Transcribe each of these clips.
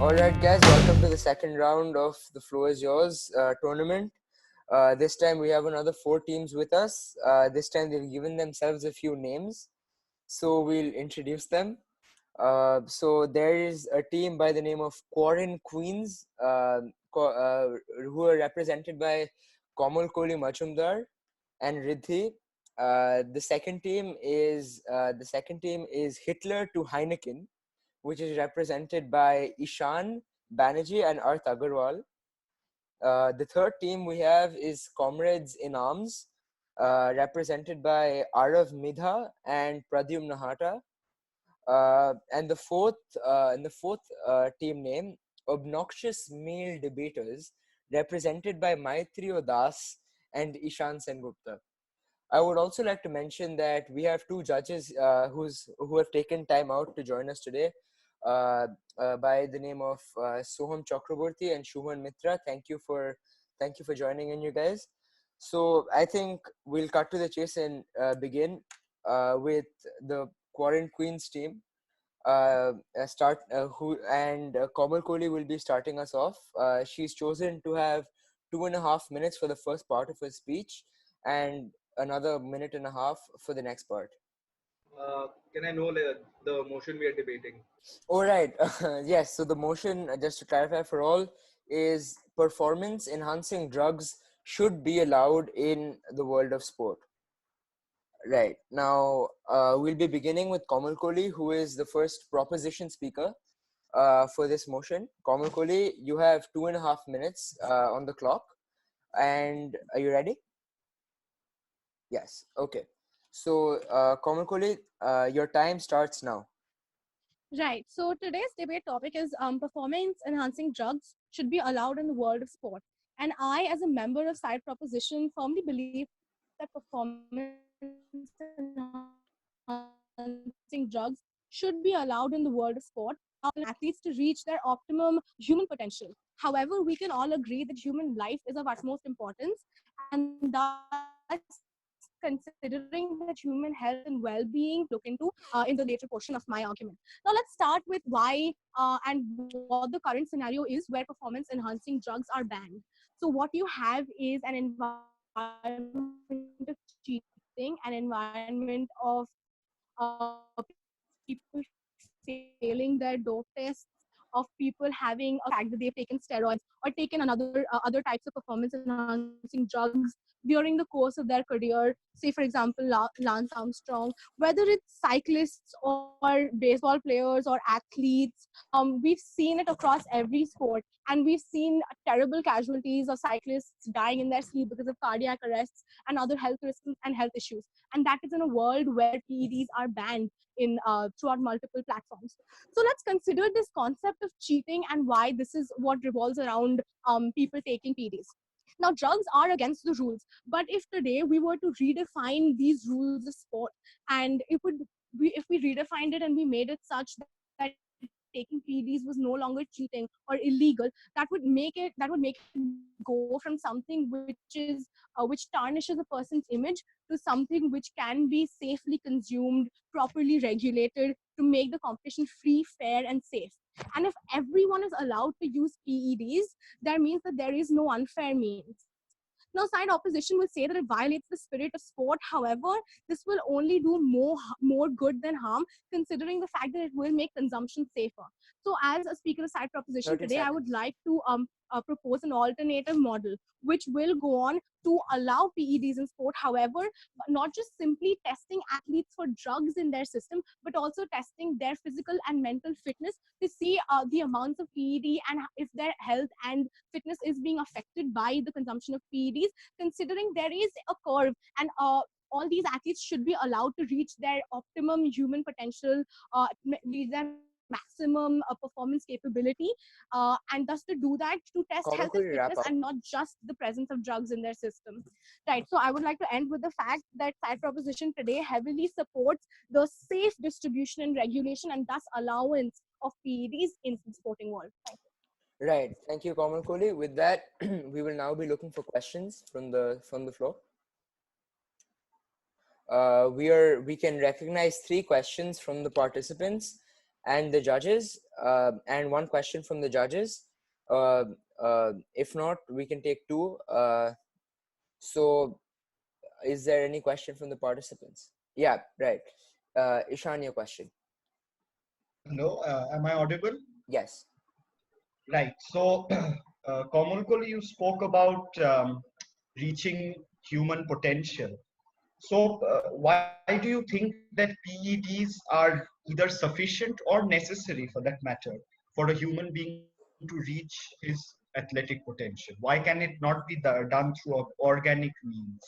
All right, guys, welcome to the second round of the Floor is Yours tournament. This time we have another 4 teams with us. This time they've given themselves a few names, so we'll introduce them. So there is a team by the name of Quarren Queens, who are represented by Komal Koli Majumdar and Riddhi. The second team is Hitler to Heineken, which is represented by Ishan Banerjee and Arth Agarwal. The third team we have is Comrades in Arms, represented by Arav Midha and Pradyum Nahata. And the fourth team name, Obnoxious Male Debaters, represented by Maitreyo Das and Ishan Sengupta. I would also like to mention that we have 2 judges who have taken time out to join us today, by the name of Soham Chakrabarty and Suman Mitra. Thank you for joining in, you guys. So I think we'll cut to the chase and begin with the Quarren Queens team. Komal Kohli will be starting us off. She's chosen to have 2.5 minutes for the first part of her speech and another 1.5 minutes for the next part. Can I know the motion we are debating? All right. Yes. So the motion, just to clarify for all, is performance enhancing drugs should be allowed in the world of sport. Right. Now, we'll be beginning with Komal Kohli, who is the first proposition speaker for this motion. Komal Kohli, you have 2.5 minutes on the clock. And are you ready? Yes. Okay. So, Komal Kohli, your time starts now. Right. So today's debate topic is performance enhancing drugs should be allowed in the world of sport. And I, as a member of Side Proposition, firmly believe that performance enhancing drugs should be allowed in the world of sport, athletes to reach their optimum human potential. However, we can all agree that human life is of utmost importance, and thus considering that human health and well-being look into in the later portion of my argument. Now let's start with why and what the current scenario is where performance enhancing drugs are banned. So what you have is an environment of cheating, an environment of people failing their dope tests, of people having a fact that they've taken steroids or taken other types of performance enhancing drugs during the course of their career. Say, for example, Lance Armstrong, whether it's cyclists or baseball players or athletes. We've seen it across every sport, and we've seen terrible casualties of cyclists dying in their sleep because of cardiac arrests and other health risks and health issues. And that is in a world where PEDs are banned in throughout multiple platforms. So let's consider this concept of cheating and why this is what revolves around people taking PEDs. Now, drugs are against the rules, but if today we were to redefine these rules of sport, and if we redefined it and we made it such that taking PEDs was no longer cheating or illegal, that would make it go from something which tarnishes a person's image to something which can be safely consumed, properly regulated, to make the competition free, fair, and safe. And if everyone is allowed to use PEDs, that means that there is no unfair means. Now, side opposition will say that it violates the spirit of sport. However, this will only do more good than harm, considering the fact that it will make consumption safer. So, as a speaker of side proposition today, I would like to propose an alternative model, which will go on to allow PEDs in sport. However, not just simply testing athletes for drugs in their system, but also testing their physical and mental fitness to see the amounts of PED and if their health and fitness is being affected by the consumption of PEDs, considering there is a curve, and all these athletes should be allowed to reach their optimum human potential, reach their maximum performance capability, and thus to do that, to test health and fitness and not just the presence of drugs in their system. Right. So I would like to end with the fact that side proposition today heavily supports the safe distribution and regulation and thus allowance of PEDs in the sporting world. Thank you. Right. Thank you, Komal Kohli. With that, we will now be looking for questions from the floor. We can recognize 3 questions from the participants, and the judges, and one question from the judges. If not, we can take two. So, is there any question from the participants? Yeah, right. Ishan, your question. Hello, am I audible? Yes. Right. So, Komal, you spoke about reaching human potential. So, why do you think that PEDs are either sufficient or necessary, for that matter, for a human being to reach his athletic potential? Why can it not be done through organic means?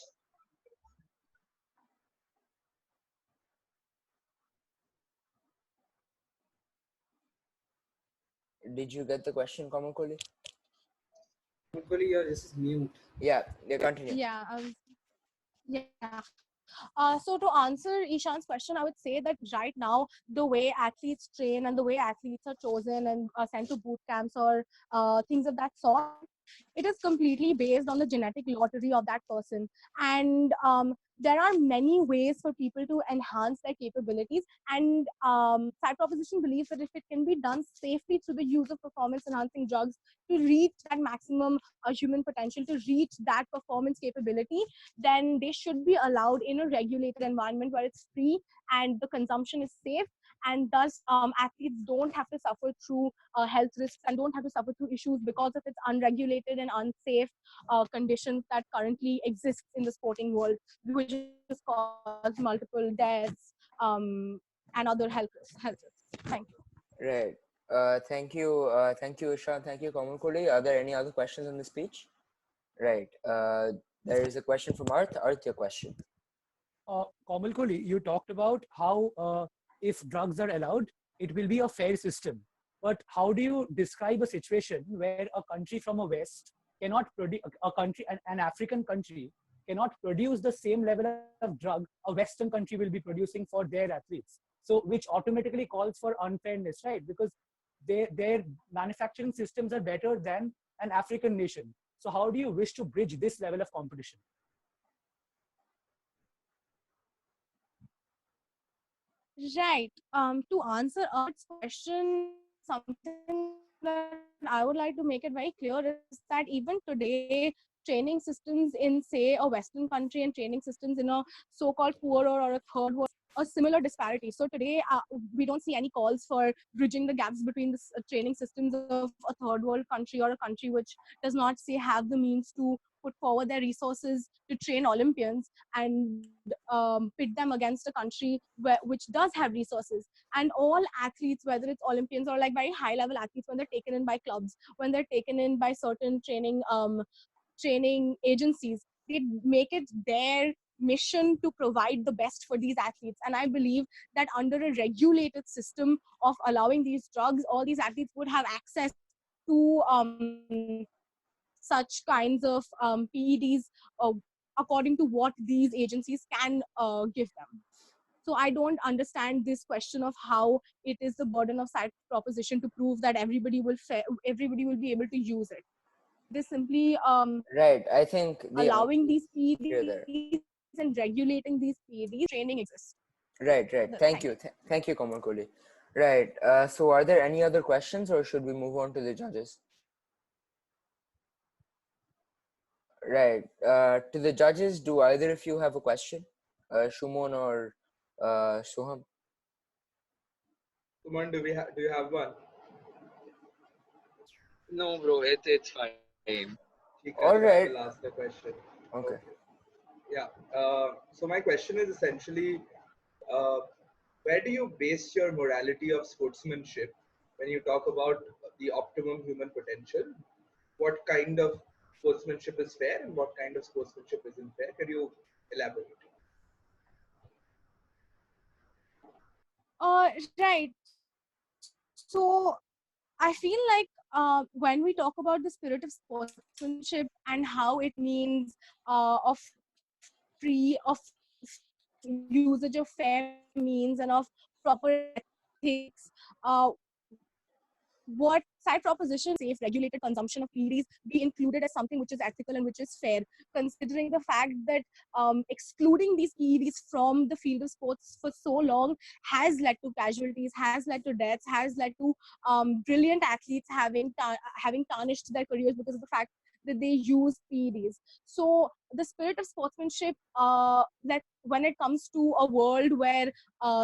Did you get the question, Kamakoli? Hopefully, yeah, this is mute. Yeah, continue. Yeah, yeah. So to answer Ishan's question, I would say that right now the way athletes train and the way athletes are chosen and sent to boot camps or things of that sort, it is completely based on the genetic lottery of that person. And there are many ways for people to enhance their capabilities. And side proposition believes that if it can be done safely through the use of performance enhancing drugs to reach that maximum human potential, to reach that performance capability, then they should be allowed in a regulated environment where it's free and the consumption is safe, and thus athletes don't have to suffer through health risks and don't have to suffer through issues because of its unregulated and unsafe conditions that currently exists in the sporting world, which has caused multiple deaths and other health risks. Thank you. Right. Thank you, Ishan. Thank you, Kamakoli. Are there any other questions in the speech? Right. There is a question from Arth. Arth, your question. Komal Kohli, you talked about how if drugs are allowed, it will be a fair system. But how do you describe a situation where a country from a West cannot produce, a country, an African country cannot produce the same level of drug a Western country will be producing for their athletes? So, which automatically calls for unfairness, right? Because their manufacturing systems are better than an African nation. So, how do you wish to bridge this level of competition? Right. To answer Art's question, something that I would like to make it very clear is that even today, training systems in, say, a Western country and training systems in a so-called poorer or a third world, a similar disparity. So today, we don't see any calls for bridging the gaps between the training systems of a third world country or a country which does not, say, have the means to put forward their resources to train Olympians and pit them against a country which does have resources. And all athletes, whether it's Olympians or like very high level athletes, when they're taken in by clubs, when they're taken in by certain training agencies, they make it their mission to provide the best for these athletes. And I believe that under a regulated system of allowing these drugs, all these athletes would have access to such kinds of PEDs according to what these agencies can give them. So I don't understand this question of how it is the burden of side proposition to prove that everybody will be able to use it. It is simply Right. I think allowing these clear there. PEDs and regulating these PEDs. Training exists. Right. Thank Thank you. Thank you, Kamakoli. Right. So, are there any other questions, or should we move on to the judges? Right. To the judges, do either of you have a question? Shumon or Soham? Suman, do you have one? No, bro, it's fine. Chika, All then I right. will ask the question. Okay. Yeah. So my question is essentially, uh, where do you base your morality of sportsmanship when you talk about the optimum human potential? What kind of sportsmanship is fair and what kind of sportsmanship isn't fair? Can you elaborate? Right. So I feel like when we talk about the spirit of sportsmanship and how it means of free of usage of fair means and of proper ethics, what side proposition safe regulated consumption of PEDs be included as something which is ethical and which is fair, considering the fact that excluding these PEDs from the field of sports for so long has led to casualties, has led to deaths, has led to brilliant athletes having tarnished their careers because of the fact that they use PEDs. So the spirit of sportsmanship, that when it comes to a world where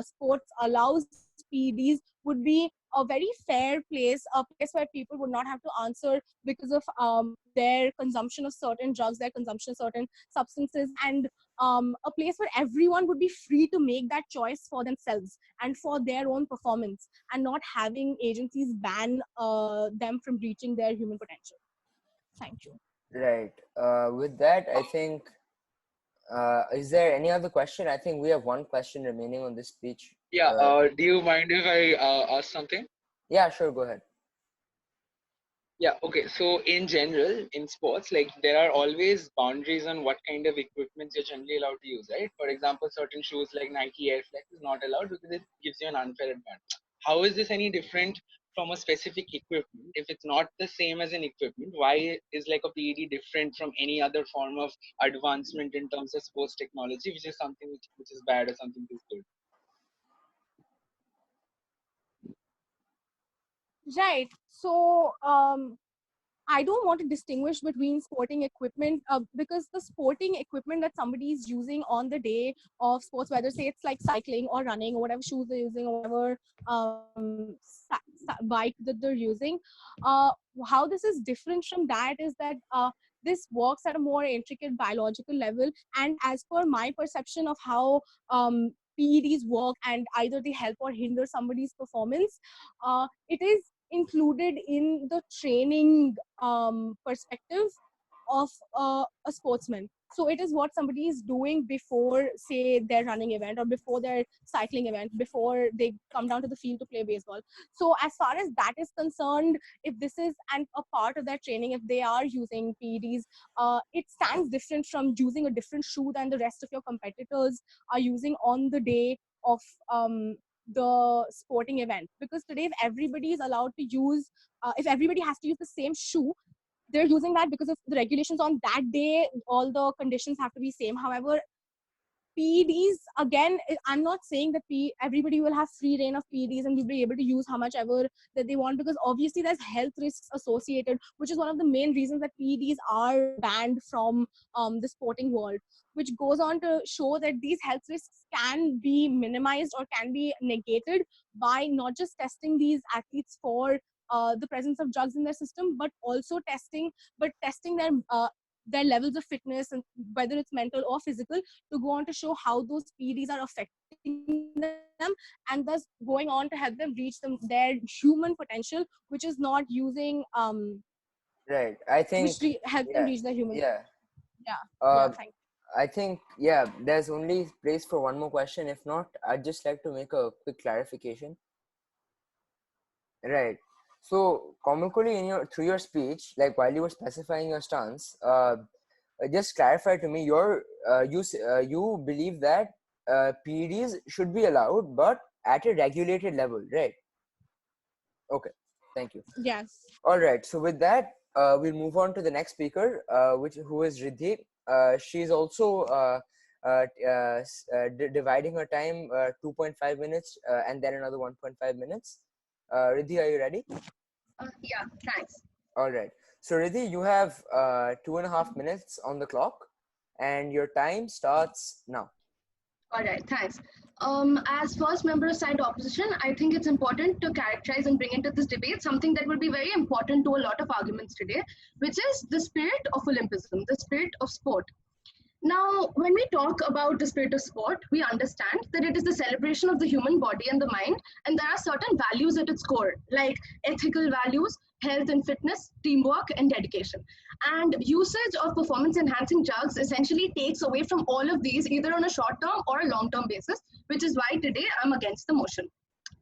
sports allows PEDs, would be a very fair place, a place where people would not have to answer because of their consumption of certain drugs, their consumption of certain substances, and a place where everyone would be free to make that choice for themselves and for their own performance, and not having agencies ban them from reaching their human potential. Thank you. Right. With that, I think, is there any other question? I think we have one question remaining on this speech. Yeah. Do you mind if I ask something? Yeah, sure. Go ahead. Yeah. Okay. So in general, in sports, like there are always boundaries on what kind of equipment you're generally allowed to use, right? For example, certain shoes like Nike Air Flex is not allowed because it gives you an unfair advantage. How is this any different from a specific equipment? If it's not the same as an equipment, why is like a PED different from any other form of advancement in terms of sports technology, which is something which is bad or something which is good? Right. So I don't want to distinguish between sporting equipment because the sporting equipment that somebody is using on the day of sports, whether say it's like cycling or running or whatever shoes they're using or whatever bike that they're using, how this is different from that is that this works at a more intricate biological level. And as per my perception of how PEDs work and either they help or hinder somebody's performance, it is included in the training perspective of a sportsman. So it is what somebody is doing before, say, their running event or before their cycling event, before they come down to the field to play baseball. So as far as that is concerned, if this is a part of their training, if they are using PEDs, it stands different from using a different shoe than the rest of your competitors are using on the day of the sporting event. Because today, if everybody is allowed to use, if everybody has to use the same shoe, they're using that because of the regulations on that day. All the conditions have to be same. However, PEDs, again, I'm not saying that everybody will have free reign of PEDs and will be able to use how much ever that they want, because obviously there's health risks associated, which is one of the main reasons that PEDs are banned from the sporting world, which goes on to show that these health risks can be minimized or can be negated by not just testing these athletes for the presence of drugs in their system, but also testing their levels of fitness, and whether it's mental or physical, to go on to show how those PEDs are affecting them, and thus going on to help them reach their human potential, which is not using Right. I think, help them yeah, reach their human. yeah. Yeah. Thank you. I think, yeah, there's only place for one more question. If not, I'd just like to make a quick clarification. Right. So, comically, through your speech, like while you were specifying your stance, just clarify to me, you believe that PEDs should be allowed, but at a regulated level, right? Okay, thank you. Yes. All right. So with that, we'll move on to the next speaker, who is Riddhi. She's also dividing her time 2.5 minutes and then another 1.5 minutes. Riddhi, are you ready? Yeah, thanks. All right. So Riddhi, you have 2.5 minutes on the clock, and your time starts now. All right, thanks. As first member of side opposition, I think it's important to characterize and bring into this debate something that will be very important to a lot of arguments today, which is the spirit of Olympism, the spirit of sport. Now, when we talk about the spirit of sport, we understand that it is the celebration of the human body and the mind, and there are certain values at its core, like ethical values, health and fitness, teamwork, and dedication. And usage of performance-enhancing drugs essentially takes away from all of these, either on a short-term or a long-term basis, which is why today I'm against the motion.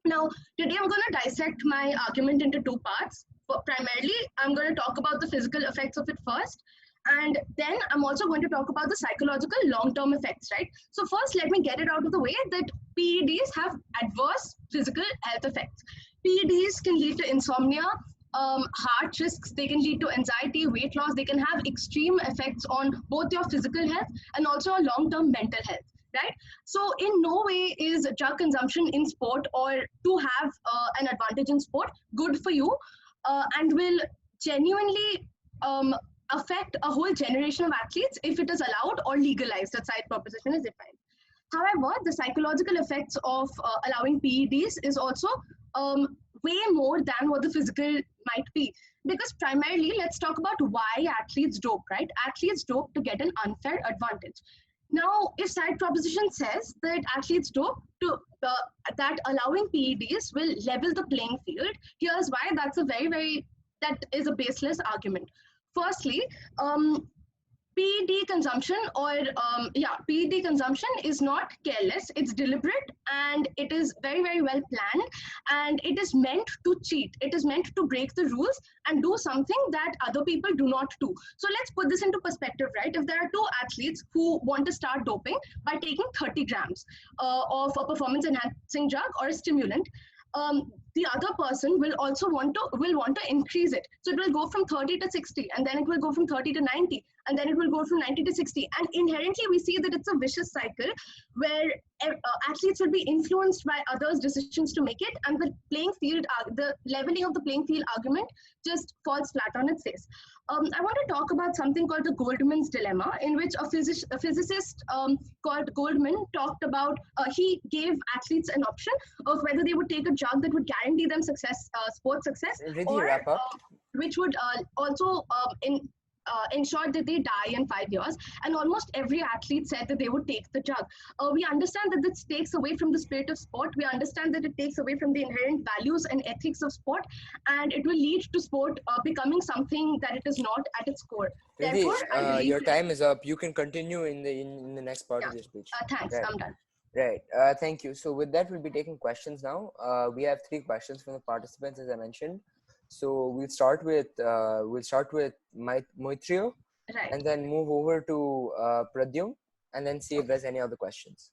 Now, today I'm going to dissect my argument into two parts. But primarily, I'm going to talk about the physical effects of it first, and then I'm also going to talk about the psychological long-term effects, right? So first, let me get it out of the way that PEDs have adverse physical health effects. PEDs can lead to insomnia, heart risks, they can lead to anxiety, weight loss, they can have extreme effects on both your physical health and also your long-term mental health, right? So in no way is drug consumption in sport or to have an advantage in sport good for you, and will genuinely affect a whole generation of athletes if it is allowed or legalized. That side proposition is defined. However, the psychological effects of allowing PEDs is also way more than what the physical might be. Because primarily, let's talk about why athletes dope, right? Athletes dope to get an unfair advantage. Now, if side proposition says that athletes dope to that allowing PEDs will level the playing field, here's why that is a baseless argument. Firstly, PED consumption PED consumption is not careless, it's deliberate, and it is very, very well planned, and it is meant to cheat. It is meant to break the rules and do something that other people do not do. So let's put this into perspective, right? If there are two athletes who want to start doping by taking 30 grams of a performance enhancing drug or a stimulant, the other person will also want to increase it. So it will go from 30 to 60, and then it will go from 30 to 90, and then it will go from 90 to 60. And inherently, we see that it's a vicious cycle where athletes will be influenced by others' decisions to make it, and the leveling of the playing field argument just falls flat on its face. I want to talk about something called the Goldman's dilemma, in which a physicist called Goldman talked about, he gave athletes an option of whether they would take a drug that would guarantee them success, sports success, or wrap up. which would also ensure that they die in 5 years. And almost every athlete said that they would take the drug. We understand that this takes away from the spirit of sport. We understand that it takes away from the inherent values and ethics of sport, and it will lead to sport becoming something that it is not at its core. Riddhi, Therefore, your time is up. You can continue in the next part of your speech. Thanks, Right. I'm done. Right. Thank you. So with that, we'll be taking questions now. We have 3 questions from the participants, as I mentioned. So we'll start with Moitrio, Right. and then move over to Pradyum, and then see if there's any other questions.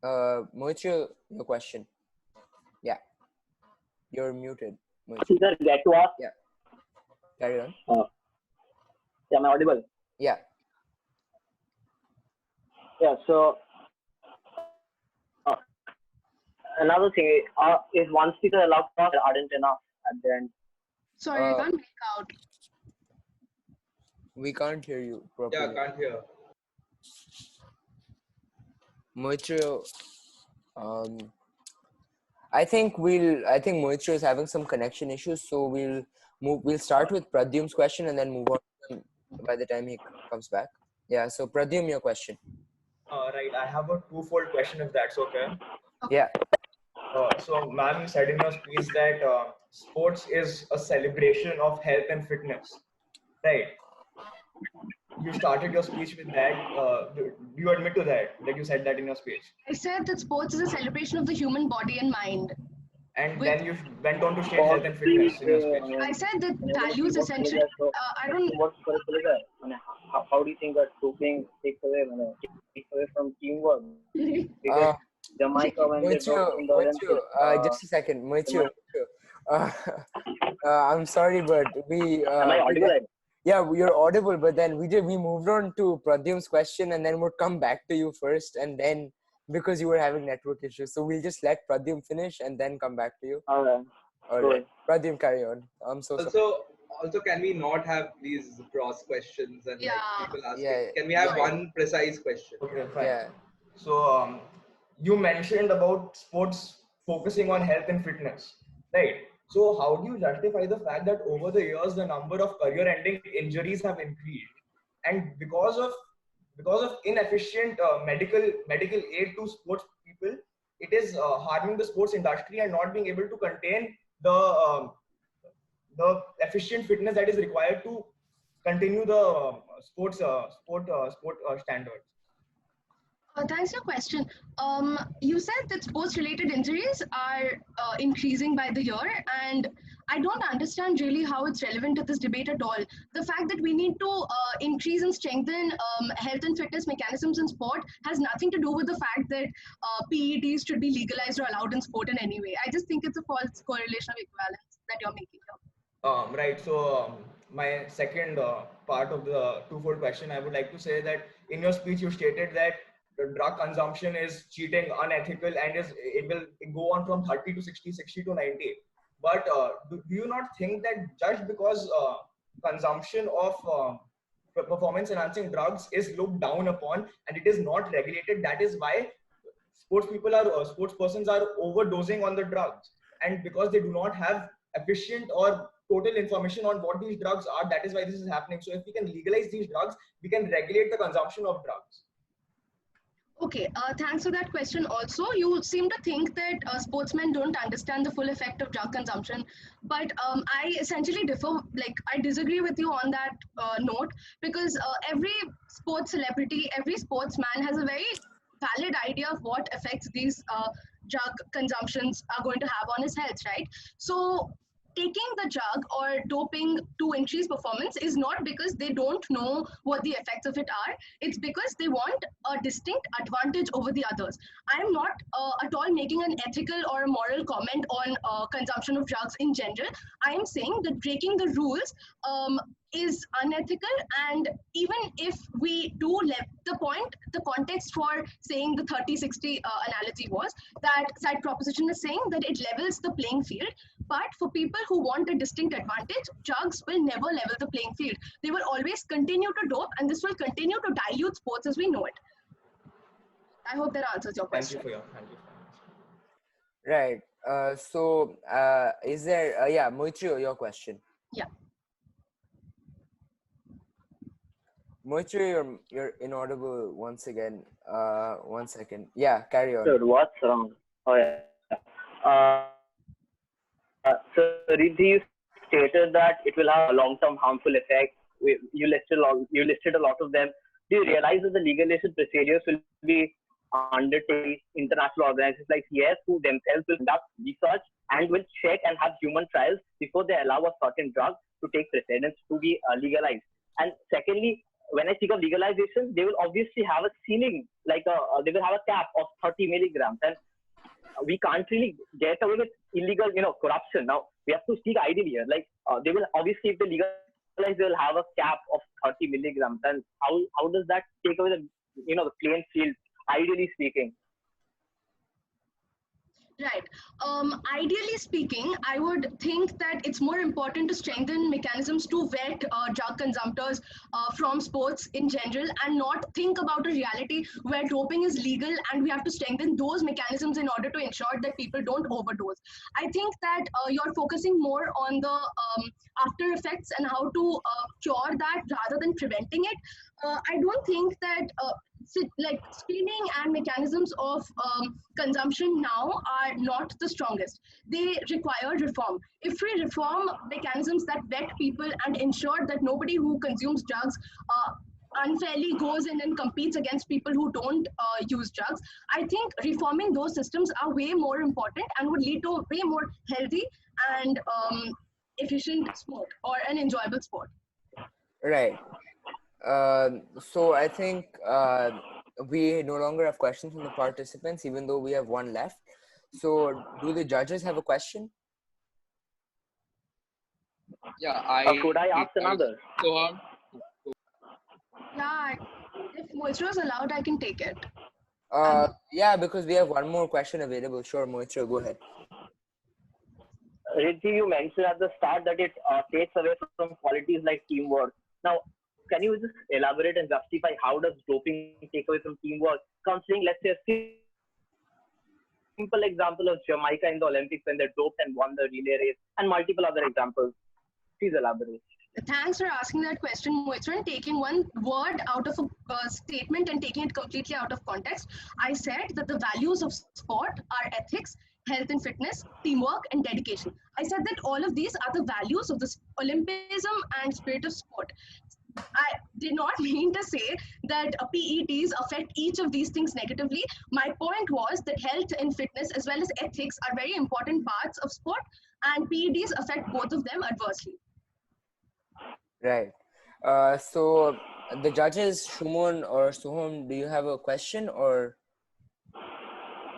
Moitrio, your question. Yeah. You're muted. Moitrio. Sir, get to ask. Yeah. Carry on. Yeah, am I audible? Yeah. Yeah, so another thing, if one speaker allowed to talk, ardent enough at the end. Sorry, I can't make out. We can't hear you properly. Yeah, can't hear. Moitrio, I think Moitrio is having some connection issues, so we'll start with Pradyum's question and then move on by the time he comes back. Yeah, so Pradyum, your question. Right, I have a twofold question, if that's okay. Yeah. So, ma'am, you said in your speech that sports is a celebration of health and fitness, right? You started your speech with that. Do you admit to that you said that in your speech? I said that sports is a celebration of the human body and mind. And then you went on to state health and fitness in your speech. I said that values essentially. I don't. How do you think that doping takes away from teamwork? Because Jamaica, when they dropped in the Olympics, just a second, Moitrio. I'm sorry, but we. Am I audible? Yeah, you're audible, but then we moved on to Pradyum's question, and then we'll come back to you first, and then because you were having network issues, so we'll just let Pradyum finish and then come back to you. All right. All right. Pradyum, carry on. I'm so sorry. Also, can we not have these cross questions and like people asking? Yeah. Can we have one precise question? Okay, fine. Yeah. So, you mentioned about sports focusing on health and fitness, right? So how do you justify the fact that over the years the number of career-ending injuries have increased, and because of inefficient medical aid to sports people, it is harming the sports industry and not being able to contain the efficient fitness that is required to continue the sport standards. Thanks for your question. You said that sports-related injuries are increasing by the year, and I don't understand really how it's relevant to this debate at all. The fact that we need to increase and strengthen health and fitness mechanisms in sport has nothing to do with the fact that PEDs should be legalized or allowed in sport in any way. I just think it's a false correlation of equivalence that you're making here. Right. So my second part of the twofold question, I would like to say that in your speech you stated that the drug consumption is cheating, unethical, and it will go on from 30 to 60, 60 to 90. But do you not think that just because consumption of performance enhancing drugs is looked down upon and it is not regulated, that is why sports persons are overdosing on the drugs? And because they do not have efficient or total information on what these drugs are, that is why this is happening. So if we can legalize these drugs, we can regulate the consumption of drugs. Okay, thanks for that question. Also, you seem to think that sportsmen don't understand the full effect of drug consumption, but I essentially differ. Like, I disagree with you on that note, because every sports celebrity, every sportsman has a very valid idea of what effects these drug consumptions are going to have on his health, right? So taking the drug or doping to increase performance is not because they don't know what the effects of it are. It's because they want a distinct advantage over the others. I'm not at all making an ethical or a moral comment on consumption of drugs in general. I am saying that breaking the rules is unethical, and even if we do the context for saying the 30-60 analogy was that side proposition is saying that it levels the playing field. But for people who want a distinct advantage, drugs will never level the playing field. They will always continue to dope, and this will continue to dilute sports as we know it. I hope that answers your question. Thank you for your Right. Is there yeah, Moitri, your question? Yeah. Moitri, you're inaudible once again. 1 second. Yeah, carry on. Sir, what's wrong? Oh yeah. So Riddhi, you stated that it will have a long-term harmful effect. You listed a lot of them. Do you realize that the legalization procedures will be undertaken international organizations like CS, who themselves will conduct research and will check and have human trials before they allow a certain drug to take precedence to be legalized? And secondly, when I speak of legalization, they will obviously have a ceiling, like they will have a cap of 30 milligrams, and we can't really get away with illegal, corruption. Now we have to speak ideally here. Like they will obviously, if they legalize, they will have a cap of 30 milligrams, and how does that take away the the playing field, ideally speaking? Right. Ideally speaking, I would think that it's more important to strengthen mechanisms to vet drug consumptors from sports in general, and not think about a reality where doping is legal and we have to strengthen those mechanisms in order to ensure that people don't overdose. I think that you're focusing more on the after effects and how to cure that rather than preventing it. I don't think that like screening and mechanisms of consumption now are not the strongest. They require reform. If we reform mechanisms that vet people and ensure that nobody who consumes drugs unfairly goes in and competes against people who don't use drugs, I think reforming those systems are way more important and would lead to a way more healthy and efficient sport, or an enjoyable sport. Right. So I think we no longer have questions from the participants, even though we have one left. So do the judges have a question? Yeah, could I ask another? Soham. Yeah, if Moitra is allowed, I can take it. Yeah, because we have one more question available. Sure, Moitra, go ahead. Riddhi, you mentioned at the start that it takes away from qualities like teamwork. Now, can you just elaborate and justify how does doping take away from teamwork? Considering, let's say, a simple example of Jamaica in the Olympics when they doped and won the relay race, and multiple other examples. Please elaborate. Thanks for asking that question, Moitra, and taking one word out of a statement and taking it completely out of context. I said that the values of sport are ethics, health and fitness, teamwork, and dedication. I said that all of these are the values of the Olympism and spirit of sport. I did not mean to say that PEDs affect each of these things negatively. My point was that health and fitness as well as ethics are very important parts of sport. and PEDs affect both of them adversely. Right. So the judges, Shumon or Soham, do you have a question or?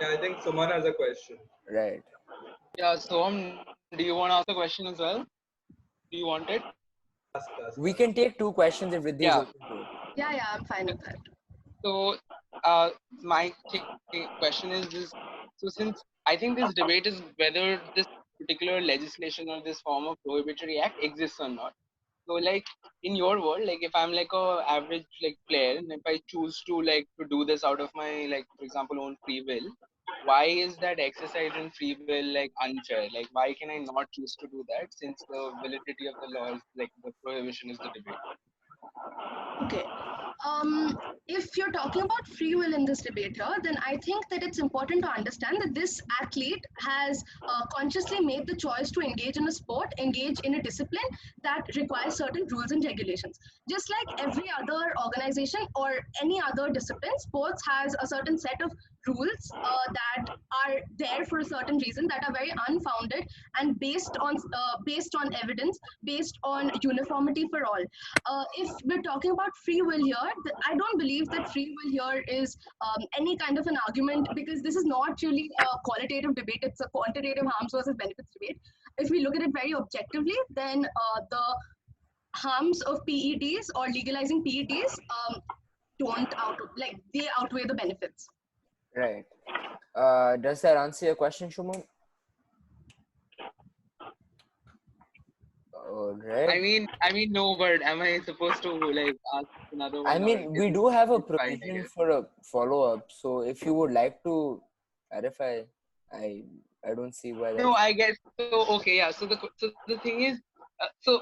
Yeah, I think Suman has a question. Right. Yeah, Soham, do you want to ask a question as well? Do you want it? Ask. We can take 2 questions if Riddhi is Yeah. open to it. Yeah, I'm fine with that. So, my question is this. So, since I think this debate is whether this particular legislation or this form of prohibitory act exists or not. So, like in your world, like if I'm like a average like player, and if I choose to like to do this out of my like, for example, own free will, why is that exercise in free will like unfair? Like, why can I not choose to do that since the validity of the law is like the prohibition is the debate? Okay. If you're talking about free will in this debate here, then I think that it's important to understand that this athlete has consciously made the choice to engage in a sport, engage in a discipline that requires certain rules and regulations. Just like every other organization or any other discipline, sports has a certain set of rules that are there for a certain reason, that are very unfounded and based on evidence, based on uniformity for all. If we're talking about free will here, I don't believe that free will here is any kind of an argument, because this is not really a qualitative debate, it's a quantitative harms versus benefits debate. If we look at it very objectively, then the harms of PEDs or legalizing PEDs they outweigh the benefits. Right. Does that answer your question, Shumon? Alright. I mean, no, but am I supposed to like ask another one? I mean, we do have a provision for a follow-up, so if you would like to clarify, I don't see why No, that's... I guess so. Okay, yeah. So the thing is, so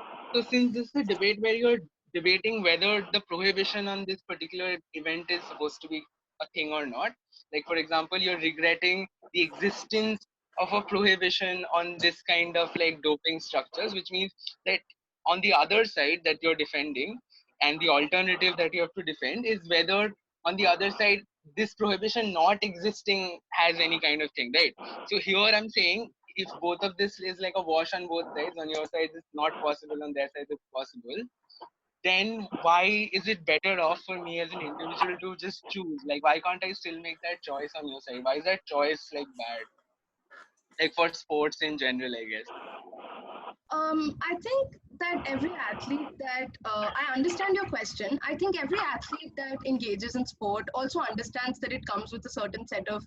since this is a debate where you're debating whether the prohibition on this particular event is supposed to be a thing or not. Like for example, you're regretting the existence of a prohibition on this kind of like doping structures, which means that on the other side that you're defending, and the alternative that you have to defend is whether on the other side this prohibition not existing has any kind of thing, right? So here I'm saying if both of this is like a wash on both sides, on your side it's not possible, on their side it's possible, then why is it better off for me as an individual to just choose? Like why can't I still make that choice on your side? Why is that choice like bad? Like for sports in general, I guess. I think that every athlete that I understand your question. I think every athlete that engages in sport also understands that it comes with a certain set of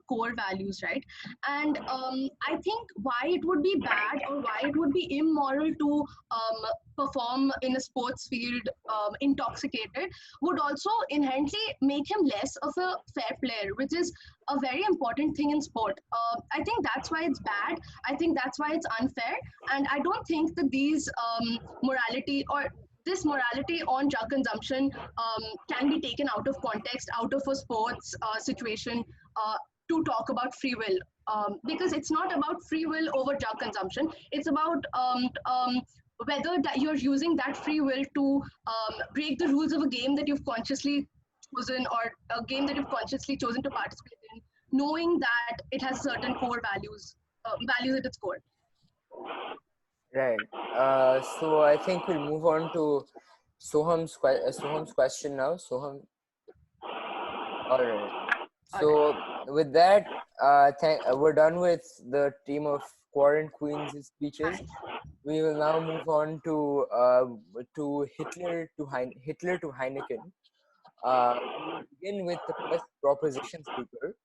core values, right? And I think why it would be bad or why it would be immoral to perform in a sports field intoxicated would also inherently make him less of a fair player, which is a very important thing in sport. I think that's why it's bad. I think that's why it's unfair. And I don't think that these morality or this morality on drug consumption can be taken out of context, out of a sports situation to talk about free will. Because it's not about free will over drug consumption. It's about whether that you're using that free will to break the rules of a game that you've consciously chosen, or a game that you've consciously chosen to participate in, knowing that it has certain core values at its core. Right. So I think we'll move on to Soham's question now. Soham. All right. So with that, we're done with the team of Quarant Queens' speeches. We will now move on to Hitler to Heineken. We will begin with the first proposition speaker,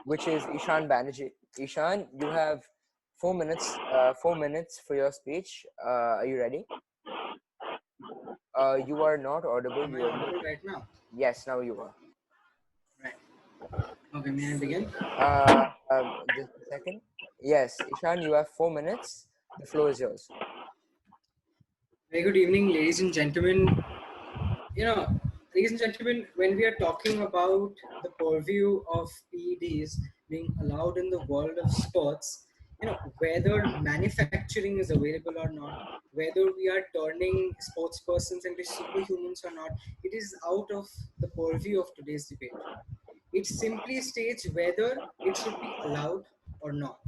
which is Ishan Banerjee. Ishan, you have 4 minutes. 4 minutes for your speech. Are you ready? You are not audible. Am I audible right now? Yes, now you are. Right. Okay, may I begin? Just a second. Yes, Ishan, you have 4 minutes. The floor is yours. Very good evening, ladies and gentlemen. Ladies and gentlemen, when we are talking about the purview of PEDs being allowed in the world of sports, whether manufacturing is available or not, whether we are turning sports persons into superhumans or not, it is out of the purview of today's debate. It simply states whether it should be allowed or not.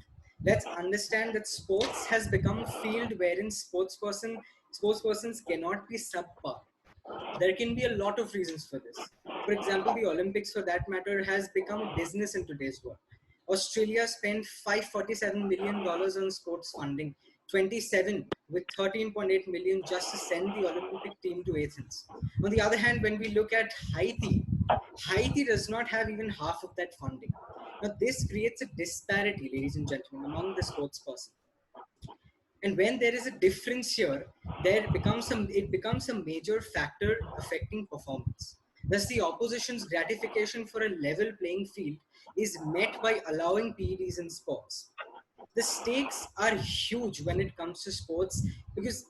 Let's understand that sports has become a field wherein sportspersons cannot be subpar. There can be a lot of reasons for this. For example, the Olympics, for that matter, has become a business in today's world. Australia spent $547 million on sports funding, 27 with 13.8 million just to send the Olympic team to Athens. On the other hand, when we look at Haiti does not have even half of that funding. Now, this creates a disparity, ladies and gentlemen, among the sports person. And when there is a difference here, it becomes a major factor affecting performance. Thus, the opposition's gratification for a level playing field is met by allowing PEDs in sports. The stakes are huge when it comes to sports because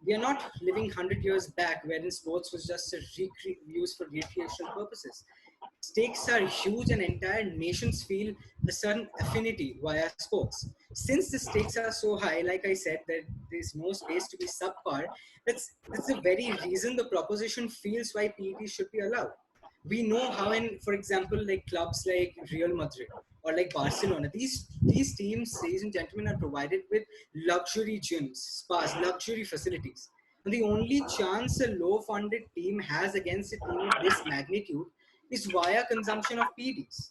we are not living 100 years back wherein sports was just used for recreational purposes. Stakes are huge and entire nations feel a certain affinity via sports. Since the stakes are so high, like I said, that there's no space to be subpar, that's the very reason the proposition feels why PET should be allowed. We know how in, for example, like clubs like Real Madrid or like Barcelona, these teams, ladies and gentlemen, are provided with luxury gyms, spas, luxury facilities. And the only chance a low-funded team has against a team of this magnitude is via consumption of PEDs.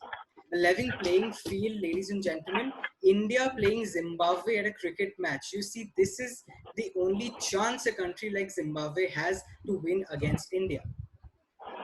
A level playing field, ladies and gentlemen, India playing Zimbabwe at a cricket match. You see, this is the only chance a country like Zimbabwe has to win against India.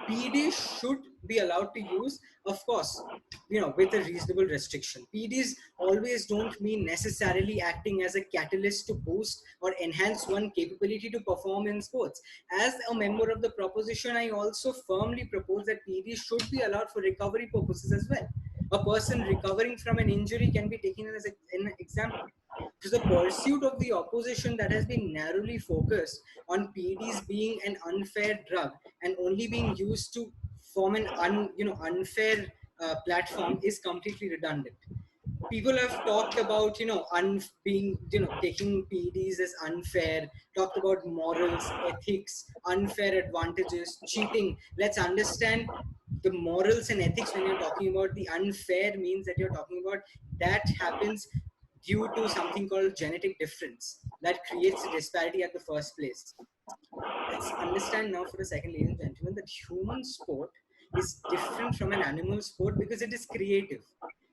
PEDs should be allowed to use, of course, with a reasonable restriction. PEDs always don't mean necessarily acting as a catalyst to boost or enhance one's capability to perform in sports. As a member of the proposition, I also firmly propose that PEDs should be allowed for recovery purposes as well. A person recovering from an injury can be taken as an example. It is the pursuit of the opposition that has been narrowly focused on PEDs being an unfair drug and only being used to form an unfair platform is completely redundant. People have talked about taking PEDs as unfair, talked about morals, ethics, unfair advantages, cheating. Let's understand the morals and ethics. When you're talking about the unfair, means that you're talking about that happens due to something called genetic difference that creates a disparity at the first place. Let's understand now for a second, ladies and gentlemen, that human sport is different from an animal sport because it is creative.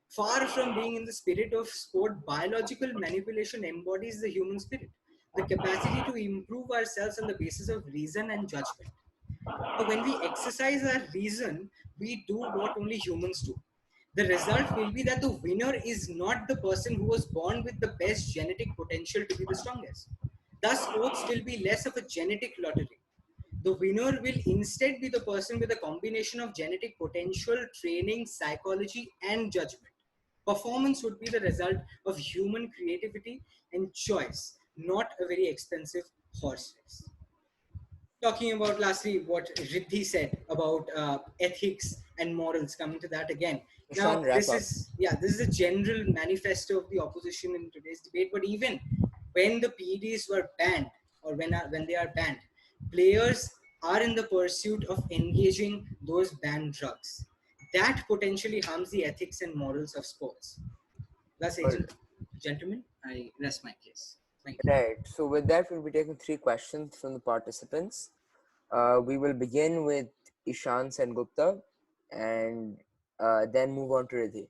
Far from being in the spirit of sport, biological manipulation embodies the human spirit, the capacity to improve ourselves on the basis of reason and judgment. Now, when we exercise our reason, we do what only humans do. The result will be that the winner is not the person who was born with the best genetic potential to be the strongest. Thus, sports will be less of a genetic lottery. The winner will instead be the person with a combination of genetic potential, training, psychology, and judgment. Performance would be the result of human creativity and choice, not a very expensive horse race. Talking about lastly what Riddhi said about ethics and morals, coming to that again. Ishan, Now, wrap this up. is a general manifesto of the opposition in today's debate. But even when the PEDs were banned, or when they are banned, players are in the pursuit of engaging those banned drugs. That potentially harms the ethics and morals of sports. Thus, gentlemen, I rest my case. Thank you. Right. So with that, we'll be taking 3 questions from the participants. We will begin with Ishan Sengupta and then move on to Riddhi.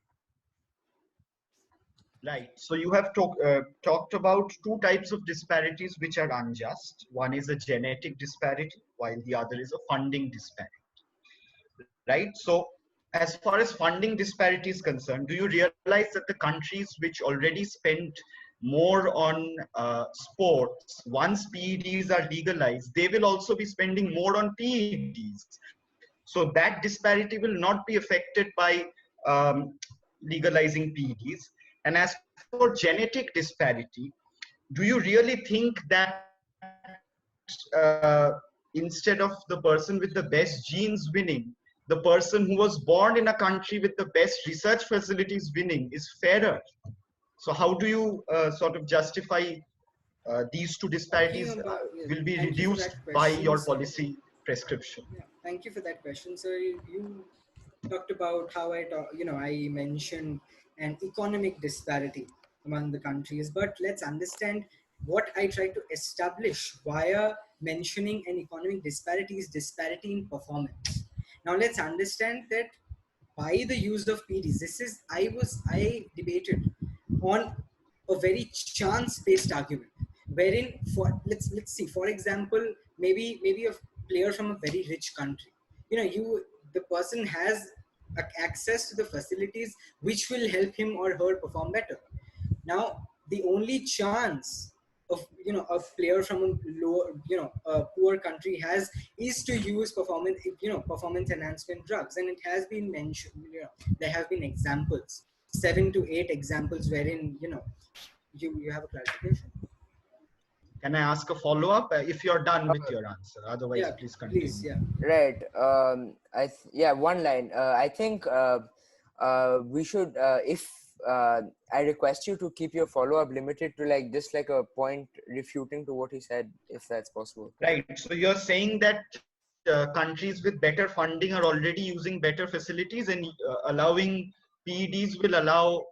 Right. So you have talked about two types of disparities which are unjust. One is a genetic disparity, while the other is a funding disparity. Right. So as far as funding disparity is concerned, do you realize that the countries which already spent more on sports, once PEDs are legalized, they will also be spending more on PEDs. So that disparity will not be affected by legalizing PEDs. And as for genetic disparity, do you really think that instead of the person with the best genes winning, the person who was born in a country with the best research facilities winning is fairer? So how do you sort of justify these two disparities will be reduced by your policy prescription? Yeah, thank you for that question. So you talked about how I mentioned an economic disparity. among the countries. But let's understand what I try to establish via mentioning an economic disparity is disparity in performance. Now let's understand that by the use of PDs, this is I debated on a very chance-based argument, wherein for let's see, for example, maybe a player from a very rich country, the person has access to the facilities which will help him or her perform better. Now, the only chance of a player from a lower, a poor country has is to use performance enhancement drugs, and it has been mentioned. There have been examples, 7 to 8 examples, wherein you have a clarification. Can I ask a follow-up if you're done with your answer? Otherwise, Yeah, please continue. please, yeah. Right. One line. I think we should, if I request you to keep your follow-up limited to just like a point refuting to what he said, if that's possible. Right. So you're saying that countries with better funding are already using better facilities, and allowing PEDs will allow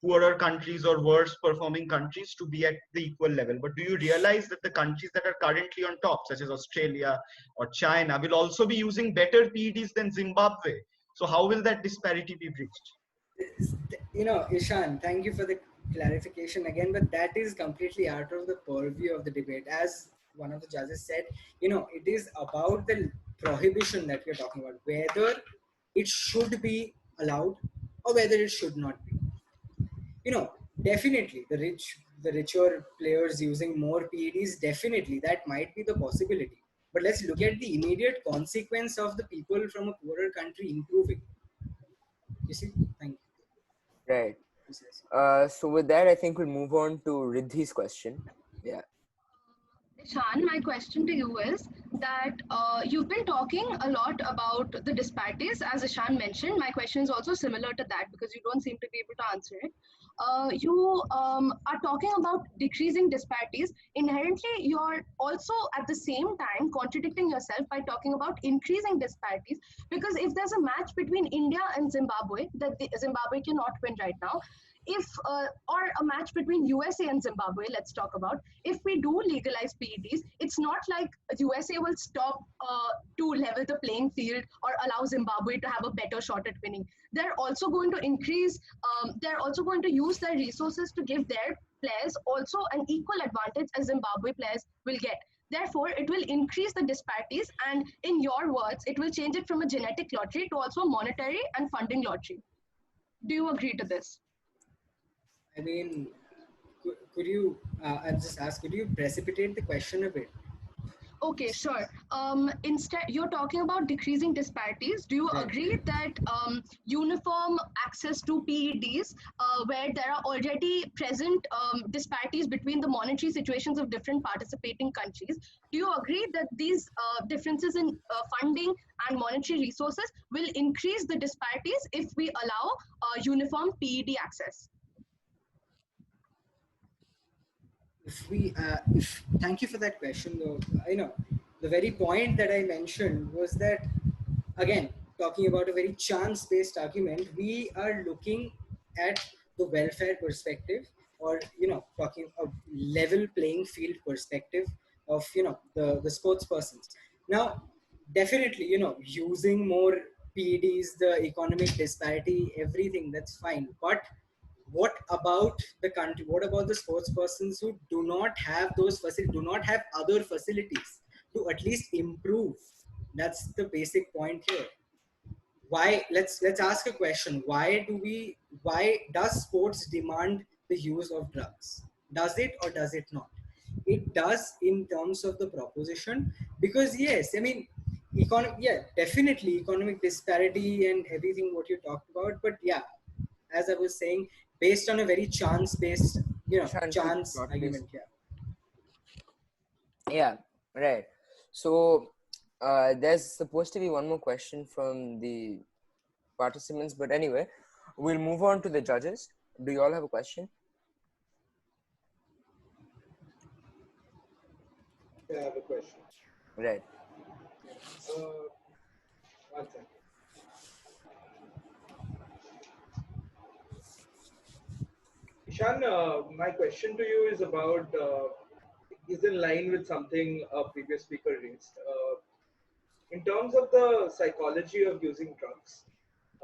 poorer countries or worse performing countries to be at the equal level. But do you realize that the countries that are currently on top, such as Australia or China, will also be using better PEDs than Zimbabwe? So how will that disparity be bridged? Ishan, thank you for the clarification again, but that is completely out of the purview of the debate. As one of the judges said, it is about the prohibition that we're talking about, whether it should be allowed or whether it should not be. Definitely the richer players using more PEDs, definitely that might be the possibility. But let's look at the immediate consequence of the people from a poorer country improving. You see? Thank you. Right. So with that, I think we'll move on to Riddhi's question. Yeah. Ishan, my question to you is that you've been talking a lot about the disparities, as Ishan mentioned. My question is also similar to that because you don't seem to be able to answer it. You are talking about decreasing disparities. Inherently, you're also at the same time contradicting yourself by talking about increasing disparities, because if there's a match between India and Zimbabwe that Zimbabwe cannot win right now, if or a match between USA and Zimbabwe, let's talk about, if we do legalize PEDs, it's not like USA will stop to level the playing field or allow Zimbabwe to have a better shot at winning. They're also going to increase, they're also going to use their resources to give their players also an equal advantage as Zimbabwe players will get. Therefore, it will increase the disparities, and in your words, it will change it from a genetic lottery to also a monetary and funding lottery. Do you agree to this? I mean, could you, I'll just ask, could you precipitate the question a bit? Okay, sure. Instead, you're talking about decreasing disparities. Do you agree that uniform access to PEDs, where there are already present disparities between the monetary situations of different participating countries, do you agree that these differences in funding and monetary resources will increase the disparities if we allow uniform PED access? Thank you for that question, though. The very point that I mentioned was that, again, talking about a very chance-based argument, we are looking at the welfare perspective, or talking a level playing field perspective of the sports persons. Now, definitely, using more PEDs, the economic disparity, everything, that's fine, but what about the country, what about the sports persons who do not have those facilities, do not have other facilities to at least improve? That's the basic point here. Why, let's ask a question. Why does sports demand the use of drugs? Does it or does it not? It does in terms of the proposition, because yes, I mean, definitely economic disparity and everything what you talked about, but yeah, as I was saying, based on a very chance-based, chance argument. Yeah, right. So there's supposed to be one more question from the participants, but anyway, we'll move on to the judges. Do you all have a question? Yeah, I have a question. Right. One second. Ishan, my question to you is about is in line with something a previous speaker raised. In terms of the psychology of using drugs,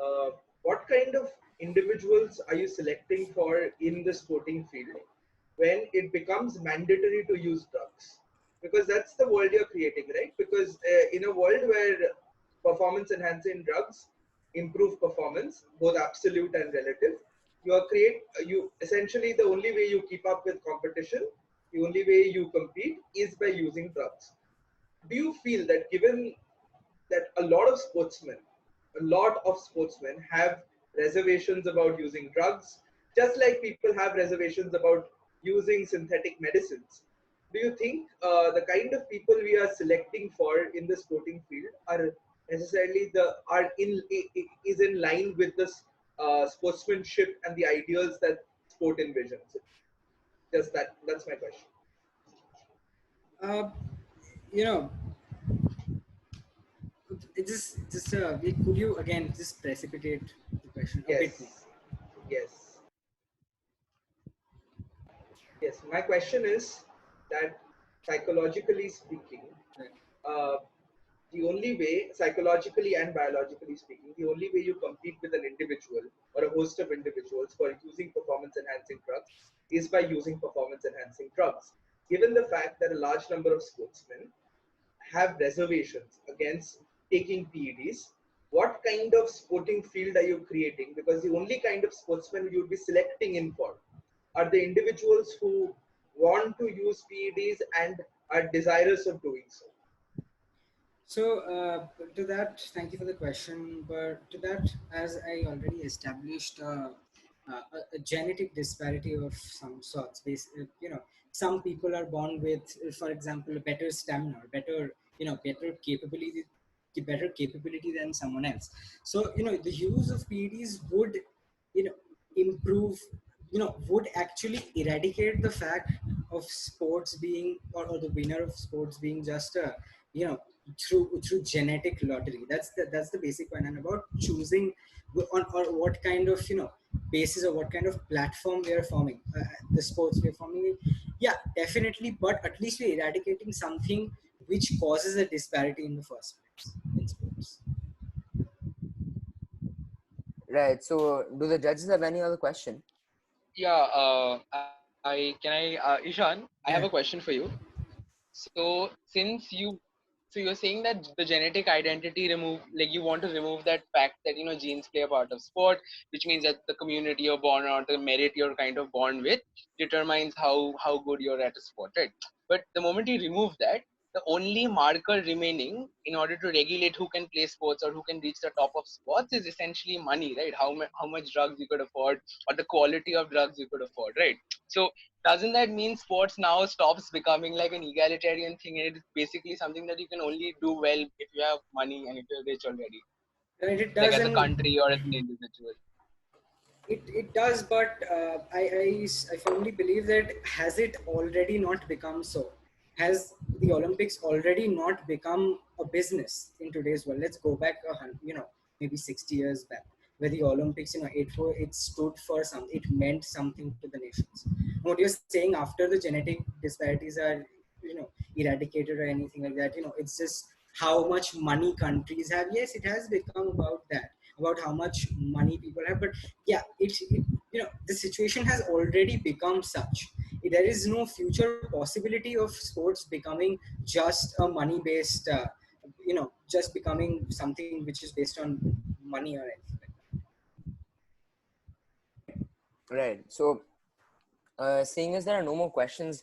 uh, what kind of individuals are you selecting for in the sporting field when it becomes mandatory to use drugs? Because that's the world you're creating, right? Because in a world where performance enhancing drugs improve performance, both absolute and relative, you essentially the only way you keep up with competition, the only way you compete is by using drugs. Do you feel that given that a lot of sportsmen have reservations about using drugs, just like people have reservations about using synthetic medicines. Do you think the kind of people we are selecting for in the sporting field are necessarily is in line with this sportsmanship and the ideals that sport envisions? Just that's my question. Uh, you know, could you again just precipitate the question a bit more? Yes, yes. Yes, my question is that psychologically speaking, Right. uh, the only way, psychologically and biologically speaking, the only way you compete with an individual or a host of individuals for using performance enhancing drugs is by using performance enhancing drugs. Given the fact that a large number of sportsmen have reservations against taking PEDs, what kind of sporting field are you creating? Because the only kind of sportsmen you'd be selecting in for are the individuals who want to use PEDs and are desirous of doing so. So to that, thank you for the question. But to that, as I already established, a genetic disparity of some sorts. Some people are born with, for example, a better stamina, better capability than someone else. So the use of PEDs would, you know, improve. Would actually eradicate the fact of sports being or the winner of sports being just a you know through genetic lottery. That's the basic point. And about choosing on or what kind of basis or what kind of platform we are forming, the sports we are forming, yeah, definitely, but at least we're eradicating something which causes a disparity in the first place in sports. Right. So, do the judges have any other question? Yeah, Ishan, I have Yeah. a question for you. So so you're saying that the genetic identity like you want to remove that fact that genes play a part of sport, which means that the community you're born or the merit you're kind of born with determines how good you're at a sport, right? But the moment you remove that, the only marker remaining in order to regulate who can play sports or who can reach the top of sports is essentially money, right? How much drugs you could afford or the quality of drugs you could afford, right? So doesn't that mean sports now stops becoming like an egalitarian thing and it's basically something that you can only do well if you have money and if you're rich already, And it like as a doesn't. country or as an individual? It does, but I firmly believe that has it already not become so? Has the Olympics already not become a business in today's world? Let's go back, maybe 60 years back, where the Olympics, it stood for something, it meant something to the nations. What you're saying after the genetic disparities are, eradicated or anything like that, it's just how much money countries have. Yes, it has become about that, about how much money people have, but yeah, the situation has already become such. There is no future possibility of sports becoming just a money based just becoming something which is based on money or anything like Right. So, seeing as there are no more questions,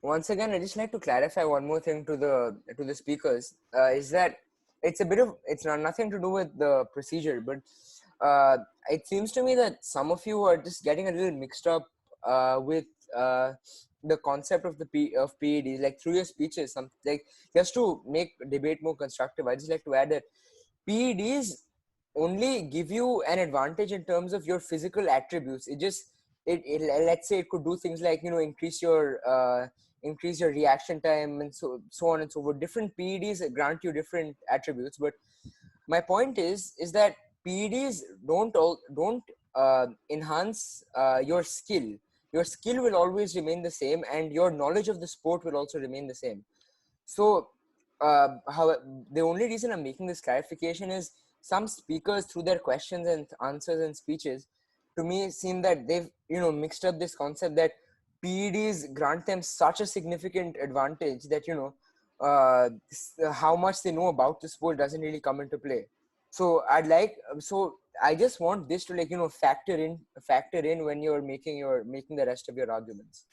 once again, I just like to clarify one more thing to the speakers. Is that it's not nothing to do with the procedure, but it seems to me that some of you are just getting a little mixed up with the concept of of PEDs. Like through your speeches, some like just to make debate more constructive, I just like to add that PEDs only give you an advantage in terms of your physical attributes. It let's say it could do things like increase your reaction time and so on and so forth. Different PEDs grant you different attributes, but my point is that PEDs don't enhance your skill. your skill will always remain the same, and your knowledge of the sport will also remain the same. So how the only reason I'm making this clarification is some speakers, through their questions and answers and speeches, to me seem that they've mixed up this concept that PEDs grant them such a significant advantage that how much they know about the sport doesn't really come into play. So I just want this to factor in when you're making the rest of your arguments.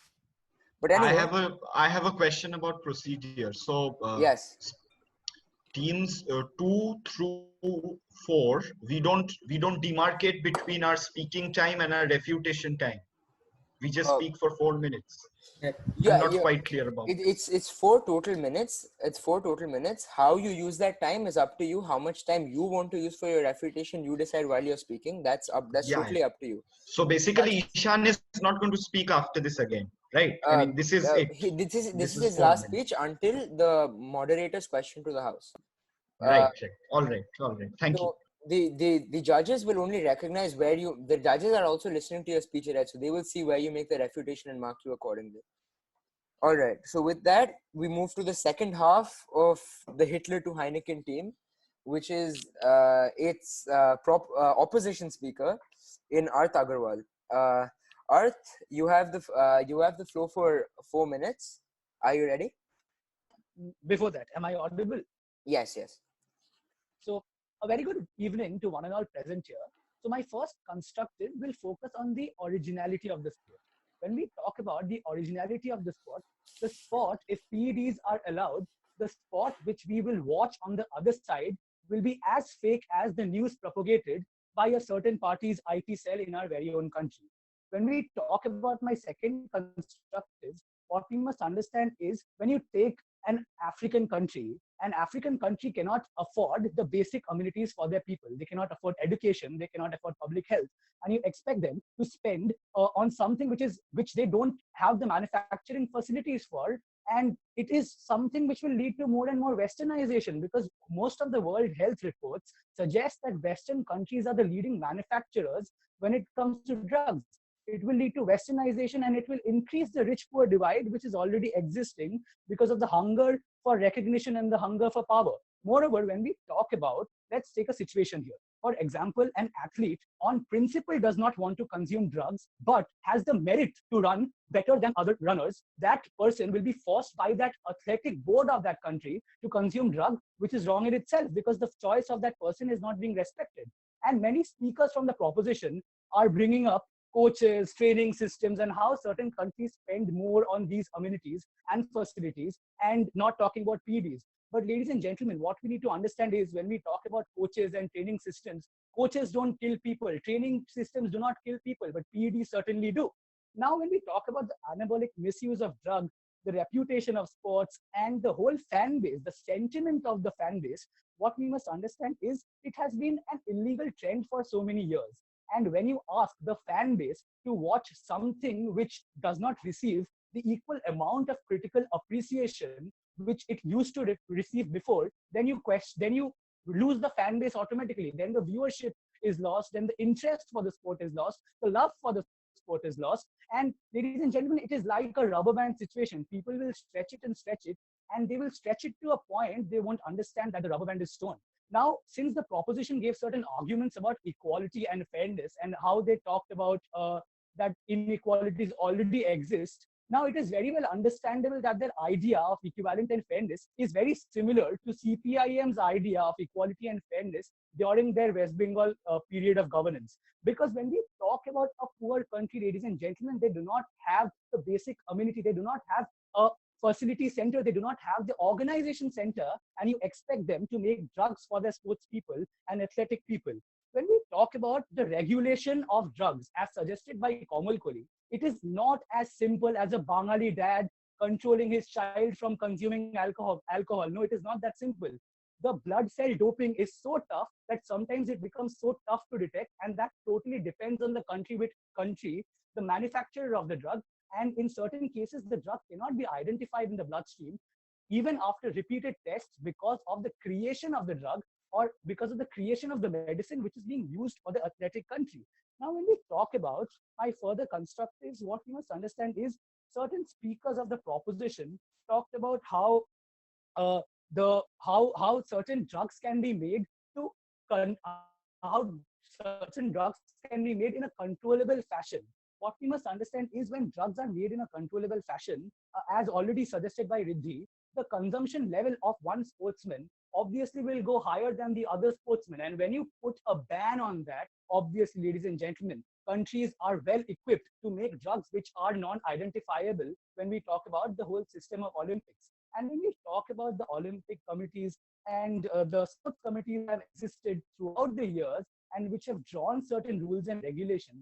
But anyway, I have a question about procedure. So yes. Teams 2 through 4, we don't demarcate between our speaking time and our refutation time. We just speak for 4 minutes. I'm not quite clear about it's 4 total minutes. It's 4 total minutes. How you use that time is up to you. How much time you want to use for your refutation, you decide while you're speaking. That's totally up to you. So basically, Ishan is not going to speak after this again, right? I mean, this is it. This is his last speech until the moderator's question to the house. Right. All right. Thank you. The judges will only recognize where the judges are also listening to your speech, right? So they will see where you make the refutation and mark you accordingly. All right. So with that, we move to the second half of the Hitler to Heineken team, which is its opposition speaker in Arth Agarwal. Arth, you have the floor for 4 minutes. Are you ready? Before that, am I audible? Yes. So a very good evening to one and all present here. So my first constructive will focus on the originality of the sport. When we talk about the originality of the sport, if PEDs are allowed, the sport which we will watch on the other side will be as fake as the news propagated by a certain party's IT cell in our very own country. When we talk about my second constructive, what we must understand is when you take an African country cannot afford the basic amenities for their people. They cannot afford education, they cannot afford public health, and you expect them to spend on something which they don't have the manufacturing facilities for, and it is something which will lead to more and more westernization, because most of the World Health reports suggest that Western countries are the leading manufacturers when it comes to drugs. It will lead to westernization, and it will increase the rich-poor divide, which is already existing because of the hunger for recognition and the hunger for power. Moreover, when we talk about, let's take a situation here. For example, an athlete on principle does not want to consume drugs, but has the merit to run better than other runners. That person will be forced by that athletic board of that country to consume drug, which is wrong in itself, because the choice of that person is not being respected. And many speakers from the proposition are bringing up coaches, training systems, and how certain countries spend more on these amenities and facilities, and not talking about PEDs. But ladies and gentlemen, what we need to understand is when we talk about coaches and training systems, coaches don't kill people, training systems do not kill people, but PEDs certainly do. Now, when we talk about the anabolic misuse of drugs, the reputation of sports, and the whole fan base, the sentiment of the fan base, what we must understand is it has been an illegal trend for so many years. And when you ask the fan base to watch something which does not receive the equal amount of critical appreciation which it used to receive before, then you lose the fan base automatically. Then the viewership is lost, then the interest for the sport is lost, the love for the sport is lost. And ladies and gentlemen, it is like a rubber band situation. People will stretch it, and they will stretch it to a point they won't understand that the rubber band is torn. Now, since the proposition gave certain arguments about equality and fairness, and how they talked about that inequalities already exist, now it is very well understandable that their idea of equivalent and fairness is very similar to CPIM's idea of equality and fairness during their West Bengal period of governance. Because when we talk about a poor country, ladies and gentlemen, they do not have the basic amenity, they do not have a facility center, they do not have the organization center, and you expect them to make drugs for their sports people and athletic people. When we talk about the regulation of drugs as suggested by Komal Kohli, it is not as simple as a Bengali dad controlling his child from consuming alcohol. No, it is not that simple. The blood cell doping is so tough that sometimes it becomes so tough to detect, and that totally depends on the country, the manufacturer of the drug. And in certain cases, the drug cannot be identified in the bloodstream even after repeated tests, because of the creation of the drug or because of the creation of the medicine which is being used for the athletic country. Now, when we talk about my further constructives, what we must understand is certain speakers of the proposition talked about uh, how certain drugs can be made to how certain drugs can be made in a controllable fashion. What we must understand is when drugs are made in a controllable fashion, as already suggested by Riddhi, the consumption level of one sportsman obviously will go higher than the other sportsman. And when you put a ban on that, obviously, ladies and gentlemen, countries are well equipped to make drugs which are non-identifiable when we talk about the whole system of Olympics. And when we talk about the Olympic committees and the sports committees have existed throughout the years and which have drawn certain rules and regulations.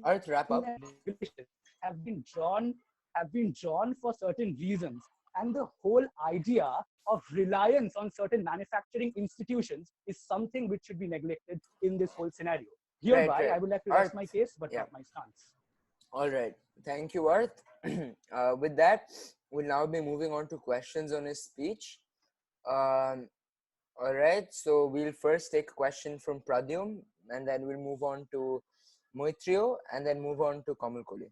Arth, wrap up. Regulations have been drawn for certain reasons. And the whole idea of reliance on certain manufacturing institutions is something which should be neglected in this whole scenario. Hereby, Right. I would like to rest my case, but not my stance. All right. Thank you, Arth. With that, we'll now be moving on to questions on his speech. All right. So we'll first take a question from Pradyum, and then we'll move on to Moitrio, and then move on to Kamalkoli.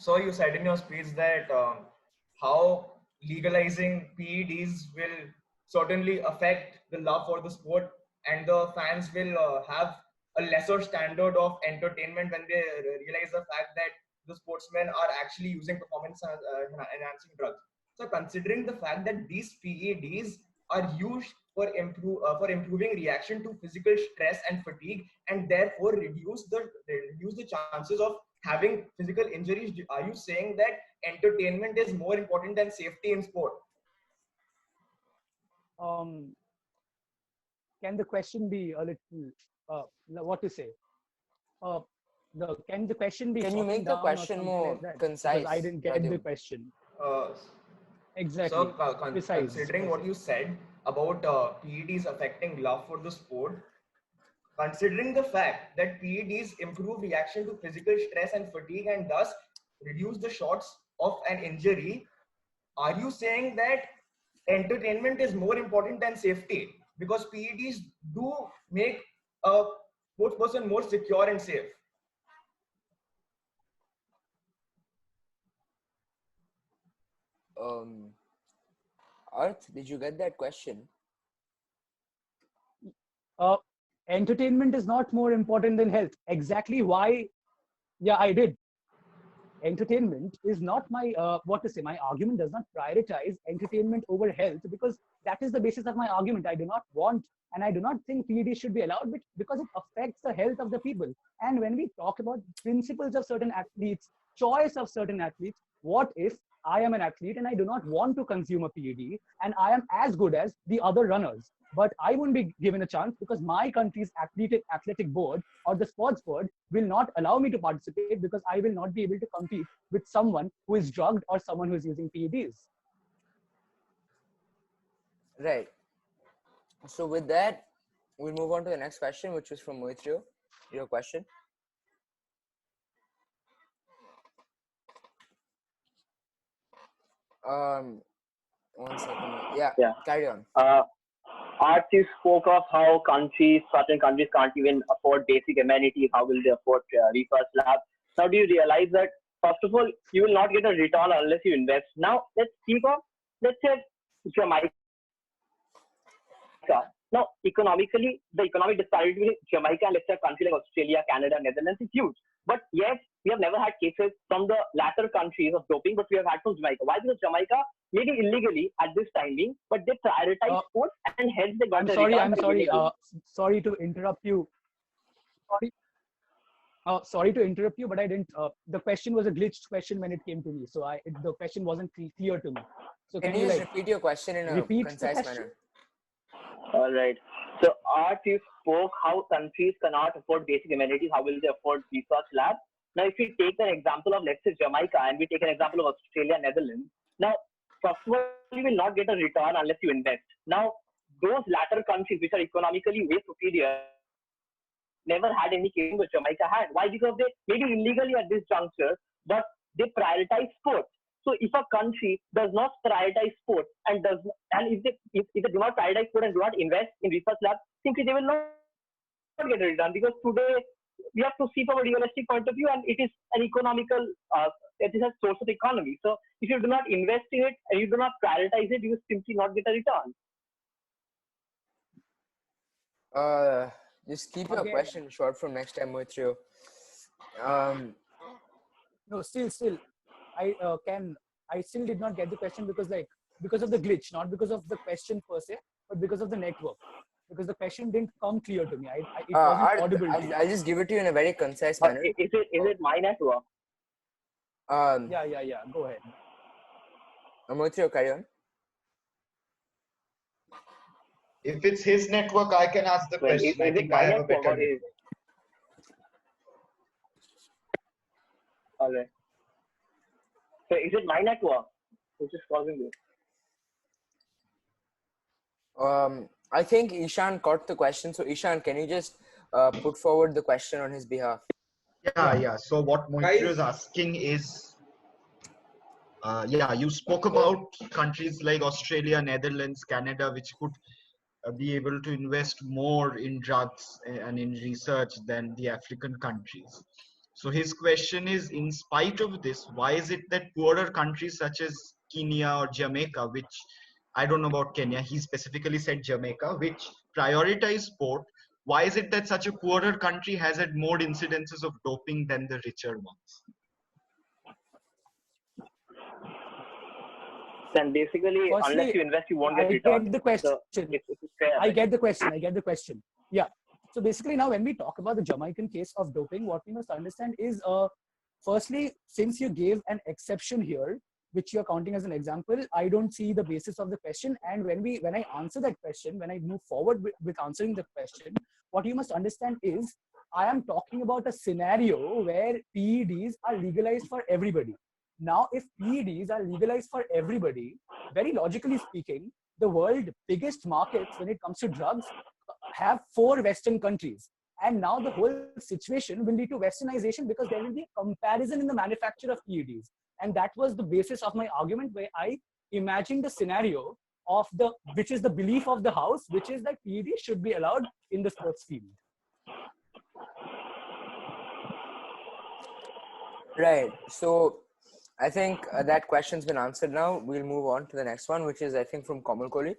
So you said in your speech that how legalizing PEDs will certainly affect the love for the sport, and the fans will have a lesser standard of entertainment when they realize the fact that the sportsmen are actually using performance enhancing drugs. So considering the fact that these PEDs are used for improving reaction to physical stress and fatigue, and therefore reduce the chances of having physical injuries, are you saying that entertainment is more important than safety in sport? Can the question be a little what to say? Can the question be? Can you make the question more concise? Because I didn't get the question. Exactly. So considering what you said about PEDs affecting love for the sport, considering the fact that PEDs improve reaction to physical stress and fatigue and thus reduce the shots of an injury, are you saying that entertainment is more important than safety? Because PEDs do make a sports person more secure and safe. Arth, did you get that question? Entertainment is not more important than health. Exactly why? Yeah, I did. Entertainment is not my what to say. My argument does not prioritize entertainment over health, because that is the basis of my argument. I do not want, and I do not think PED should be allowed, but because it affects the health of the people. And when we talk about principles of certain athletes, choice of certain athletes, what if I am an athlete and I do not want to consume a PED, and I am as good as the other runners, but I won't be given a chance because my country's athletic board or the sports board will not allow me to participate because I will not be able to compete with someone who is drugged or someone who is using PEDs. Right. So with that, we'll move on to the next question, which is from Moitrio. Your question. One second. Yeah. Carry on. Archie spoke of how certain countries can't even afford basic amenities. How will they afford research labs? Now, do you realize that, first of all, you will not get a return unless you invest? Now, let's say Jamaica. Now, economically, the economic disparity between Jamaica and let's say a country like Australia, Canada, Netherlands is huge. But yes, we have never had cases from the latter countries of doping, but we have had from Jamaica. Why? Because Jamaica, maybe illegally at this timing, but they prioritize sports and hence they got I'm sorry. Sorry to interrupt you. Sorry to interrupt you, but I didn't. The question was a glitched question when it came to me, so the question wasn't clear to me. So can you just repeat your question in a concise manner? All right. So Art, you spoke how countries cannot afford basic amenities. How will they afford research labs? Now, if we take an example of, let's say, Jamaica, and we take an example of Australia, Netherlands. Now, first of all, you will not get a return unless you invest. Now, those latter countries which are economically way superior never had any case which Jamaica had. Why? Because they maybe illegally at this juncture, but they prioritize sports. So if a country does not prioritize sport and if they do not prioritize sport and do not invest in research labs, simply they will not get it done, because today we have to see from a realistic point of view, and it is an economical, it is a source of economy. So if you do not invest in it and you do not prioritize it, you will simply not get a return. Just keep your Again, question short from next time, Mitra. no, still, I still did not get the question because of the glitch, not because of the question per se, but because of the network. Because the question didn't come clear to me. It wasn't audible to me. I'll just give it to you in a very concise manner. Is it my network? Yeah. Go ahead. Mitra, carry on. If it's his network, I can ask the Well, question. I is it think my I have a network better or network. is? Alright. So is it my network which is causing this? I think Ishan caught the question. So Ishan, can you just put forward the question on his behalf? Yeah. So what Moitra is asking is, you spoke about countries like Australia, Netherlands, Canada, which could be able to invest more in drugs and in research than the African countries. So his question is, in spite of this, why is it that poorer countries such as Kenya or Jamaica, which I don't know about Kenya, he specifically said Jamaica, which prioritize sport, why is it that such a poorer country has had more incidences of doping than the richer ones? Then basically, Firstly, unless you invest, you won't get I return. get the question. So it's fair. I get the question. Yeah. So basically, now when we talk about the Jamaican case of doping, what we must understand is, firstly, since you gave an exception here, which you're counting as an example, I don't see the basis of the question. And when I answer that question, when I move forward with answering the question, what you must understand is, I am talking about a scenario where PEDs are legalized for everybody. Now, if PEDs are legalized for everybody, very logically speaking, the world's biggest markets when it comes to drugs have 4 Western countries. And now the whole situation will lead to Westernization because there will be a comparison in the manufacture of PEDs. And that was the basis of my argument, where I imagined the scenario of which is the belief of the house, which is that PEDs should be allowed in the sports field. Right. So I think that question's been answered now. We'll move on to the next one, which is, I think, from Kamal Kohli.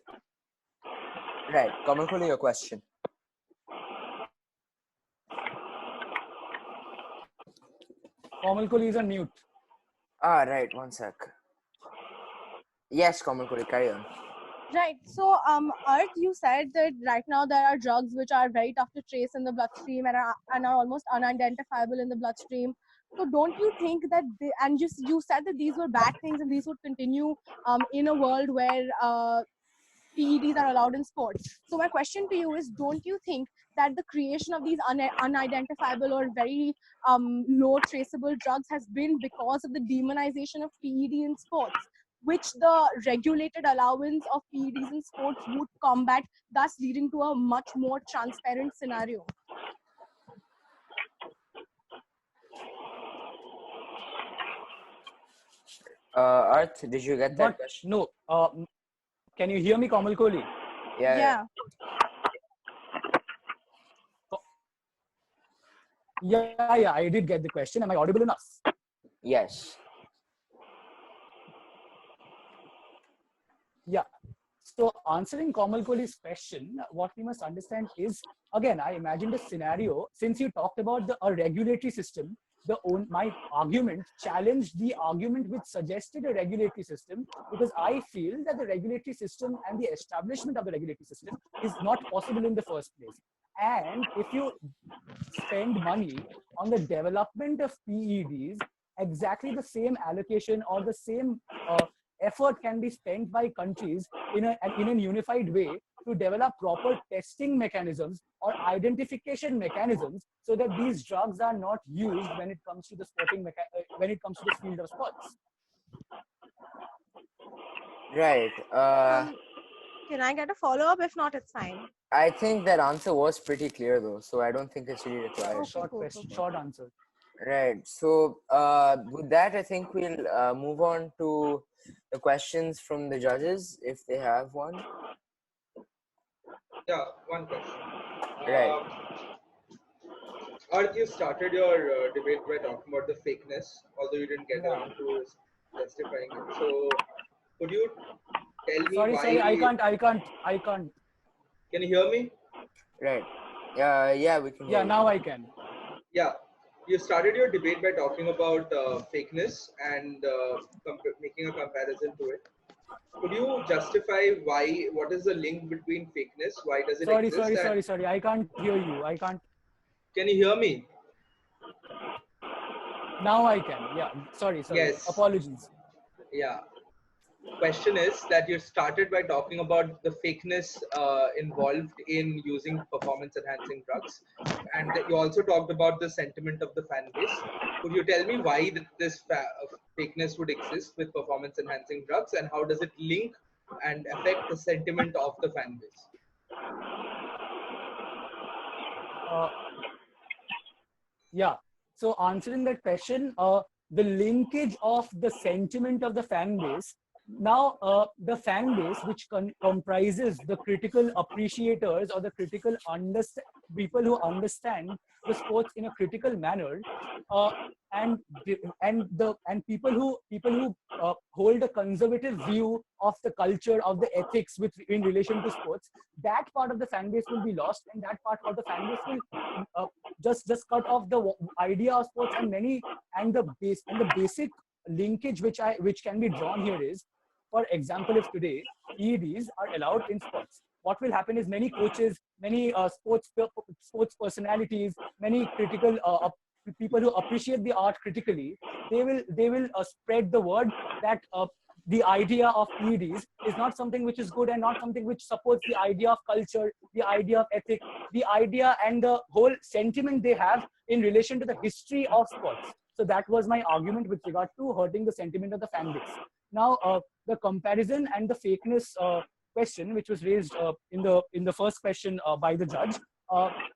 Right. Kamal Kohli, your question. Kamal Kohli is on mute. Right. One sec. Yes, Kamal Kohli, carry on. Right. So, Arth, you said that right now there are drugs which are very tough to trace in the bloodstream and are almost unidentifiable in the bloodstream. So, don't you think that you said that these were bad things and these would continue in a world where PEDs are allowed in sports? So, my question to you is, don't you think that the creation of these unidentifiable or very low traceable drugs has been because of the demonization of PED in sports, which the regulated allowance of PEDs in sports would combat, thus leading to a much more transparent scenario? Arth, did you get that question? No. Can you hear me, Kamal Kohli? Yeah. Yeah, I did get the question. Am I audible enough? Yes. Yeah. So answering Kamal Kohli's question, what we must understand is, again, I imagined a scenario. Since you talked about a regulatory system, my argument challenged the argument which suggested a regulatory system, because I feel that the regulatory system and the establishment of the regulatory system is not possible in the first place. And if you spend money on the development of PEDs, exactly the same allocation or the same effort can be spent by countries in a unified way to develop proper testing mechanisms or identification mechanisms, so that these drugs are not used when it comes to the when it comes to the field of sports. Right. Can I get a follow-up? If not, it's fine. I think that answer was pretty clear, though, so I don't think it's really required. Short question, short answer. Right. So with that, I think we'll move on to the questions from the judges, if they have one. Yeah, one question. Right. Arth, you started your debate by talking about the fakeness, although you didn't get Yeah. around to justifying it. So, could you tell me Sorry, why? sorry, I can't. Can you hear me? Right. Yeah, we can hear Yeah, you. now I can. Yeah, you started your debate by talking about fakeness and making a comparison to it. Could you justify why? What is the link between fakeness? Why does it exist? And Sorry. I can't hear you. I can't. can you hear me? Now I can. Yeah. Sorry. Yes. Apologies. Yeah. Question is that you started by talking about the fakeness involved in using performance enhancing drugs, and that you also talked about the sentiment of the fan base. Could you tell me why this fakeness would exist with performance enhancing drugs, and how does it link and affect the sentiment of the fan base? Uh, yeah. So answering that question, the linkage of the sentiment of the fan base. Now, the fan base, which comprises the critical appreciators or the critical people who understand the sports in a critical manner, uh, and people who hold a conservative view of the culture of the ethics in relation to sports, that part of the fan base will be lost, and that part of the fan base will just cut off the idea of sports. And the basic linkage which can be drawn here is, for example, if today PEDs are allowed in sports, what will happen is many coaches, many sports personalities, many critical people who appreciate the art critically, they will spread the word that the idea of PEDs is not something which is good and not something which supports the idea of culture, the idea of ethics, the idea and the whole sentiment they have in relation to the history of sports. So that was my argument with regard to hurting the sentiment of the fan base. Now, the comparison and the fakeness question, which was raised in the first question by the judge,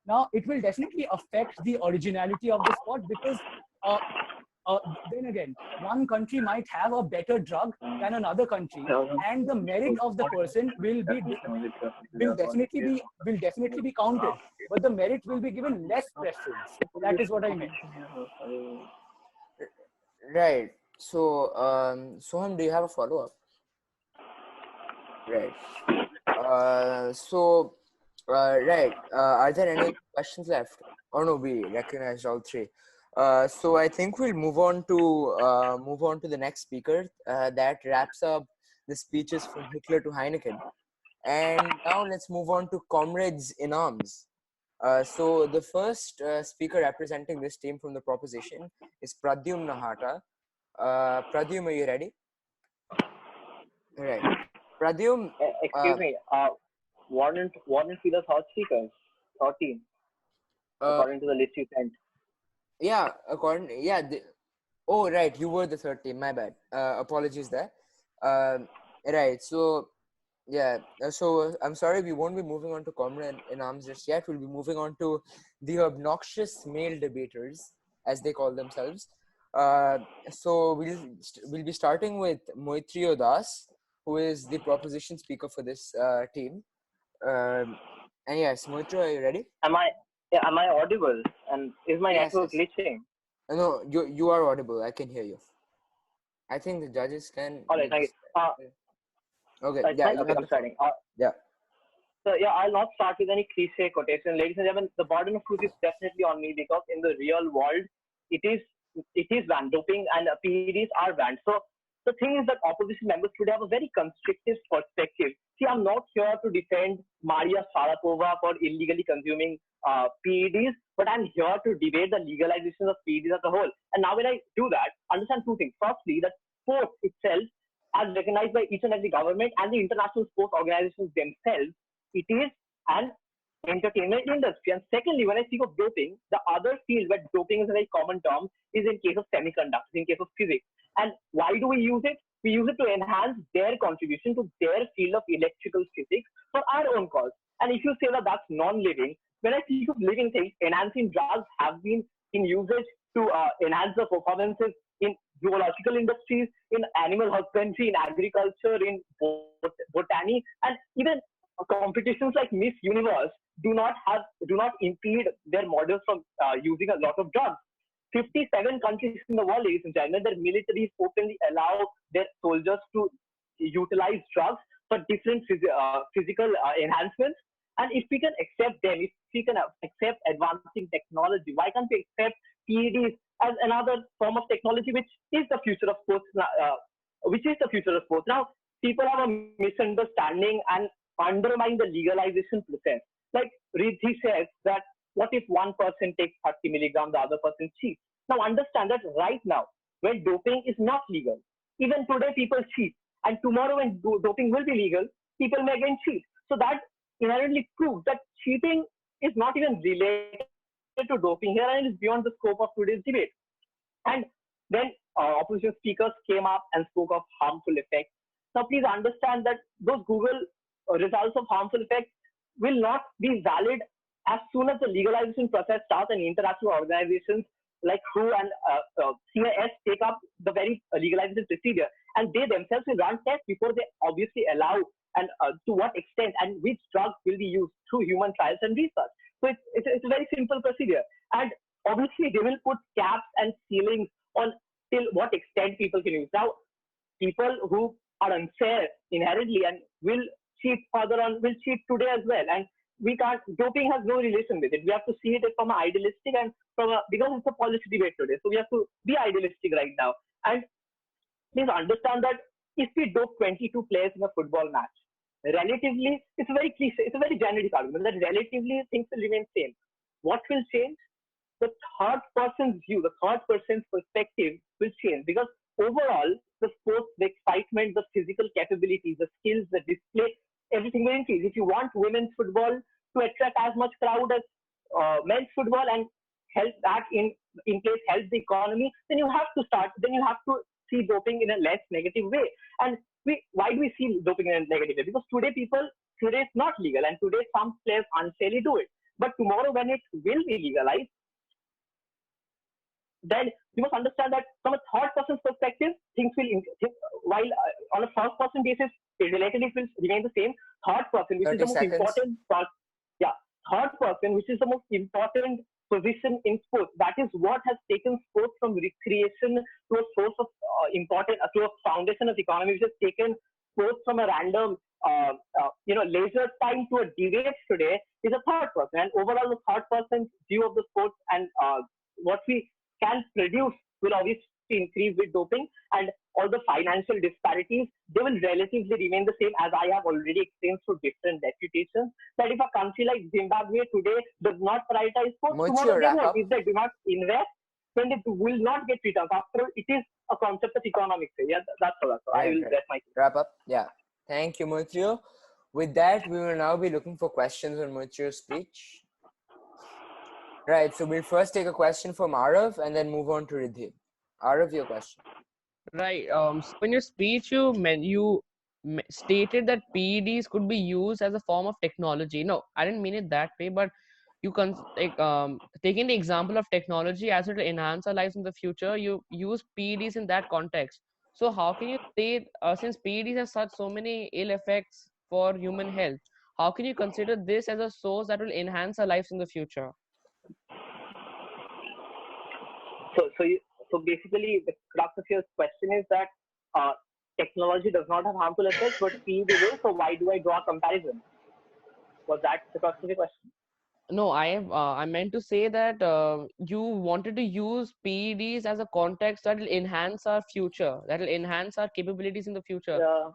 now it will definitely affect the originality of the sport, because uh, then again, one country might have a better drug than another country, and the merit of the person will definitely be counted, but the merit will be given less preference. That is what I meant. Right. So, Soham, do you have a follow-up? Right. Right. Are there any questions left? Oh no, we recognized all three. So I think we'll move on to the next speaker. That wraps up the speeches from Hitler to Heineken. And now let's move on to Comrades in Arms. So the first speaker representing this team from the proposition is Pradyum Nahata. Pradyum, are you ready? Right. Pradyum. Excuse me. Warrant be the third speaker, third team, according to the list you sent. Yeah, oh, right. You were the third team. My bad. Apologies there. Right. So, yeah. So I'm sorry, we won't be moving on to Comrade in Arms just yet. We'll be moving on to the obnoxious male debaters, as they call themselves. So we'll be starting with Moitrio Das, who is the proposition speaker for this team. And yes, Moitrio, are you ready? Am I audible? And is my network glitching? No, you are audible. I can hear you. I think the judges can. All right, thank you. Okay, I'm starting. Yeah. So yeah, I'll not start with any cliche quotation. Ladies and gentlemen, the burden of proof is definitely on me, because in the real world, it is banned. Doping and PEDs are banned. So the thing is that opposition members today have a very constrictive perspective. See, I'm not here to defend Maria Sharapova for illegally consuming PEDs, but I'm here to debate the legalization of PEDs as a whole. And now when I do that, understand two things. Firstly, that sports itself, as recognized by each and every government and the international sports organizations themselves, it is an entertainment industry. And secondly, when I speak of doping, the other field where doping is a very common term is in case of semiconductors, in case of physics. And why do we use it? We use it to enhance their contribution to their field of electrical physics for our own cause. And if you say that that's non-living, when I speak of living things, enhancing drugs have been in usage to enhance the performances in zoological industries, in animal husbandry, in agriculture, in botany, and even competitions like Miss Universe do not impede their models from using a lot of drugs. 57 countries in the world, ladies and gentlemen, their militaries openly allow their soldiers to utilize drugs for different physical enhancements. And if we can accept them, if we can accept advancing technology, why can't we accept PEDs as another form of technology, which is the future of sports? Now, people have a misunderstanding and undermine the legalization process. Like Riddhi says that what if one person takes 30 milligrams, the other person cheats? Now understand that right now, when doping is not legal, even today people cheat. And tomorrow when doping will be legal, people may again cheat. So that inherently proves that cheating is not even related to doping here and is beyond the scope of today's debate. And then opposition speakers came up and spoke of harmful effects. Now please understand that those Google results of harmful effects will not be valid as soon as the legalization process starts and international organizations like WHO and CIS take up the very legalization procedure, and they themselves will run tests before they obviously allow and to what extent and which drugs will be used through human trials and research. So it's a very simple procedure, and obviously they will put caps and ceilings on till what extent people can use. Now, people who are unfair inherently and will cheat further on will cheat today as well, and we can't. Doping has no relation with it. We have to see it from an idealistic and because it's a policy debate today, so we have to be idealistic right now. And please understand that if we dope 22 players in a football match, relatively, it's a very cliche, it's a very generic argument that relatively things will remain same. What will change? The third person's view, the third person's perspective will change, because overall the sports, the excitement, the physical capabilities, the skills, the display, everything will increase. If you want women's football to attract as much crowd as men's football and help that in place, help the economy, then you have to see doping in a less negative way. And why do we see doping in a negative way? Because today it's not legal, and today some players unfairly do it. But tomorrow when it will be legalized, then you must understand that from a third person's perspective, things will, while on a first person basis, it relatively will remain the same. Third person, which is the most important part, third person, which is the most important position in sports. That is what has taken sports from recreation to a source of to a foundation of economy, which has taken sports from a random, leisure time to a debate today, is a third person. And overall, the third person's view of the sports and what we can produce will obviously increase with doping, and all the financial disparities, they will relatively remain the same, as I have already explained through different deputations, that if a country like Zimbabwe today does not prioritize sports, tomorrow they won't. If they do not invest, then they will not get returns. After all, it is a concept of economics. Yeah, that's all. So I will rest my case. Wrap up. Yeah. Thank you, Mitra. With that, we will now be looking for questions on Mitra's speech. Right, so we'll first take a question from Arav and then move on to Riddhi. Arav, your question. Right. So in your speech, you stated that PEDs could be used as a form of technology. No, I didn't mean it that way, but you can taking the example of technology as it will enhance our lives in the future, you use PEDs in that context. So how can you say, since PEDs have so many ill effects for human health, how can you consider this as a source that will enhance our lives in the future? So basically, the crux of your question is that technology does not have harmful effects, but PED will. So why do I draw a comparison? Was that the crux of your question? No, I meant to say that you wanted to use PEDs as a context that will enhance our future, that will enhance our capabilities in the future. Yeah.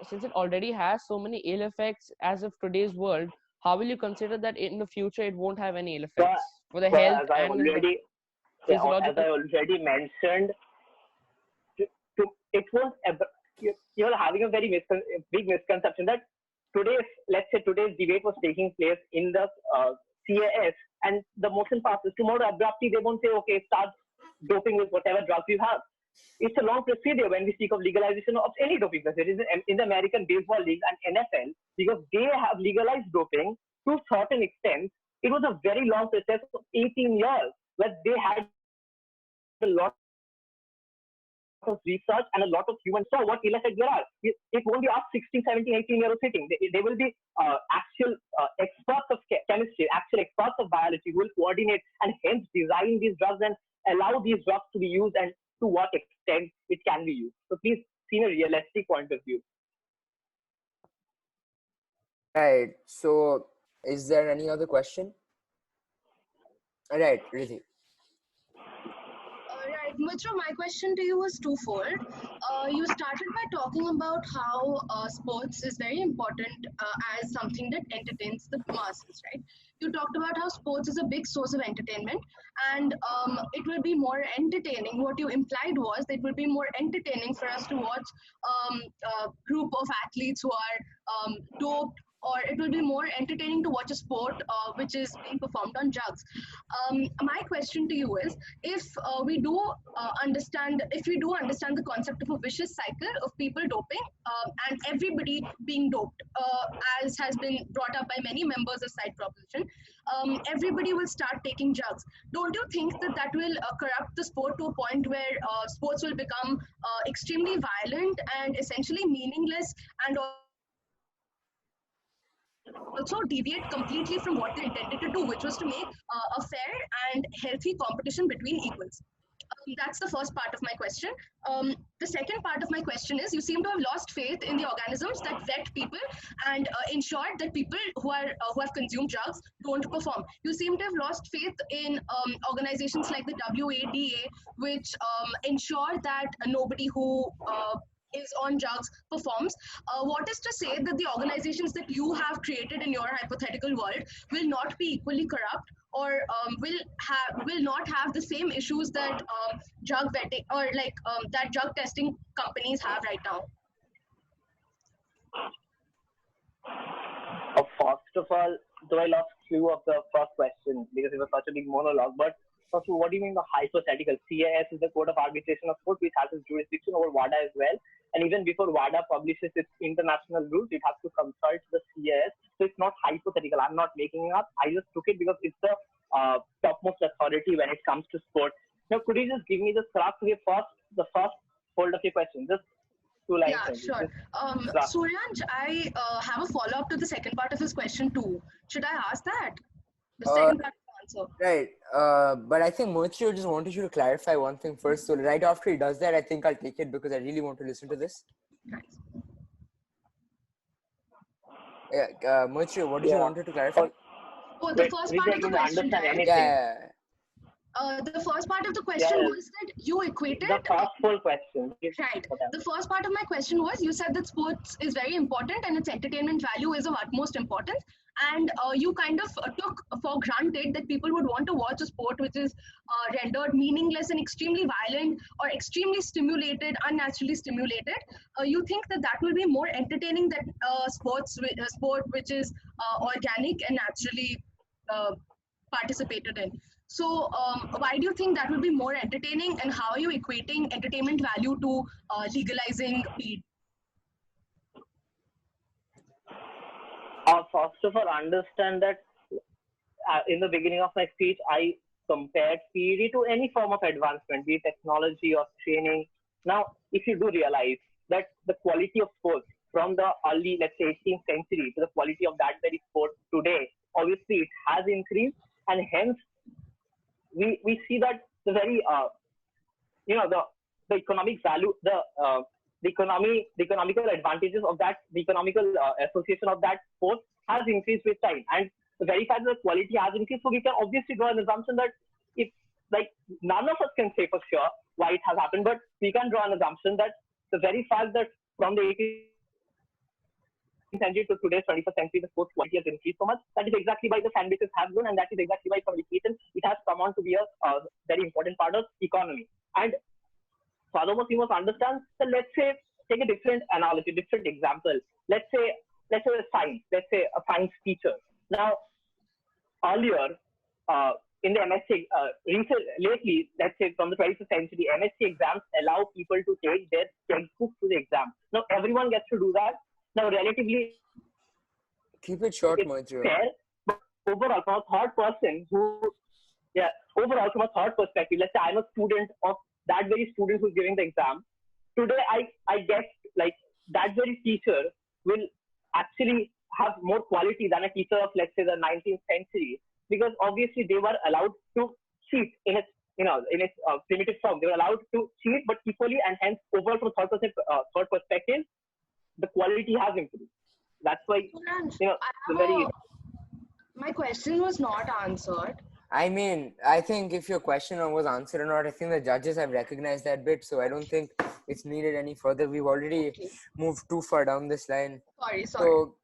Since it already has so many ill effects as of today's world, how will you consider that in the future it won't have any ill effects for the health and physiological? As I already mentioned, it was you're having a very big misconception that today's debate was taking place in the CAS, and the motion passes. Tomorrow, abruptly, they won't say, okay, start doping with whatever drugs you have. It's a long procedure when we speak of legalization of any doping procedure. In the American Baseball League and NFL, because they have legalized doping to a certain extent, it was a very long process of 18 years where they had a lot of research and a lot of human saw what ill effects there are. It won't be us 16, 17, 18-year-olds sitting. They will be actual experts of chemistry, actual experts of biology who will coordinate and hence design these drugs and allow these drugs to be used and to what extent it can be used. So please see a realistic point of view. Right. So is there any other question? Right, Riddhi. Right, Mitra, my question to you was twofold. You started by talking about how sports is very important as something that entertains the masses, right? You talked about how sports is a big source of entertainment, and it will be more entertaining. What you implied was that it will be more entertaining for us to watch a group of athletes who are doped, or it will be more entertaining to watch a sport which is being performed on drugs. My question to you is, if we do understand the concept of a vicious cycle of people doping and everybody being doped, as has been brought up by many members of side proposition, everybody will start taking drugs. Don't you think that that will corrupt the sport to a point where sports will become extremely violent and essentially meaningless, and also deviate completely from what they intended to do, which was to make a fair and healthy competition between equals? That's the first part of my question. The second part of my question is, you seem to have lost faith in the organisms that vet people and ensure that people who have consumed drugs don't perform. You seem to have lost faith in organizations like the WADA, which ensure that nobody who is on drugs performs. What is to say that the organizations that you have created in your hypothetical world will not be equally corrupt, or will not have the same issues that drug vetting or that drug testing companies have right now? First of all, though I lost clue of the first question because it was such a big monologue, but first of all, what do you mean by hypothetical? CAS is the Court of Arbitration of Sport, which has its jurisdiction over WADA as well. And even before WADA publishes its international rules, it has to consult the CAS. So it's not hypothetical. I'm not making it up. I just took it because it's the topmost authority when it comes to sport. Now, could you just give me the crux of the first hold of your question? Just 2 lines. Yeah, sure. Suryanj, I have a follow-up to the second part of his question too. Should I ask that? The second part of the answer. Right. But I think Mitra just wanted you to clarify one thing first. So right after he does that, I think I'll take it because I really want to listen to this. Nice. Yeah, Mitra, what did you want to clarify? Oh, the first part of the question, right? Yeah. The first part of the question was that you equated the first full question. Right. The first part of my question was, you said that sports is very important and its entertainment value is of utmost importance, and you kind of took for granted that people would want to watch a sport which is rendered meaningless and extremely violent or extremely stimulated, unnaturally stimulated. You think that that will be more entertaining than sport which is organic and naturally participated in. So why do you think that will be more entertaining, and how are you equating entertainment value to legalizing weed? First of all, understand that in the beginning of my speech, I compared PED to any form of advancement, be it technology or training. Now, if you do realize that the quality of sports from the early, let's say, 18th century to the quality of that very sport today, obviously it has increased, and hence we see that the very the economic value, the economical advantages of that, the economical association of that sport has increased with time, and the very fact that the quality has increased, so we can obviously draw an assumption that if, like, none of us can say for sure why it has happened, but we can draw an assumption that the very fact that from the 18th century to today's 21st century, the sports quality has increased so much. That is exactly why the fan bases have grown, and that is exactly why communication, it has come on to be a very important part of economy. And furthermore, you must understand that, let's say, take a different analogy, different example. Let's say a science teacher. Now, earlier in the MSc, lately, let's say from the 21st century, MSc exams allow people to take their textbooks to the exam. Now, everyone gets to do that. Now, relatively, keep it short, Mitra. Fair, but overall, from a third person who yeah, overall from a thought perspective, let's say I'm a student of that very student who's giving the exam. Today, I guess like that very teacher will actually have more quality than a teacher of, let's say, the 19th century, because obviously they were allowed to cheat in its, in its primitive form. They were allowed to cheat, but equally, and hence overall from thought perspective, the quality has improved. That's why, the very. My question was not answered. I mean, I think if your question was answered or not, I think the judges have recognized that bit, so I don't think it's needed any further. We've already moved too far down this line. Sorry. So,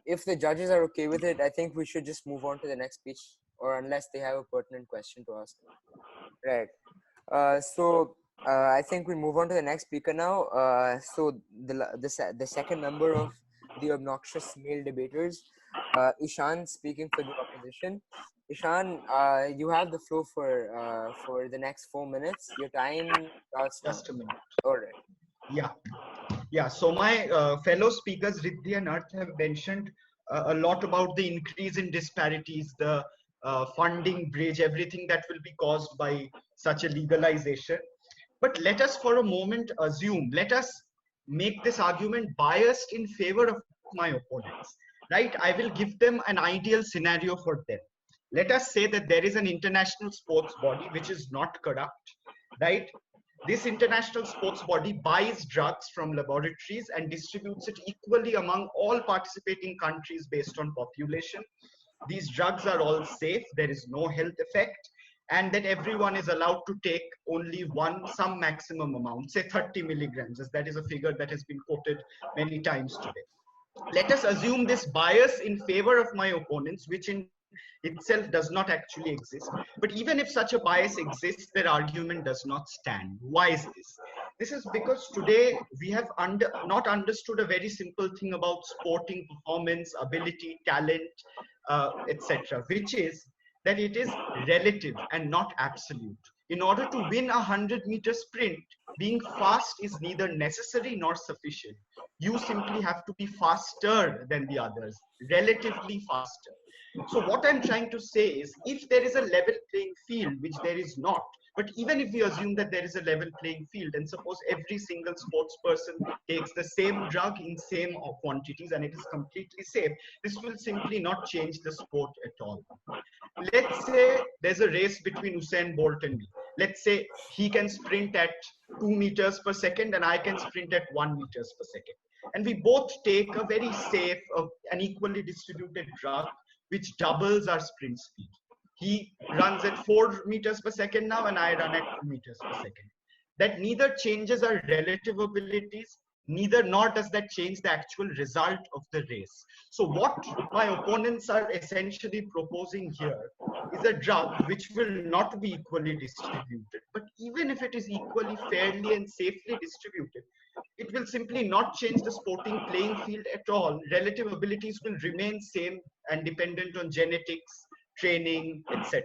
if the judges are okay with it, I think we should just move on to the next speech, or unless they have a pertinent question to ask. Right. I think we move on to the next speaker now. So the second member of the obnoxious male debaters, Ishan, speaking for the opposition. Ishan, you have the floor for the next 4 minutes. Your time starts now. Just a minute. All right. Yeah. So my fellow speakers, Riddhi and Arth, have mentioned a lot about the increase in disparities, the funding bridge, everything that will be caused by such a legalization. But let us for a moment assume, let us make this argument biased in favor of my opponents, right? I will give them an ideal scenario for them. Let us say that there is an international sports body which is not corrupt, right? This international sports body buys drugs from laboratories and distributes it equally among all participating countries based on population. These drugs are all safe, there is no health effect, and that everyone is allowed to take only some maximum amount, say 30 milligrams, as that is a figure that has been quoted many times today. Let us assume this bias in favor of my opponents, which in itself does not actually exist. But even if such a bias exists, their argument does not stand. Why is this? This is because today we have not understood a very simple thing about sporting performance, ability, talent, etc., which is that it is relative and not absolute. In order to win a 100-meter sprint, being fast is neither necessary nor sufficient. You simply have to be faster than the others, relatively faster. So what I'm trying to say is, if there is a level playing field, which there is not, but even if we assume that there is a level playing field, and suppose every single sports person takes the same drug in same quantities and it is completely safe, this will simply not change the sport at all. Let's say there's a race between Usain Bolt and me. Let's say he can sprint at 2 meters per second and I can sprint at 1 meters per second. And we both take a very safe and equally distributed drug which doubles our sprint speed. He runs at 4 meters per second now and I run at 2 meters per second. That neither changes our relative abilities, nor does that change the actual result of the race. So what my opponents are essentially proposing here is a drug which will not be equally distributed. But even if it is equally fairly and safely distributed, it will simply not change the sporting playing field at all. Relative abilities will remain same and dependent on genetics, training, etc.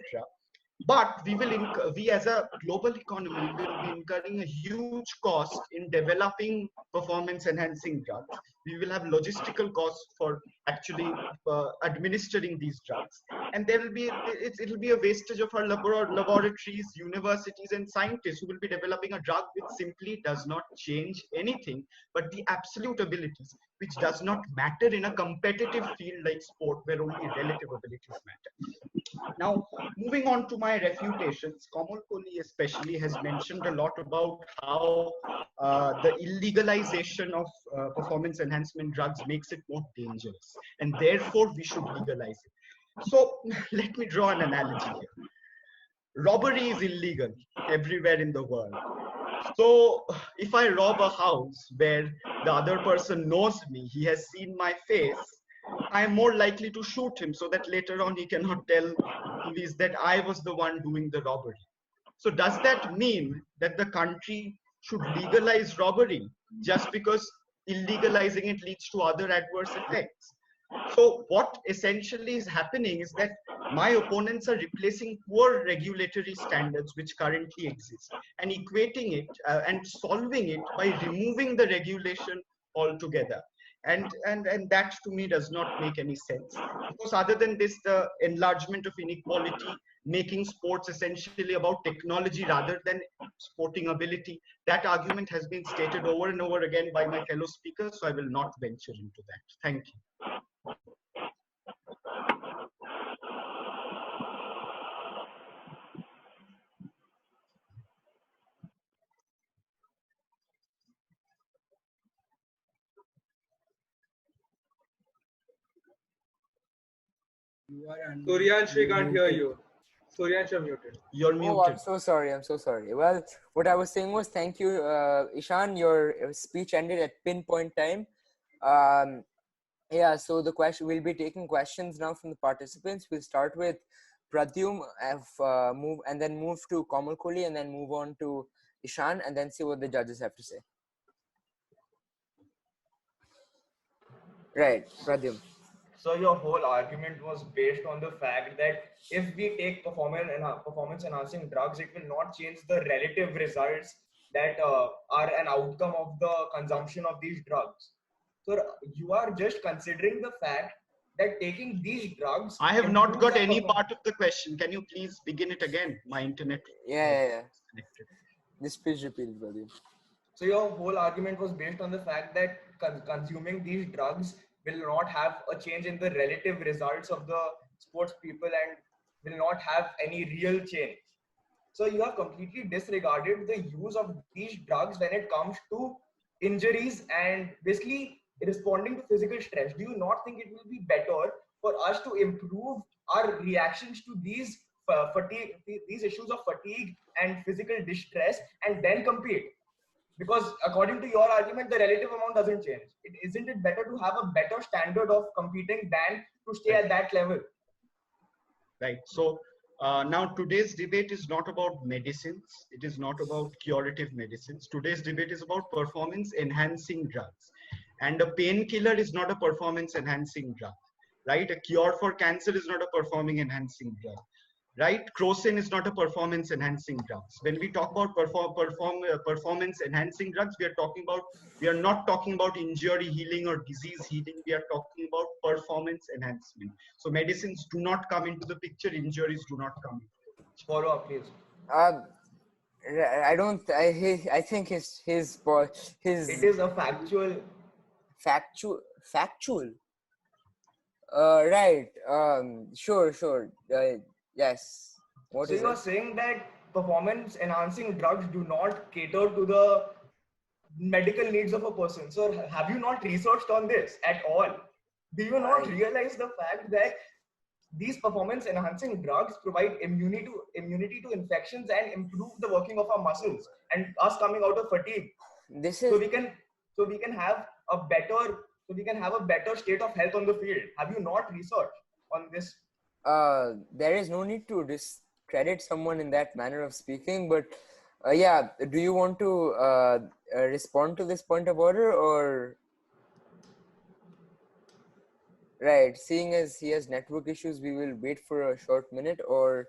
But we as a global economy will be incurring a huge cost in developing performance enhancing drugs. We will have logistical costs for actually administering these drugs, and there will be it'll be a wastage of our laboratories, universities, and scientists who will be developing a drug which simply does not change anything but the absolute abilities, which does not matter in a competitive field like sport where only relative abilities matter. Now, moving on to my refutations, Kamal Kohli especially has mentioned a lot about how the illegalization of performance enhancement drugs makes it more dangerous, and therefore we should legalize it. So let me draw an analogy here. Robbery is illegal everywhere in the world. So if I rob a house where the other person knows me, he has seen my face, I am more likely to shoot him so that later on he cannot tell police that I was the one doing the robbery. So does that mean that the country should legalize robbery just because illegalizing it leads to other adverse effects? So what essentially is happening is that my opponents are replacing poor regulatory standards which currently exist and equating it and solving it by removing the regulation altogether. And that to me does not make any sense, because other than this, the enlargement of inequality making sports essentially about technology rather than sporting ability. That argument has been stated over and over again by my fellow speakers, so I will not venture into that. Thank you. You are Suryansh, we can't hear muted. you. Suryansh, you're muted. You're Oh, muted. I'm so sorry. I'm so sorry. Well, what I was saying was thank you, Ishan. Your speech ended at pinpoint time. Yeah, so the question, we'll be taking questions now from the participants. We'll start with Pradyum, and then move to Komal Kohli, and then move on to Ishan, and then see what the judges have to say. Right, Pradyum. So your whole argument was based on the fact that if we take performance enhancing drugs, it will not change the relative results that are an outcome of the consumption of these drugs. So you are just considering the fact that taking these drugs. I have not improves got the any performance. part of the question. Can you please begin it again? My internet. Yeah. Just please repeat, Pradyum. So your whole argument was based on the fact that consuming these drugs will not have a change in the relative results of the sports people and will not have any real change. So you have completely disregarded the use of these drugs when it comes to injuries and basically responding to physical stress. Do you not think it will be better for us to improve our reactions to these these issues of fatigue and physical distress and then compete? Because according to your argument, the relative amount doesn't change. Isn't it better to have a better standard of competing than to stay at that level? Right. So now today's debate is not about medicines. It is not about curative medicines. Today's debate is about performance enhancing drugs. And a painkiller is not a performance enhancing drug, right? A cure for cancer is not a performing enhancing drug, right? Crocin is not a performance enhancing drugs. When we talk about performance enhancing drugs, we are not talking about injury healing or disease healing. We are talking about performance enhancement. So medicines do not come into the picture. Injuries do not come. Follow up, please. I don't. I think his. It is a factual. Right. Sure. Yes. So you are saying that performance enhancing drugs do not cater to the medical needs of a person. So have you not researched on this at all? Do you not realize the fact that these performance enhancing drugs provide immunity to infections and improve the working of our muscles and us coming out of fatigue? So we can have a better state of health on the field. Have you not researched on this? There is no need to discredit someone in that manner of speaking, but yeah, do you want to respond to this point of order, or? Right, seeing as he has network issues, we will wait for a short minute, or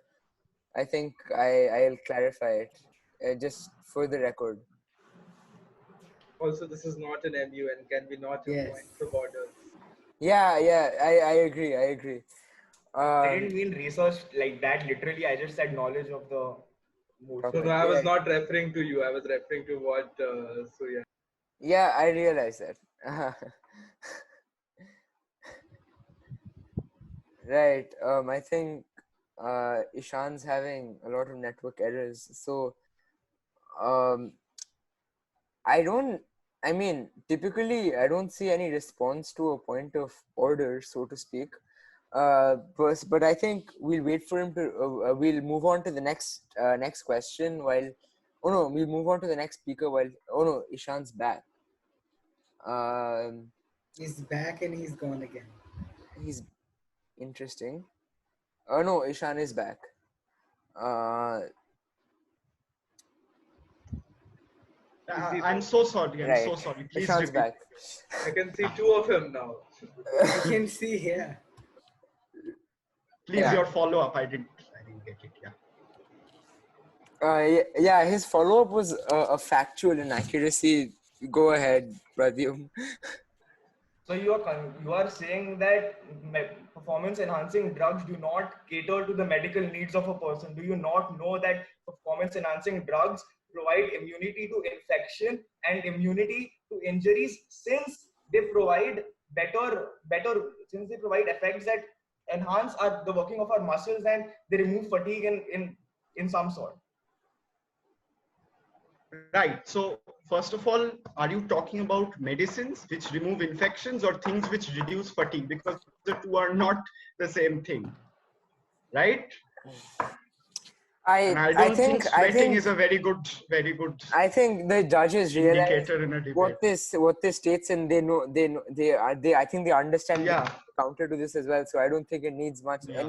I think I'll clarify it just for the record. Also, this is not an MUN. Can we not have points of orders? Yeah, I agree. I didn't mean research like that. Literally, I just said knowledge of the mood. So no, I was not referring to you. I was referring to what Surya. Yeah, I realize that. Right. I think Ishan's having a lot of network errors. So typically I don't see any response to a point of order, so to speak. But I think we'll wait for him to. We'll move on to the next question. We'll move on to the next speaker. Ishan's back. He's back and he's gone again. He's interesting. No, Ishan is back. I'm so sorry. I'm so sorry. Please Ishan's repeat. back. I can see two of him now. I can see here. Please, your follow-up. I didn't get it. Yeah. His follow-up was a factual inaccuracy. Go ahead, Pradyum. So you are saying that performance enhancing drugs do not cater to the medical needs of a person. Do you not know that performance enhancing drugs provide immunity to infection and immunity to injuries, since they provide better since they provide effects that enhance the working of our muscles, and they remove fatigue in some sort. Right. So first of all, are you talking about medicines which remove infections or things which reduce fatigue? Because the two are not the same thing, right? And I don't think sweating is a very good I think the judges realize indicator in a debate. what this states, and they I think they understand Yeah. the counter to this as well. So I don't think it needs much Yeah.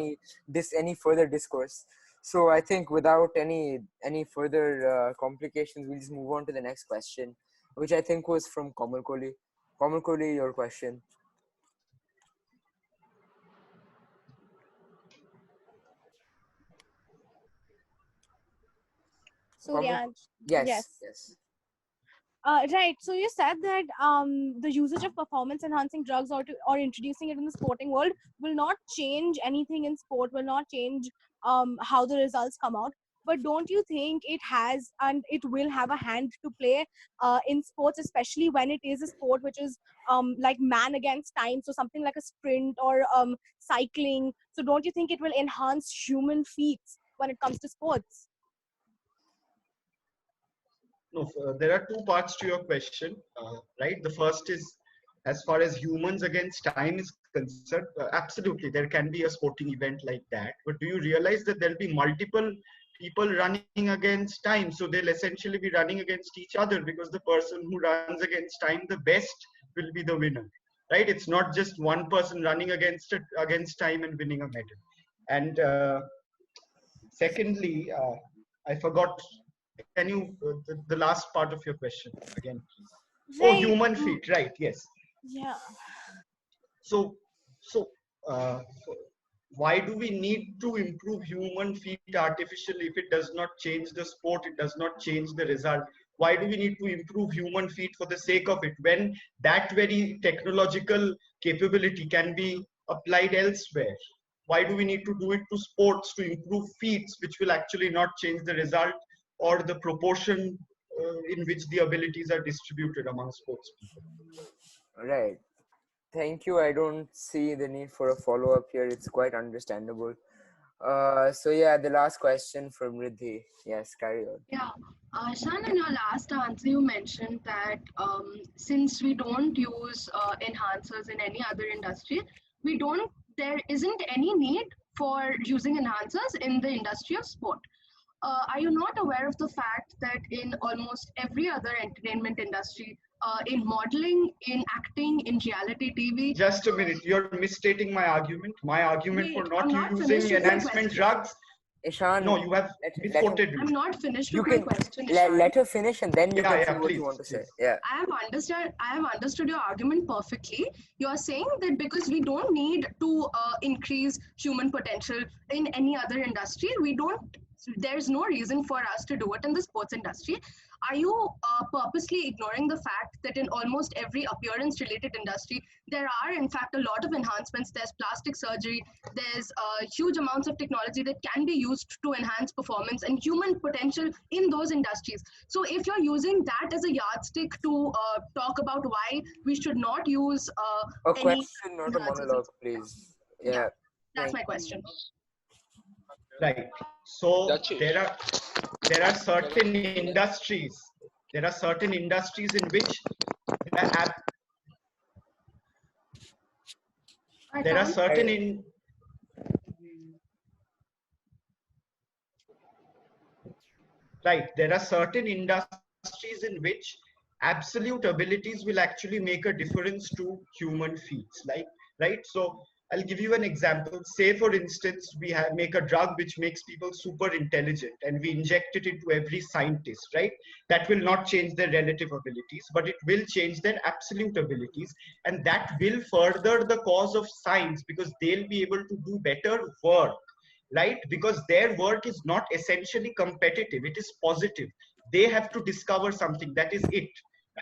any further discourse. So I think without any further complications, we'll just move on to the next question, which I think was from Komal Kohli. Komal Kohli, your question. Suryansh. Yes. Right. So you said that the usage of performance enhancing drugs or introducing it in the sporting world will not change anything in sport, will not change how the results come out. But don't you think it has and it will have a hand to play in sports, especially when it is a sport which is like man against time, so something like a sprint or cycling. So don't you think it will enhance human feats when it comes to sports? No, there are two parts to your question, right? The first is, as far as humans against time is concerned, absolutely, there can be a sporting event like that. But do you realize that there'll be multiple people running against time? So they'll essentially be running against each other, because the person who runs against time the best will be the winner, right? It's not just one person running against time and winning a medal. And secondly, I forgot. Can you the last part of your question again, please? Right. Oh, human feet, right? Yes. Yeah. So uh, why do we need to improve human feet artificially if it does not change the sport? It does not change the result. Why do we need to improve human feet for the sake of it, when that very technological capability can be applied elsewhere? Why do we need to do it to sports to improve feats, which will actually not change the result or the proportion in which the abilities are distributed among sports people? Right. Thank you. I don't see the need for a follow-up here. It's quite understandable. So yeah, the last question from Riddhi. Yes, carry on. Yeah, Shan, in your last answer, you mentioned that since we don't use enhancers in any other industry, there isn't any need for using enhancers in the industry of sport. Are you not aware of the fact that in almost every other entertainment industry, in modeling, in acting, in reality TV... Just a minute, you're misstating my argument. My argument Wait, for not I'm not using finished with my enhancement question. drugs. Ishan, No, you have misquoted I'm me. not finished You with my can question, let Ishan. her finish, and then you can say what please, you want to say. please. Yeah. I have understood your argument perfectly. You are saying that because we don't need to increase human potential in any other industry, there's no reason for us to do it in the sports industry. Are you purposely ignoring the fact that in almost every appearance related industry, there are in fact a lot of enhancements? There's plastic surgery, there's huge amounts of technology that can be used to enhance performance and human potential in those industries. So if you're using that as a yardstick to talk about why we should not use A any question, not a enhancers, monologue, please. Yeah. that's Thank my question. Right. So That's it. there are certain industries. There are certain industries in which there are certain in right. There are certain industries in which absolute abilities will actually make a difference to human feats. Like, right? So I'll give you an example. Say, for instance, we make a drug which makes people super intelligent, and we inject it into every scientist, right? That will not change their relative abilities, but it will change their absolute abilities. And that will further the cause of science, because they'll be able to do better work, right? Because their work is not essentially competitive, it is positive. They have to discover something, that is it.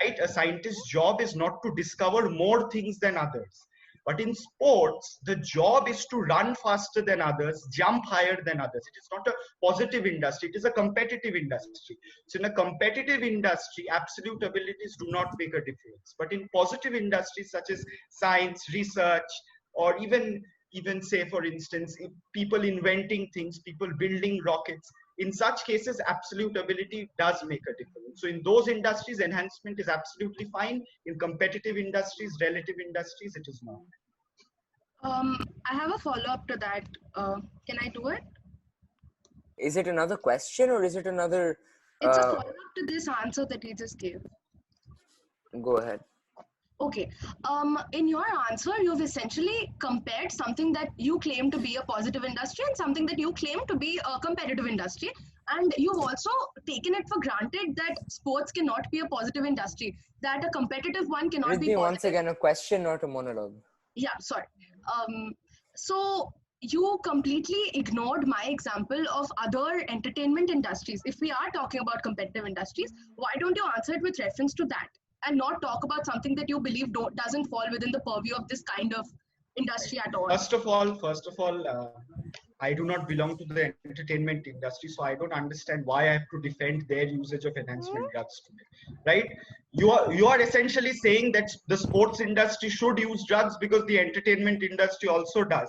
right? A scientist's job is not to discover more things than others. But in sports, the job is to run faster than others, jump higher than others. It is not a positive industry, it is a competitive industry. So in a competitive industry, absolute abilities do not make a difference. But in positive industries such as science, research, or even say, for instance, people inventing things, people building rockets, in such cases, absolute ability does make a difference. So in those industries, enhancement is absolutely fine. In competitive industries, relative industries, it is not. I have a follow-up to that. Can I do it? Is it another question or is it another? It's a follow-up to this answer that you just gave. Go ahead. Okay. In your answer, you've essentially compared something that you claim to be a positive industry and something that you claim to be a competitive industry. And you've also taken it for granted that sports cannot be a positive industry, that a competitive one cannot be Riddhi, positive. once again, a question, not a monologue. Yeah, sorry. So you completely ignored my example of other entertainment industries. If we are talking about competitive industries, why don't you answer it with reference to that and not talk about something that you believe doesn't fall within the purview of this kind of industry at all? First of all, I do not belong to the entertainment industry, so I don't understand why I have to defend their usage of enhancement drugs today, right? You are essentially saying that the sports industry should use drugs because the entertainment industry also does.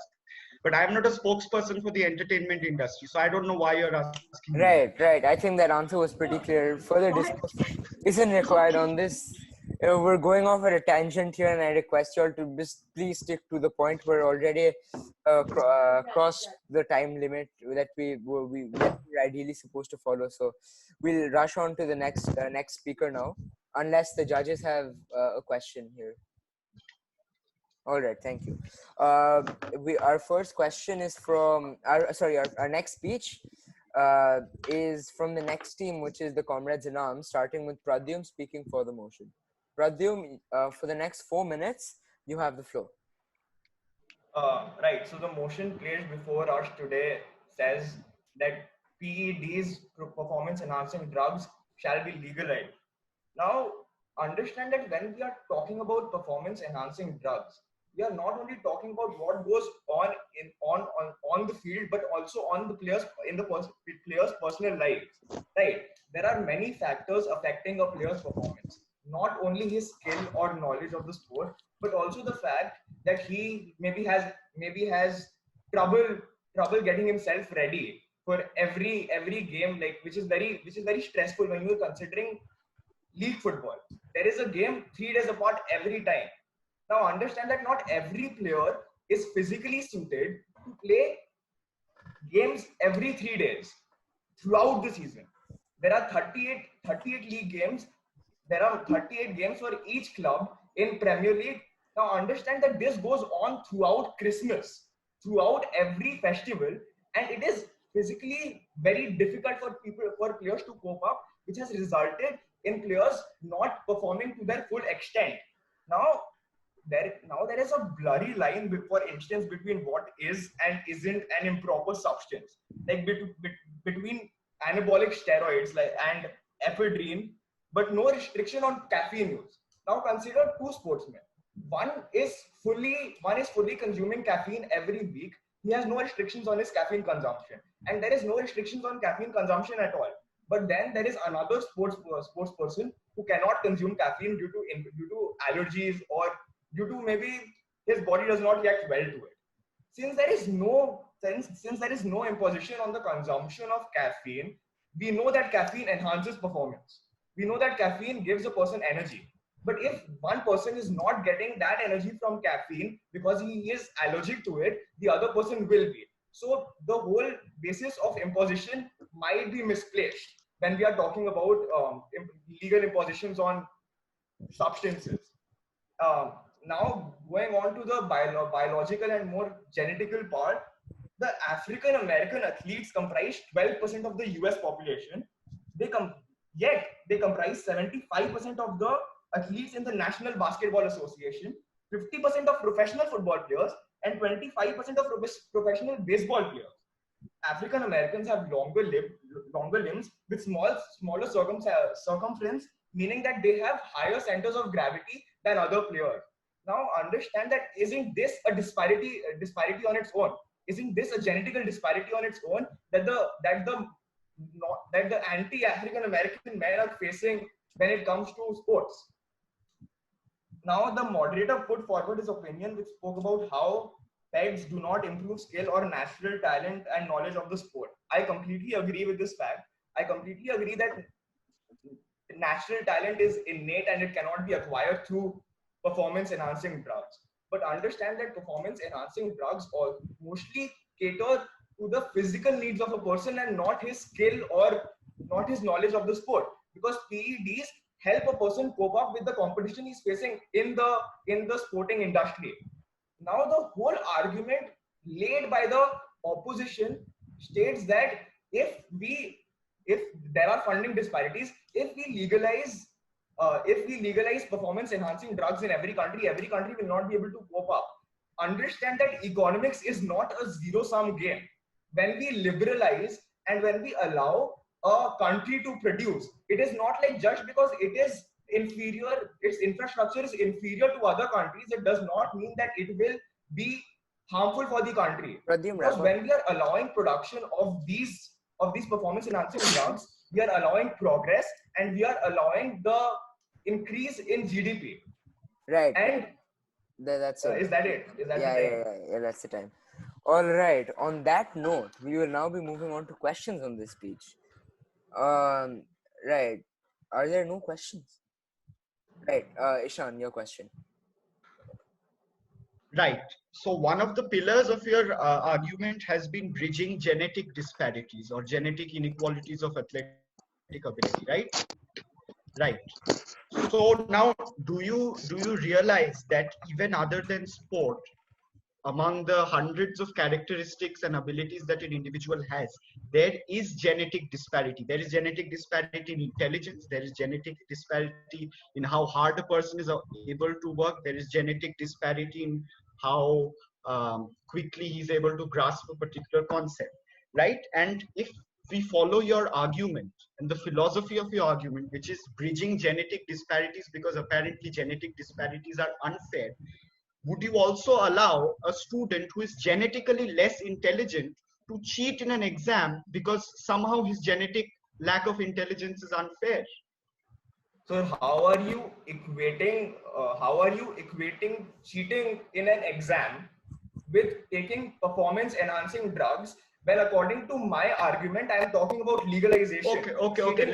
But I am not a spokesperson for the entertainment industry, so I don't know why you're asking me. Right. I think that answer was pretty clear. Further discussion isn't required on this. We're going off at a tangent here, and I request you all to just please stick to the point. We're already crossed the time limit that we're ideally supposed to follow. So we'll rush on to the next speaker now, unless the judges have a question here. All right, thank you. Our first question is from our next speech is from the next team, which is the Comrades in Arms, starting with Pradyum speaking for the motion. Pradyum, for the next 4 minutes, you have the floor. Right. So the motion placed before us today says that PEDs, performance enhancing drugs, shall be legalized. Now, understand that when we are talking about performance enhancing drugs, we are not only talking about what goes on the field, but also on the players players' personal lives. Right. There are many factors affecting a player's performance. Not only his skill or knowledge of the sport, but also the fact that he maybe has trouble getting himself ready for every game, like which is very stressful when you're considering league football. There is a game 3 days apart every time. Now understand that not every player is physically suited to play games every 3 days throughout the season. There are 38 league games. There are 38 games for each club in Premier League. Now understand that this goes on throughout Christmas, throughout every festival, and it is physically very difficult for players to cope up, which has resulted in players not performing to their full extent. Now there is a blurry line, for instance, between what is and isn't an improper substance, like between anabolic steroids and ephedrine, but no restriction on caffeine use. Now consider two sportsmen. One is fully consuming caffeine every week. He has no restrictions on his caffeine consumption, and there is no restrictions on caffeine consumption at all. But then there is another sports person who cannot consume caffeine due to allergies, or due to maybe his body does not react well to it. Since there is no imposition on the consumption of caffeine, we know that caffeine enhances performance. We know that caffeine gives a person energy. But if one person is not getting that energy from caffeine because he is allergic to it, the other person will be. So the whole basis of imposition might be misplaced when we are talking about legal impositions on substances. Now going on to the biological and more genetical part, the African American athletes comprise 12% of the US population. Yet they comprise 75% of the athletes in the National Basketball Association, 50% of professional football players, and 25% of professional baseball players. African Americans have longer limbs with smaller circumference meaning that they have higher centers of gravity than other players. Now understand that isn't this a disparity on its own? Isn't this a genetical disparity on its own that the anti-African American men are facing when it comes to sports? Now the moderator put forward his opinion, which spoke about how PEDs do not improve skill or natural talent and knowledge of the sport. I completely agree with this fact. I completely agree that natural talent is innate and it cannot be acquired through performance enhancing drugs. But understand that performance enhancing drugs all mostly cater to the physical needs of a person and not his skill or not his knowledge of the sport. Because PEDs help a person cope up with the competition he's facing in the sporting industry. Now the whole argument laid by the opposition states that if there are funding disparities, if we legalize performance enhancing drugs in every country will not be able to cope up. Understand that economics is not a zero sum game. When we liberalize and when we allow a country to produce, it is not like just because it is inferior, its infrastructure is inferior to other countries, it does not mean that it will be harmful for the country. Because when we are allowing production of these performance enhancing drugs, we are allowing progress and we are allowing the increase in GDP. Right. And that's it. Is that it? Is that yeah, that's the time. All right. On that note, we will now be moving on to questions on this speech. Right. Are there no questions? Right. Ishan, your question. Right. So one of the pillars of your argument has been bridging genetic disparities or genetic inequalities of athletic ability, right? Right. So now, do you realize that even other than sport, among the hundreds of characteristics and abilities that an individual has, there is genetic disparity. There is genetic disparity in intelligence. There is genetic disparity in how hard a person is able to work. There is genetic disparity in how quickly he's able to grasp a particular concept, right? And if we follow your argument and the philosophy of your argument, which is bridging genetic disparities because apparently genetic disparities are unfair, would you also allow a student who is genetically less intelligent to cheat in an exam because somehow his genetic lack of intelligence is unfair? So how are you equating cheating in an exam with taking performance enhancing drugs? Well, according to my argument, I am talking about legalization. Okay.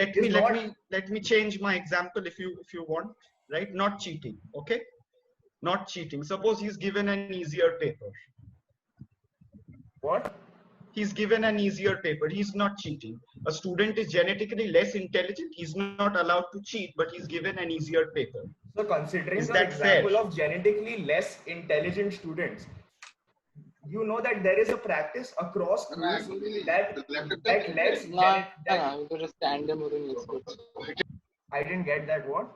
Let me change my example if you want, right? Not cheating, okay? Not cheating. Suppose he's given an easier paper. What? He's given an easier paper. He's not cheating. A student is genetically less intelligent. He's not allowed to cheat, but he's given an easier paper. So considering is the that example fair? of genetically less intelligent students, you know that there is a practice across schools that lets I didn't get that. What?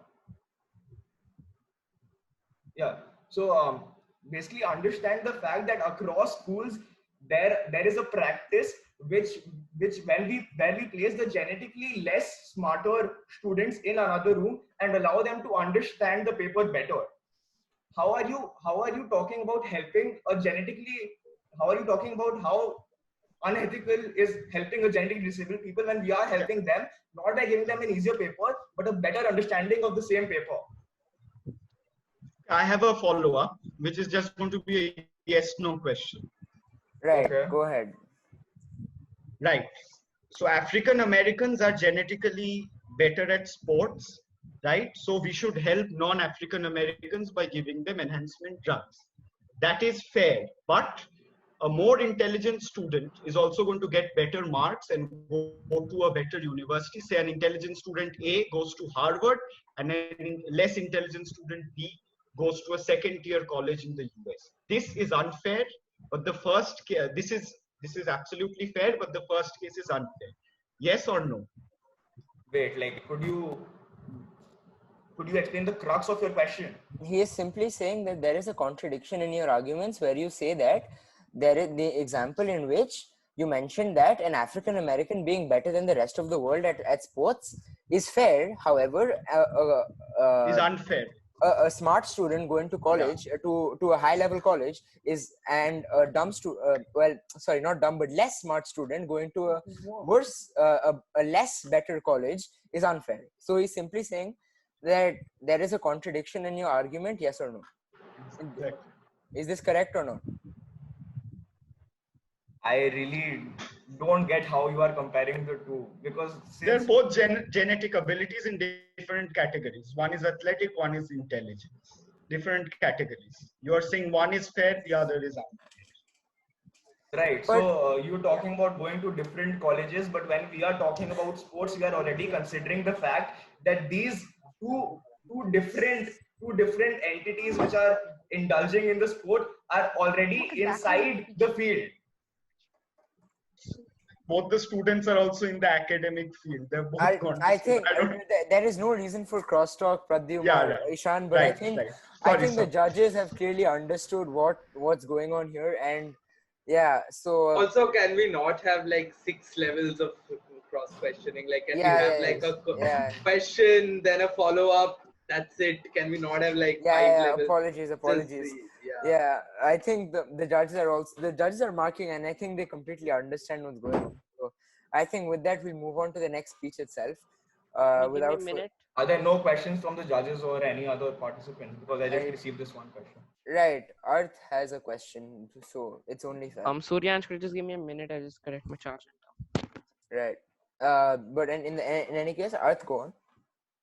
Yeah. So basically understand the fact that across schools there is a practice which when we place the genetically less smarter students in another room and allow them to understand the paper better. How are you talking about helping a genetically? How are you talking about how unethical is helping a genetically disabled people when we are helping them not by giving them an easier paper but a better understanding of the same paper? I have a follow-up, which is just going to be a yes/no question. Right. Okay. Go ahead. Right. So African Americans are genetically better at sports, right? So we should help non-African Americans by giving them enhancement drugs. That is fair, but a more intelligent student is also going to get better marks and go to a better university. Say an intelligent student A goes to Harvard and a less intelligent student B goes to a second-tier college in the US. This is unfair, but the first case, this is absolutely fair, but the first case is unfair. Yes or no? Wait, like, could you explain the crux of your question? He is simply saying that there is a contradiction in your arguments where you say that there is the example in which you mentioned that an African American being better than the rest of the world at sports is fair. However, Is unfair. a smart student going to college to a high level college is, and a dumb well, sorry, not dumb but less smart student going to a worse a less better college is unfair. So he's simply saying that there is a contradiction in your argument. Yes or no? Exactly. Is this correct or not? I really don't get how you are comparing the two, because They're since both genetic abilities in different categories. One is athletic, one is intelligence. Different categories. You're saying one is fair, the other is unfair. right, But so you're talking about going to different colleges, but when we are talking about sports, we are already considering the fact that these two two different two different entities which are indulging in the sport are already inside the field. Both the students are also in the academic field. They're both gone to I school. think there is no reason for crosstalk, Pradyum or Ishan, but I think the judges have clearly understood what's going on here, and yeah. So Also, can we not have like 6 levels of cross questioning? Like, can we have like a question, then a follow up? That's it. Can we not have like 5 levels? Apologies. Yeah, I think the judges are marking, and I think they completely understand what's going on. So I think with that we'll move on to the next speech itself. Give me a minute. Are there no questions from the judges or any other participants? Because I just received this one question. Right, Arth has a question, so it's only fair. Suryansh, could you just give me a minute? I just correct my charge. Right. But in any case, Arth, go on.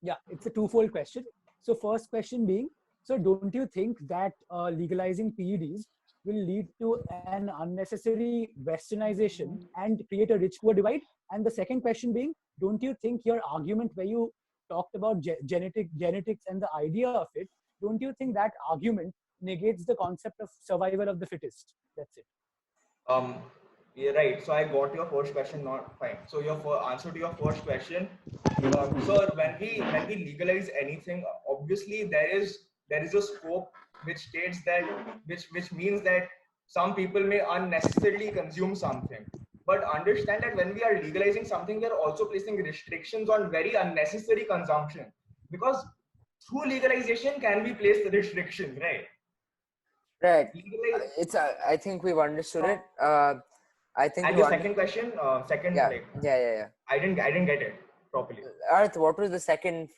Yeah, it's a twofold question. So first question being, so don't you think that legalizing PEDs will lead to an unnecessary westernization and create a rich-poor divide? And the second question being, don't you think your argument where you talked about genetics and the idea of it, don't you think that argument negates the concept of survival of the fittest? That's it. Yeah, right. So I got your first question, not fine. So your answer to your first question, so when we legalize anything, obviously there is a scope which states that which means that some people may unnecessarily consume something. But understand that when we are legalizing something, we are also placing restrictions on very unnecessary consumption, because through legalization can be placed restrictions, right? Right. I think we've understood it. I think. And the second question, yeah. I didn't get it properly. Arth, what was the second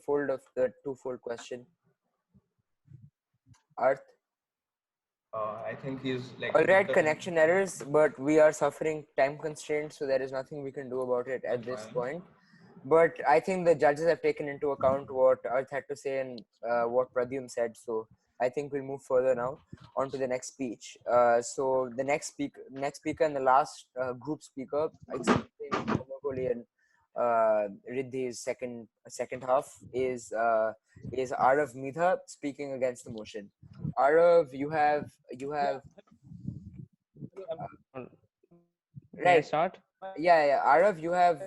fold of the twofold question? Arth. I think he's like. All right, connection errors, but we are suffering time constraints, so there is nothing we can do about it at this point. But I think the judges have taken into account what Arth had to say and what Pradyum said. So I think we'll move further now on to the next speech. So the next speaker and the last group speaker, and Riddhi's second half is Arav Midha speaking against the motion. Arav, you have right. Start. Yeah. Arav, you have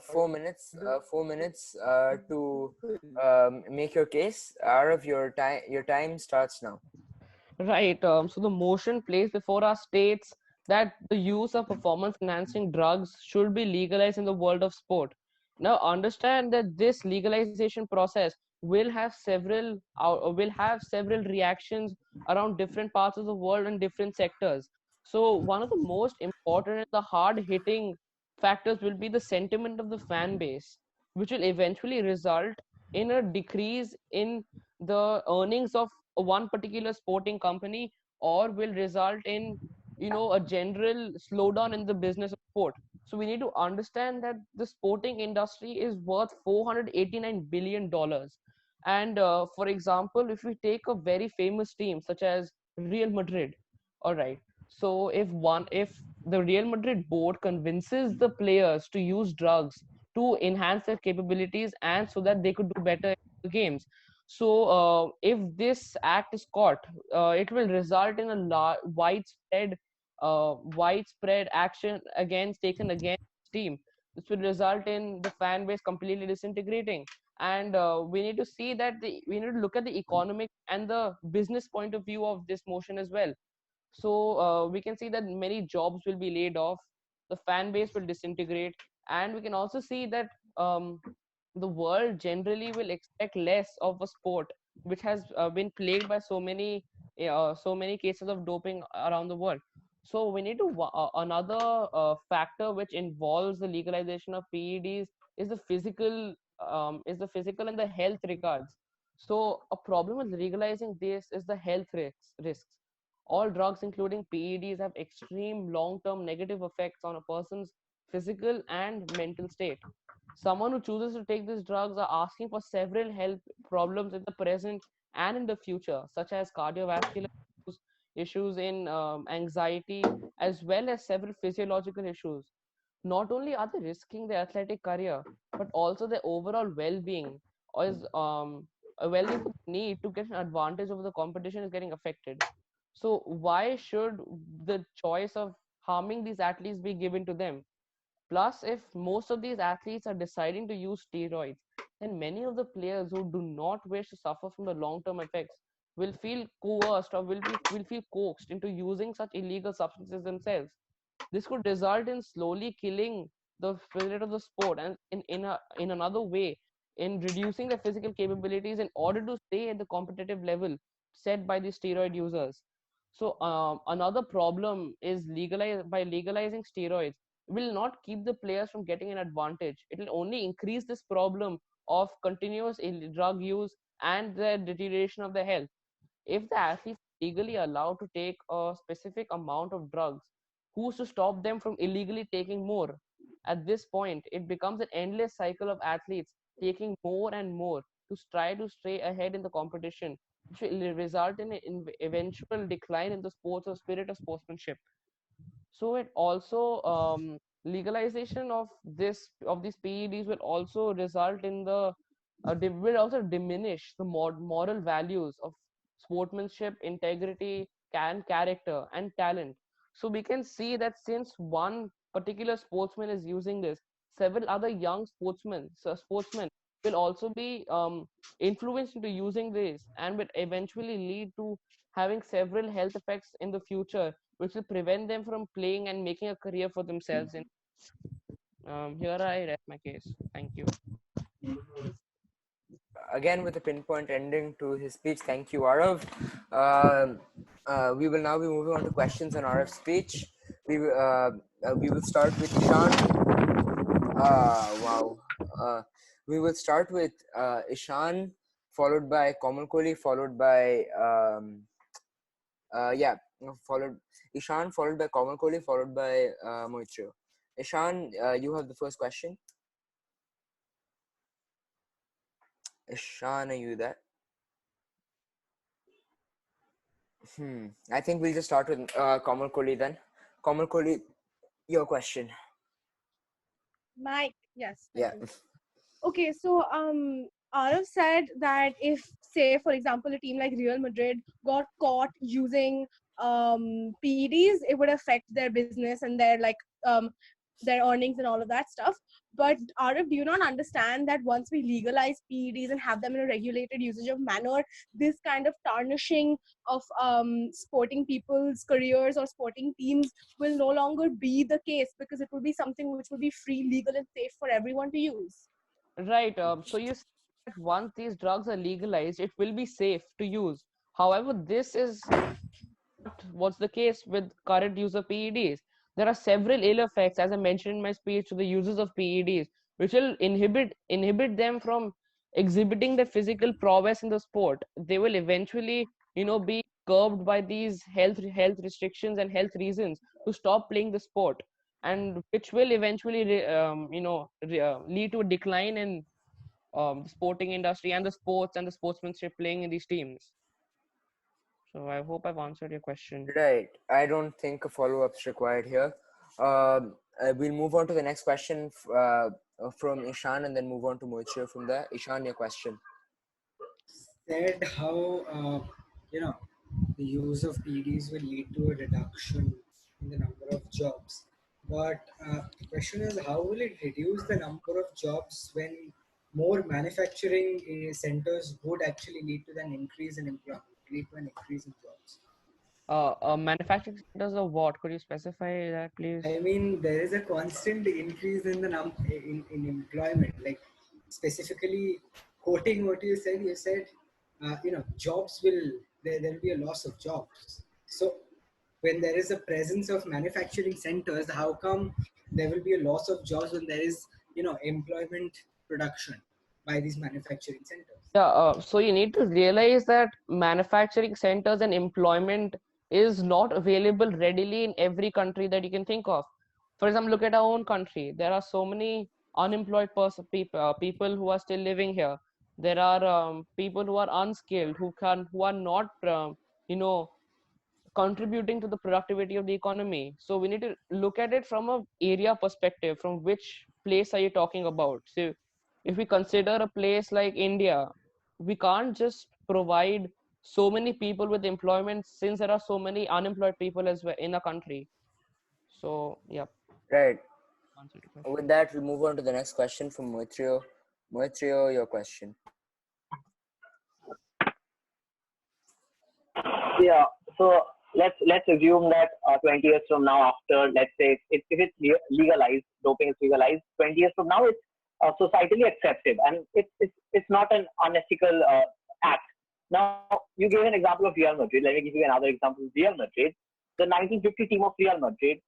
4 minutes. 4 minutes to make your case. Arav, your time starts now. Right. So the motion placed before us states that the use of performance enhancing drugs should be legalized in the world of sport. Now understand that this legalization process will have several reactions around different parts of the world and different sectors. So one of the most important and the hard hitting factors will be the sentiment of the fan base, which will eventually result in a decrease in the earnings of one particular sporting company, or will result in a general slowdown in the business of sport. So we need to understand that the sporting industry is worth $489 billion. And for example, if we take a very famous team such as Real Madrid, all right, so if the Real Madrid board convinces the players to use drugs to enhance their capabilities and so that they could do better in the games, so if this act is caught, it will result in a widespread action taken against the team. This will result in the fan base completely disintegrating. And we need to see that we need to look at the economic and the business point of view of this motion as well. So we can see that many jobs will be laid off, the fan base will disintegrate, and we can also see that the world generally will expect less of a sport which has been plagued by so many cases of doping around the world. So we need to another factor which involves the legalization of PEDs is the physical and the health regards. So a problem with legalizing this is the health risks. All drugs, including PEDs, have extreme long-term negative effects on a person's physical and mental state. Someone who chooses to take these drugs are asking for several health problems in the present and in the future, such as cardiovascular issues in anxiety, as well as several physiological issues. Not only are they risking their athletic career, but also their overall well-being, or is a well-being need to get an advantage over the competition is getting affected. So why should the choice of harming these athletes be given to them? Plus, if most of these athletes are deciding to use steroids, then many of the players who do not wish to suffer from the long-term effects will feel coerced or will feel coaxed into using such illegal substances themselves. This could result in slowly killing the spirit of the sport, and in another way, in reducing their physical capabilities in order to stay at the competitive level set by the steroid users. So another problem is legalizing steroids will not keep the players from getting an advantage. It will only increase this problem of continuous drug use and the deterioration of their health. If the athletes are legally allowed to take a specific amount of drugs, who's to stop them from illegally taking more? At this point, it becomes an endless cycle of athletes taking more and more to try to stay ahead in the competition, which will result in an eventual decline in the sports or spirit of sportsmanship. So it also legalization of these PEDs will also result in the will also diminish the moral values of sportsmanship, integrity, character, and talent. So we can see that since one particular sportsman is using this, several other young sportsmen will also be influenced into using this, and will eventually lead to having several health effects in the future, which will prevent them from playing and making a career for themselves. And here I rest my case. Thank you. Again, with a pinpoint ending to his speech. Thank you, Arav. We will now be moving on to questions on Arav's speech. We will start with Ishan. Wow. We will start with Ishan, followed by Komal Kohli, followed by followed Ishan, followed by Komal Kohli, followed by Moitro. Ishan, you have the first question. Ishan, are you there? I think we'll just start with Komal Kohli then. Komal Kohli, your question. Mike, yes. Yeah. Okay, so Arav said that if, say, for example, a team like Real Madrid got caught using PEDs, it would affect their business and their earnings and all of that stuff. But Arav, do you not understand that once we legalize PEDs and have them in a regulated usage of manner, this kind of tarnishing of sporting people's careers or sporting teams will no longer be the case, because it will be something which will be free, legal, and safe for everyone to use? Right. So you said that once these drugs are legalized, it will be safe to use. However, this is what's the case with current use of PEDs. There are several ill effects, as I mentioned in my speech, to the users of PEDs, which will inhibit them from exhibiting their physical prowess in the sport. They will eventually, be curbed by these health restrictions and health reasons to stop playing the sport, and which will eventually, lead to a decline in the sporting industry and the sports and the sportsmanship playing in these teams. So I hope I've answered your question. Right. I don't think a follow-up is required here. We'll move on to the next question from Ishan, and then move on to Moitro from there. Ishan, your question. Said how the use of PEDs will lead to a reduction in the number of jobs. But the question is, how will it reduce the number of jobs when more manufacturing centers would actually lead to an increase in employment, lead to an increase in jobs? Manufacturing centers of what? Could you specify that, please? I mean, there is a constant increase in the in employment. Like specifically quoting what you said, jobs there will be a loss of jobs. So when there is a presence of manufacturing centers, how come there will be a loss of jobs when there is employment production by these manufacturing centers? Yeah, so you need to realize that manufacturing centers and employment is not available readily in every country that you can think of. For example, look at our own country. There are so many unemployed people who are still living here. There are people who are unskilled, who are not, you know, contributing to the productivity of the economy. So we need to look at it from a area perspective. From which place are you talking about? So if we consider a place like India, we can't just provide so many people with employment since there are so many unemployed people as well in a country. So yeah. Right. Answer the question. With that, we'll move on to the next question from Moitrio. Moitrio, your question. Yeah. So let's assume that 20 years from now, after, let's say, if it's legalized, doping is legalized, 20 years from now, it's societally accepted, and it's not an unethical act. Now, you gave an example of Real Madrid. Let me give you another example of Real Madrid. The 1950 team of Real Madrid,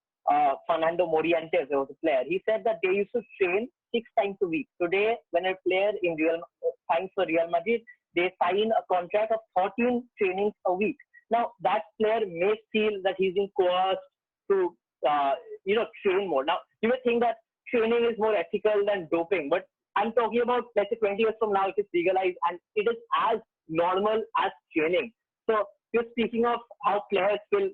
Fernando Morientes, there was a player. He said that they used to train 6 times a week. Today, when a player in Real signs for Real Madrid, they sign a contract of 13 trainings a week. Now, that player may feel that he's being coerced to, train more. Now, you may think that training is more ethical than doping, but I'm talking about, let's say, 20 years from now, it is legalized and it is as normal as training. So, you're speaking of how players will,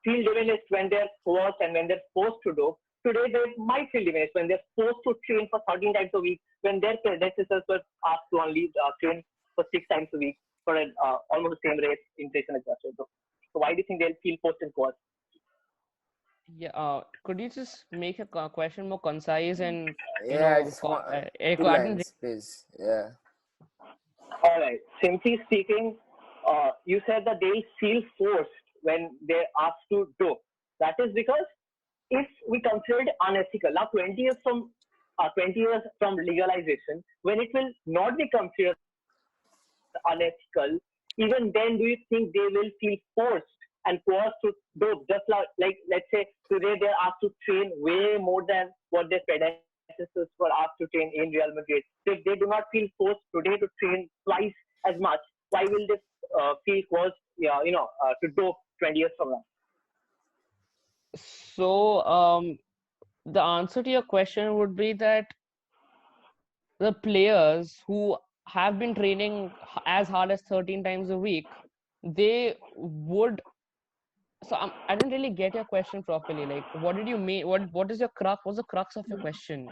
feel diminished when they're coerced and when they're forced to dope. Today, they might feel diminished when they're forced to train for 13 times a week, when their predecessors were asked to only train for 6 times a week for an almost the same rate, inflation adjusted. So why do you think they'll feel forced and coerced? Yeah, could you just make a question more concise and Yeah, I just want I 2 didn't lines, please. Yeah. All right. Simply speaking, you said that they feel forced when they're asked to dope. That is because if we consider it unethical, now 20 years from legalization, when it will not be considered unethical, even then, do you think they will feel forced and coerced to dope? Just like let's say today they're asked to train way more than what their predecessors were asked to train in Real Madrid. So if they do not feel forced today to train twice as much, why will they feel coerced, to dope 20 years from now? So, the answer to your question would be that the players who have been training as hard as 13 times a week, they would. So I didn't really get your question properly. Like, what did you mean? What is your crux? What's the crux of your question?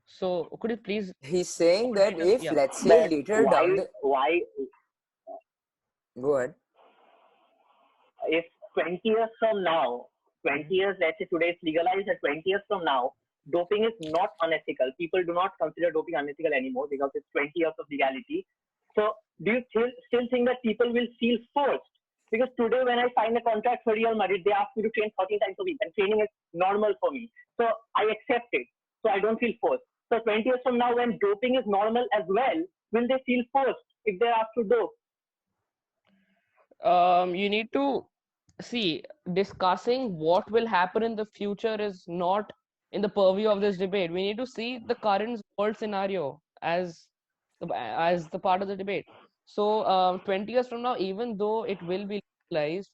So could you please? He's saying that if, Yeah. let's say, That later down the... why Go ahead. if 20 years from now, 20 years, let's say today it's legalized, and 20 years from now, doping is not unethical. People do not consider doping unethical anymore because it's 20 years of legality. So, do you still think that people will feel forced? Because today, when I sign a contract for Real Madrid, they ask me to train 13 times a week, and training is normal for me. So, I accept it. So, I don't feel forced. So, 20 years from now, when doping is normal as well, will they feel forced if they're asked to dope? You need to see, discussing what will happen in the future is not in the purview of this debate. We need to see the current world scenario as the part of the debate. So 20 years from now, even though it will be legalized,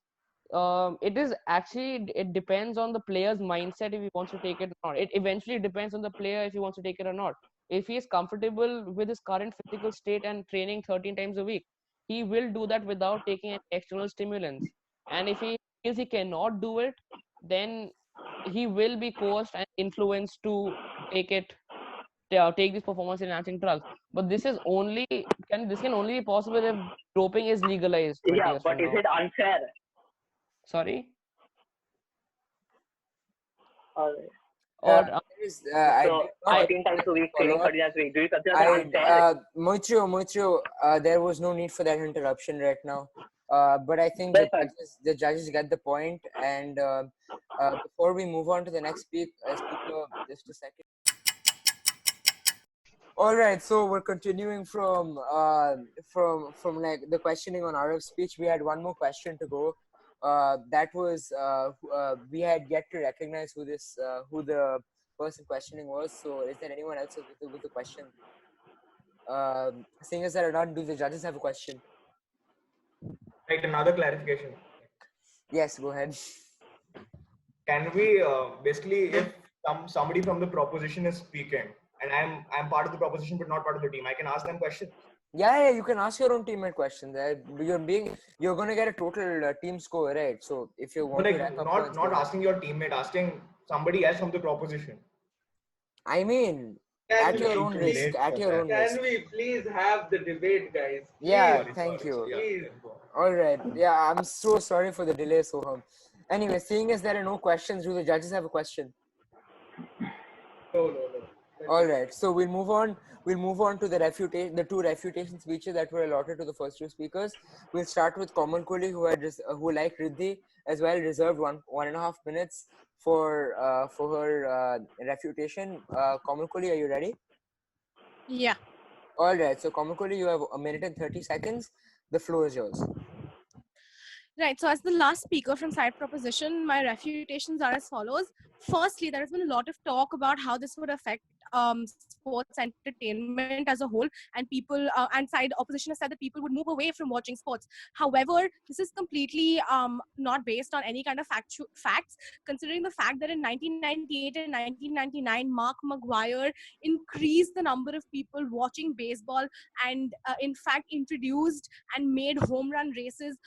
it depends on the player's mindset if he wants to take it or not. It eventually depends on the player if he wants to take it or not. If he is comfortable with his current physical state and training 13 times a week, he will do that without taking any external stimulants. And if he feels he cannot do it, then he will be coerced and influenced to take these performance enhancing drugs. But this can only be possible if doping is legalized 20 Yeah, years but from is now. it unfair? Sorry? Uh, Or I so did not 13 times a week, follow training up. 13 times a week. Do you consider that unfair? Moitrio, there was no need for that interruption right now. But I think That's right. the judges get the point. And before we move on to the next speaker, just a second. All right, so we're continuing from like the questioning on RF speech. We had one more question to go. That was we had yet to recognize who the person questioning was. So, is there anyone else with the question? Seeing as that are not, do the judges have a question? Right, another clarification. Yes, go ahead. Can we basically, if somebody from the proposition is speaking, and I'm part of the proposition but not part of the team, I can ask them questions? Yeah, you can ask your own teammate questions. You're going to get a total team score, right? So if you want But to rack up not points, not asking your teammate, asking somebody else from the proposition. I mean, Can at your we own please- risk. At your own risk. Can we please have the debate, guys? Yeah, Please. thank you. Please. All right. Yeah, I'm so sorry for the delay, Soham. Anyway, seeing as there are no questions, do the judges have a question? No. All right. So we'll move on. We'll move on to the two refutation speeches that were allotted to the first two speakers. We'll start with Common Koli, who like Riddhi as well, reserved 1.5 minutes for her refutation. Common Koli, are you ready? Yeah. All right. So Common Koli, you have a minute and 30 seconds. The floor is yours. Right. So as the last speaker from side proposition, my refutations are as follows. Firstly, there has been a lot of talk about how this would affect sports entertainment as a whole, and people and side opposition has said that people would move away from watching sports. However, this is completely not based on any kind of facts, considering the fact that in 1998 and 1999, Mark Maguire increased the number of people watching baseball, and in fact introduced and made home run races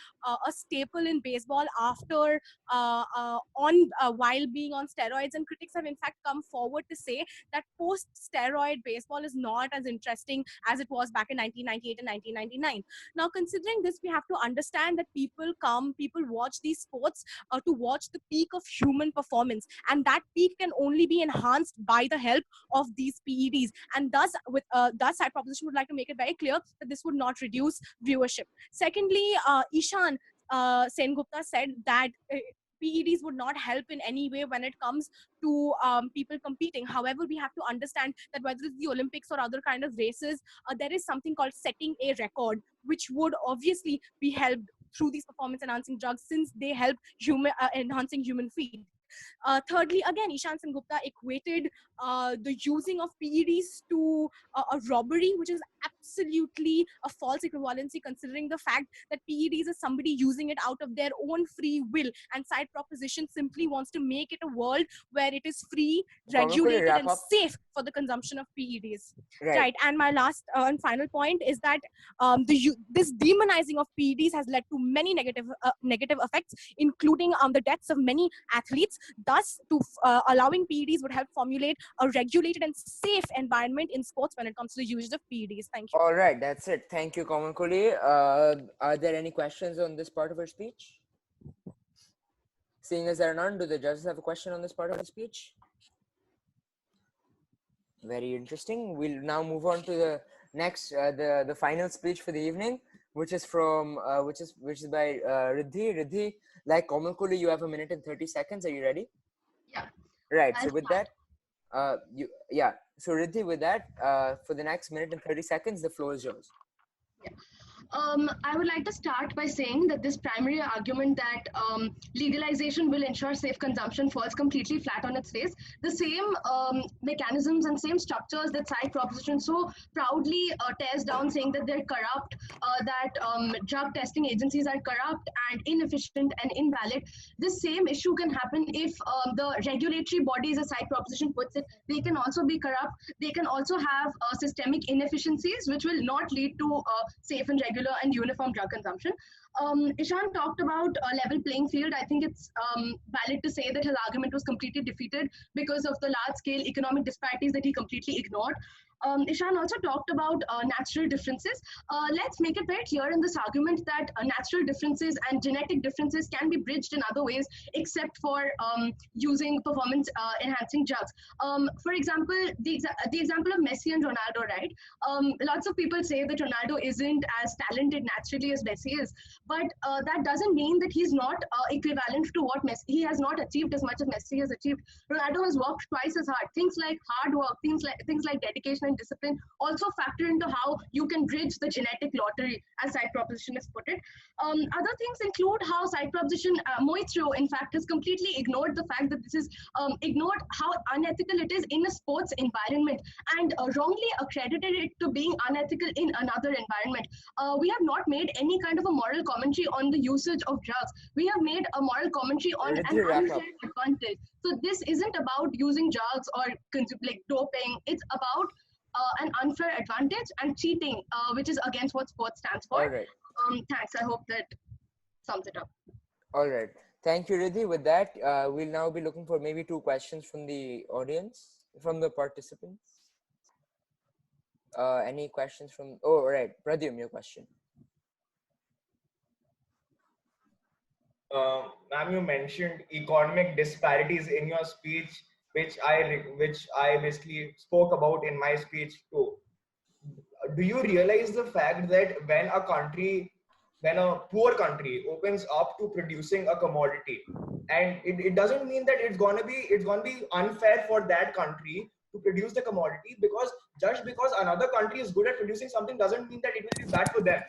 a staple in baseball after while being on steroids. And critics have in fact come forward to say that post-steroid baseball is not as interesting as it was back in 1998 and 1999. Now, considering this, we have to understand that people watch these sports to watch the peak of human performance, and that peak can only be enhanced by the help of these PEDs. And thus, side proposition would like to make it very clear that this would not reduce viewership. Secondly, Ishan Sengupta said that PEDs would not help in any way when it comes to people competing. However, we have to understand that whether it's the Olympics or other kind of races, there is something called setting a record, which would obviously be helped through these performance enhancing drugs, since they help enhancing human feed. Thirdly, again, Ishan Sengupta equated the using of PEDs to a robbery, which is absolutely a false equivalency, considering the fact that PEDs is somebody using it out of their own free will, and side proposition simply wants to make it a world where it is free, regulated, and safe for the consumption of PEDs. Right. And my last and final point is that this demonizing of PEDs has led to many negative effects, including the deaths of many athletes. Thus, allowing PEDs would help formulate a regulated and safe environment in sports when it comes to the use of PEDs. Thank you. All right, that's it. Thank you, Common Koli. Are there any questions on this part of her speech? Seeing as there are none, do the judges have a question on this part of the speech? Very interesting. We'll now move on to the next, the final speech for the evening, which is from which is by Riddhi. Riddhi, like Common Koli, you have a minute and 30 seconds. Are you ready? Yeah. Right. So with that, So Riddhi, with that, for the next minute and 30 seconds, the floor is yours. Yeah. I would like to start by saying that this primary argument that legalization will ensure safe consumption falls completely flat on its face. The same mechanisms and same structures that side proposition so proudly tears down, saying that they're corrupt, that drug testing agencies are corrupt and inefficient and invalid. This same issue can happen if the regulatory bodies, as side proposition puts it, they can also be corrupt. They can also have systemic inefficiencies, which will not lead to safe and regular and uniform drug consumption. Ishan talked about a level playing field. I think it's valid to say that his argument was completely defeated because of the large-scale economic disparities that he completely ignored. Ishan also talked about natural differences. Let's make it very clear in this argument that natural differences and genetic differences can be bridged in other ways except for using performance enhancing drugs. For example, the example of Messi and Ronaldo, right? Lots of people say that Ronaldo isn't as talented naturally as Messi is, but that doesn't mean that he's not equivalent to what Messi. He has not achieved as much as Messi has achieved. Ronaldo has worked twice as hard. Things like hard work, things like dedication and discipline also factor into how you can bridge the genetic lottery, as side proposition has put it. Other things include how side proposition Mitra, in fact, has completely ignored the fact that this is ignored how unethical it is in a sports environment and wrongly accredited it to being unethical in another environment. We have not made any kind of a moral commentary on the usage of drugs. We have made a moral commentary on an unfair advantage. So this isn't about using drugs or like doping. It's about an unfair advantage and cheating, which is against what sports stands for. All right. Thanks. I hope that sums it up. All right. Thank you, Riddhi. With that, we'll now be looking for maybe 2 questions from the audience, from the participants. Any questions from? Oh, all right. Pradyum, your question. Ma'am, you mentioned economic disparities in your speech, which I basically spoke about in my speech too. Do you realize the fact that when a poor country opens up to producing a commodity, and it doesn't mean that it's gonna be unfair for that country to produce the commodity, because just because another country is good at producing something doesn't mean that it will be bad for them.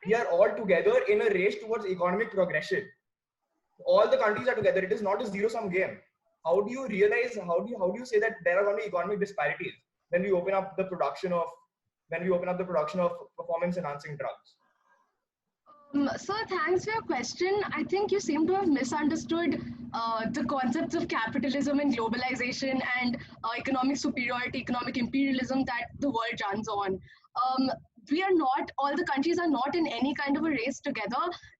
We are all together in a race towards economic progression. All the countries are together. It is not a zero-sum game. How do you realize? How do you say that there are going to be economic disparities when we open up the production of performance-enhancing drugs? Sir, thanks for your question. I think you seem to have misunderstood the concepts of capitalism and globalization and economic superiority, economic imperialism that the world runs on. All the countries are not in any kind of a race together.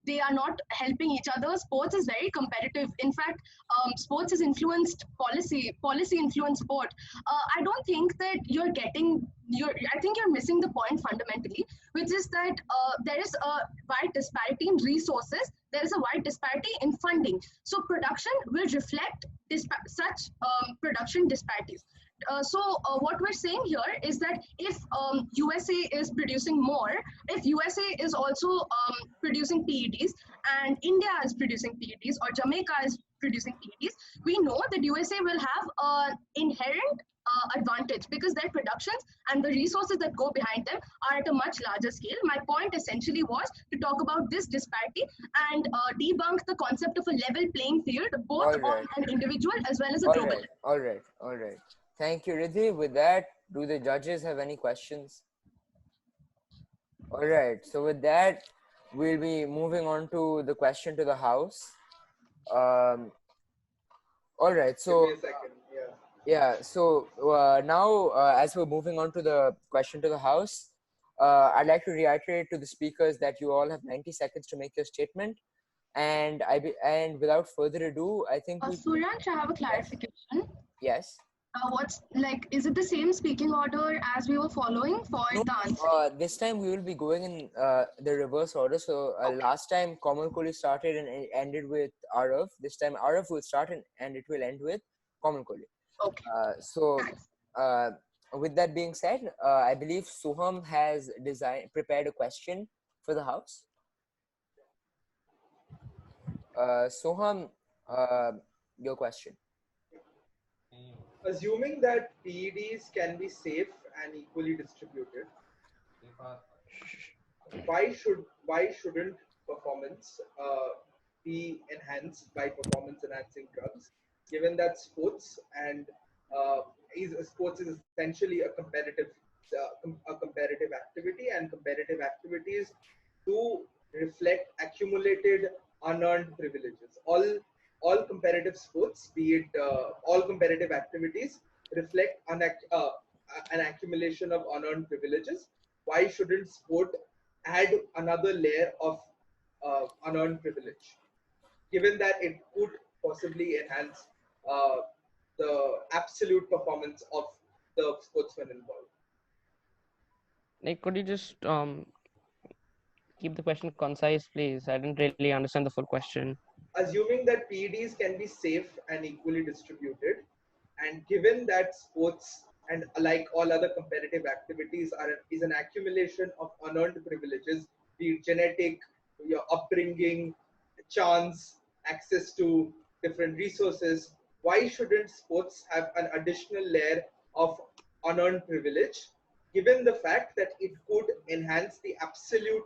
They are not helping each other. Sports is very competitive. In fact, sports has influenced policy influenced sport. I don't think that I think you're missing the point fundamentally, which is that there is a wide disparity in resources. There is a wide disparity in funding. So production will reflect such production disparities. What we're saying here is that if USA is producing more, if USA is also producing PEDs and India is producing PEDs or Jamaica is producing PEDs, we know that USA will have an inherent advantage because their productions and the resources that go behind them are at a much larger scale. My point essentially was to talk about this disparity and debunk the concept of a level playing field, both on an individual as well as a global level. All right. Thank you, Riddhi. With that, do the judges have any questions? All right. So with that, we'll be moving on to the question to the House. All right. So Give me a second. yeah. So now, as we're moving on to the question to the House, I'd like to reiterate to the speakers that you all have 90 seconds to make your statement. And without further ado, I think Suryansh, I have a clarification. Yes. Is it the same speaking order as we were following for the answer? This time we will be going in the reverse order. So last time Komal Kohli started and ended with Arav. This time Arav will start and it will end with Komal Kohli. Okay. With that being said, I believe Soham has prepared a question for the House. Soham, your question. Assuming that PEDs can be safe and equally distributed, why shouldn't performance be enhanced by performance enhancing drugs, given that sports is essentially a competitive activity, and competitive activities do reflect accumulated unearned privileges. All competitive sports, be it all competitive activities, reflect an accumulation of unearned privileges. Why shouldn't sport add another layer of unearned privilege, given that it could possibly enhance the absolute performance of the sportsman involved? like, could you just keep the question concise, please? I didn't really understand the full question. Assuming that PEDs can be safe and equally distributed, and given that sports and like all other competitive activities is an accumulation of unearned privileges, be it genetic, your upbringing, chance, access to different resources, why shouldn't sports have an additional layer of unearned privilege, given the fact that it could enhance the absolute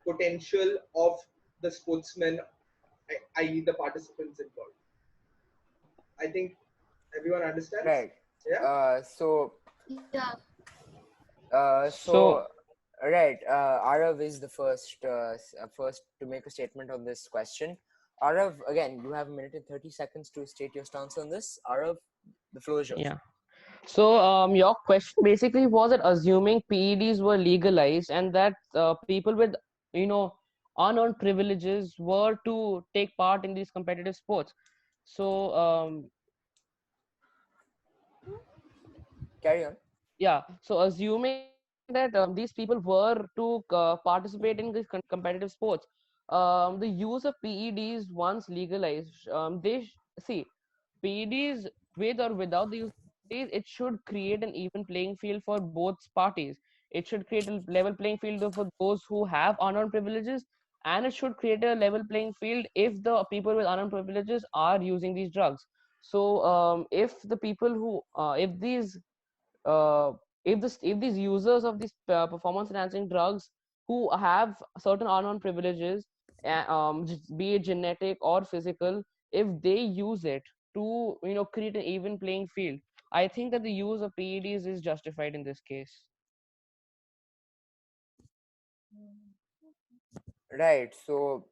potential of the sportsmen, i.e., the participants involved? I think everyone understands. Right. Yeah. Yeah. So right. Arav is the first to make a statement on this question. Arav, again, you have a minute and 30 seconds to state your stance on this. Arav, the floor is yours. Yeah. So, your question basically was that assuming PEDs were legalized and that people with, you know, unearned privileges were to take part in these competitive sports. So, Carry on. yeah. So, assuming that these people were to participate in these competitive sports, the use of PEDs once legalized, see PEDs with or without the use of PEDs, it should create an even playing field for both parties. It should create a level playing field for those who have unearned privileges, and it should create a level playing field if the people with unearned privileges are using these drugs. So, if the people who, uh, if these users of these performance enhancing drugs who have certain unknown privileges, be it genetic or physical, if they use it to, you know, create an even playing field, I think that the use of PEDs is justified in this case. Right. So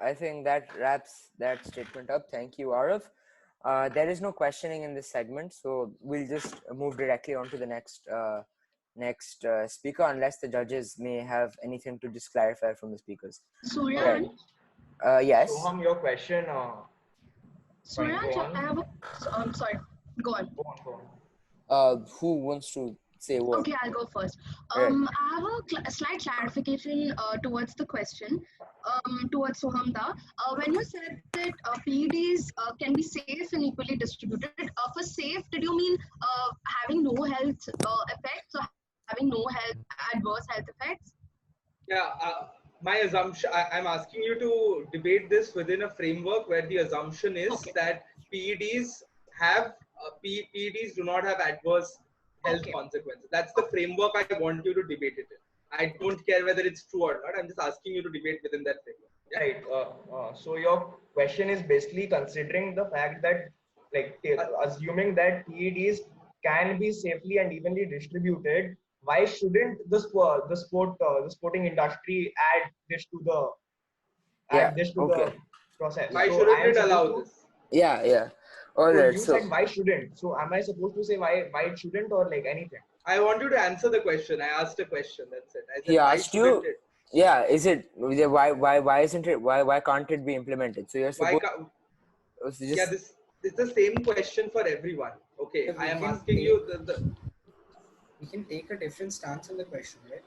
I think that wraps that statement up. Thank you, Arav. There is no questioning in this segment, so we'll just move directly on to the next speaker, unless the judges may have anything to just clarify from the speakers. Suryan, Yes. Soham, your question. Fine, Suryan, go I on. have a. Sorry. Go on. Go on, go on. Who wants to say what? Okay, I'll go first. Right. I have a slight clarification towards the question, towards Sohamda. When you said that PEDs can be safe and equally distributed, for safe, did you mean having no health effects or having no health adverse health effects? Yeah. My assumption, I'm asking you to debate this within a framework where the assumption is that PEDs PEDs do not have adverse health consequences. That's the framework I want you to debate it in. I don't care whether it's true or not. I'm just asking you to debate within that framework. Yeah? Right. So your question is basically considering the fact that, like, assuming that PEDs can be safely and evenly distributed, why shouldn't the sporting industry add this to the process? Why So shouldn't I am it allow supposed to. this? Yeah. All So right. you So said why shouldn't? So am I supposed to say why it shouldn't, or like anything? I want you to answer the question. I asked a question. That's it. I said, he why asked shouldn't you. it? Yeah. Is it why isn't it why can't it be implemented? So you're Why supposed. can't? So Yeah, just this is the same question for everyone. Okay, Yeah, I we am can asking take- you We can take a different stance on the question, right?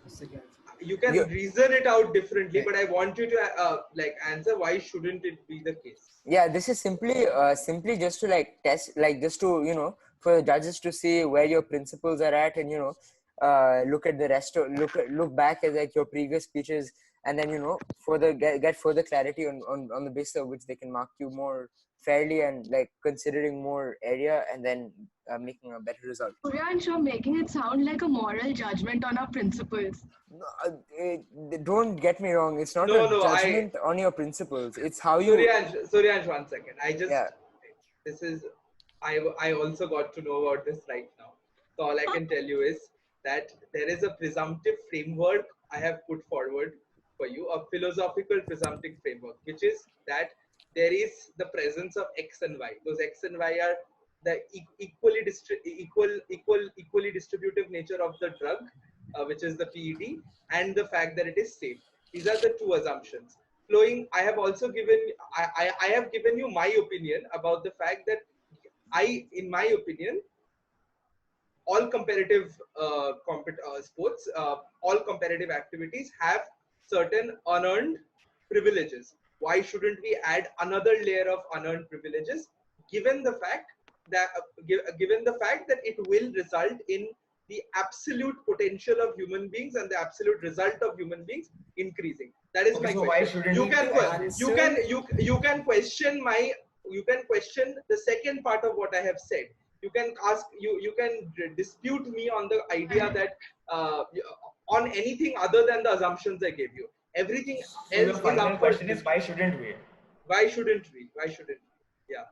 That's the question. you can You- reason it out differently, Right. but I want you to like answer why shouldn't it be the case? yeah, this is simply just to like test, like just to for the judges to see where your principles are at, and look at the rest of look back at like your previous speeches, and then further get further clarity on the basis of which they can mark you more fairly, and like considering more area, and then making a better result. Suryan, you're making it sound like a moral judgment on our principles. No, don't get me wrong, it's not No, a no, judgment on your principles, it's how you. Suryansh, 1 second. Yeah. This is, I also got to know about this right now. So all I can tell you is that there is a presumptive framework I have put forward for you, a philosophical presumptive framework, which is that there is the presence of X and Y. Those X and Y are the equally distributive nature of the drug, which is the PED, and the fact that it is safe. These are the two assumptions. Flowing, I have also given, I have given you my opinion about the fact that in my opinion, all competitive sports, all competitive activities have certain unearned privileges. Why shouldn't we add another layer of unearned privileges, given the fact that it will result in the absolute potential of human beings and the absolute result of human beings increasing? That is my So why question. shouldn't we You can question the second part of what I have said. You can dispute me on the idea that on anything other than the assumptions I gave you. Everything So the else is final up for question is, why shouldn't we? Why shouldn't we? Yeah,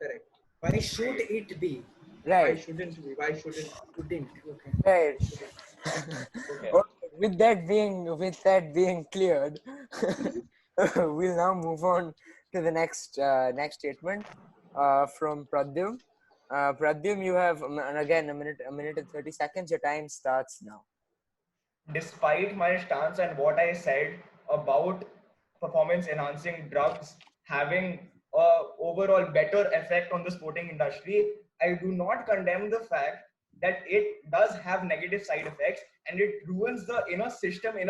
correct. Why should it be? Why Right. shouldn't we? Why shouldn't? Shouldn't. Okay. Right. Okay. Okay, with that being cleared, we'll now move on to the next statement from Pradyum. Pradyum, you have again a minute and 30 seconds. Your time starts now. Despite my stance and what I said about performance enhancing drugs having a overall better effect on the sporting industry, I do not condemn the fact that it does have negative side effects and it ruins the inner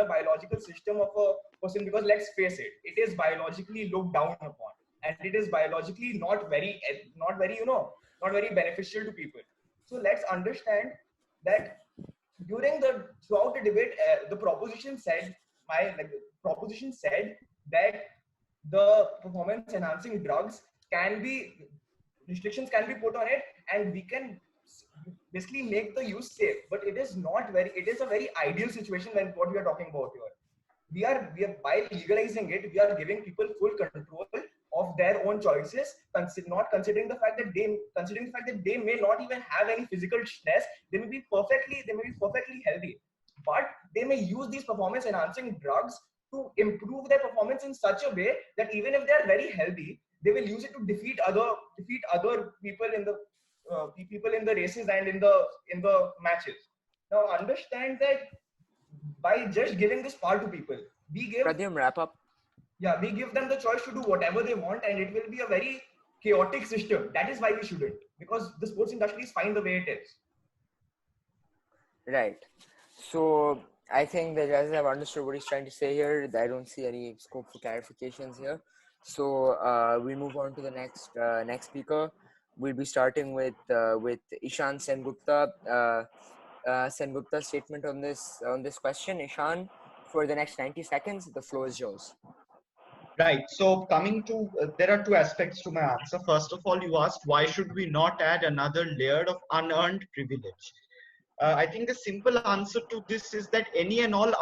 biological system of a person, because let's face it, it is biologically looked down upon and it is biologically not very beneficial to people. So let's understand that throughout the debate, the proposition said that the performance enhancing drugs restrictions can be put on it, and we can basically make the use safe. But it is a very ideal situation when what we are talking about here. We are by legalizing it, we are giving people full control of their own choices, not considering the fact that they may not even have any physical stress. They may be perfectly healthy, but they may use these performance enhancing drugs to improve their performance in such a way that even if they are very healthy, they will use it to defeat other people in the races and in the matches. Now understand that by just giving this power to people, we give wrap up. Yeah, we give them the choice to do whatever they want, and it will be a very chaotic system. That is why we shouldn't, because the sports industry is fine the way it is. Right. So I think the judges have understood what he's trying to say here. I don't see any scope for clarifications here. So we move on to the next speaker. We'll be starting with Ishan Sengupta. Sengupta's statement on this question. Ishan, for the next 90 seconds, the floor is yours. Right. So coming to, there are two aspects to my answer. First of all, you asked, why should we not add another layer of unearned privilege? I think the simple answer to this is that any and all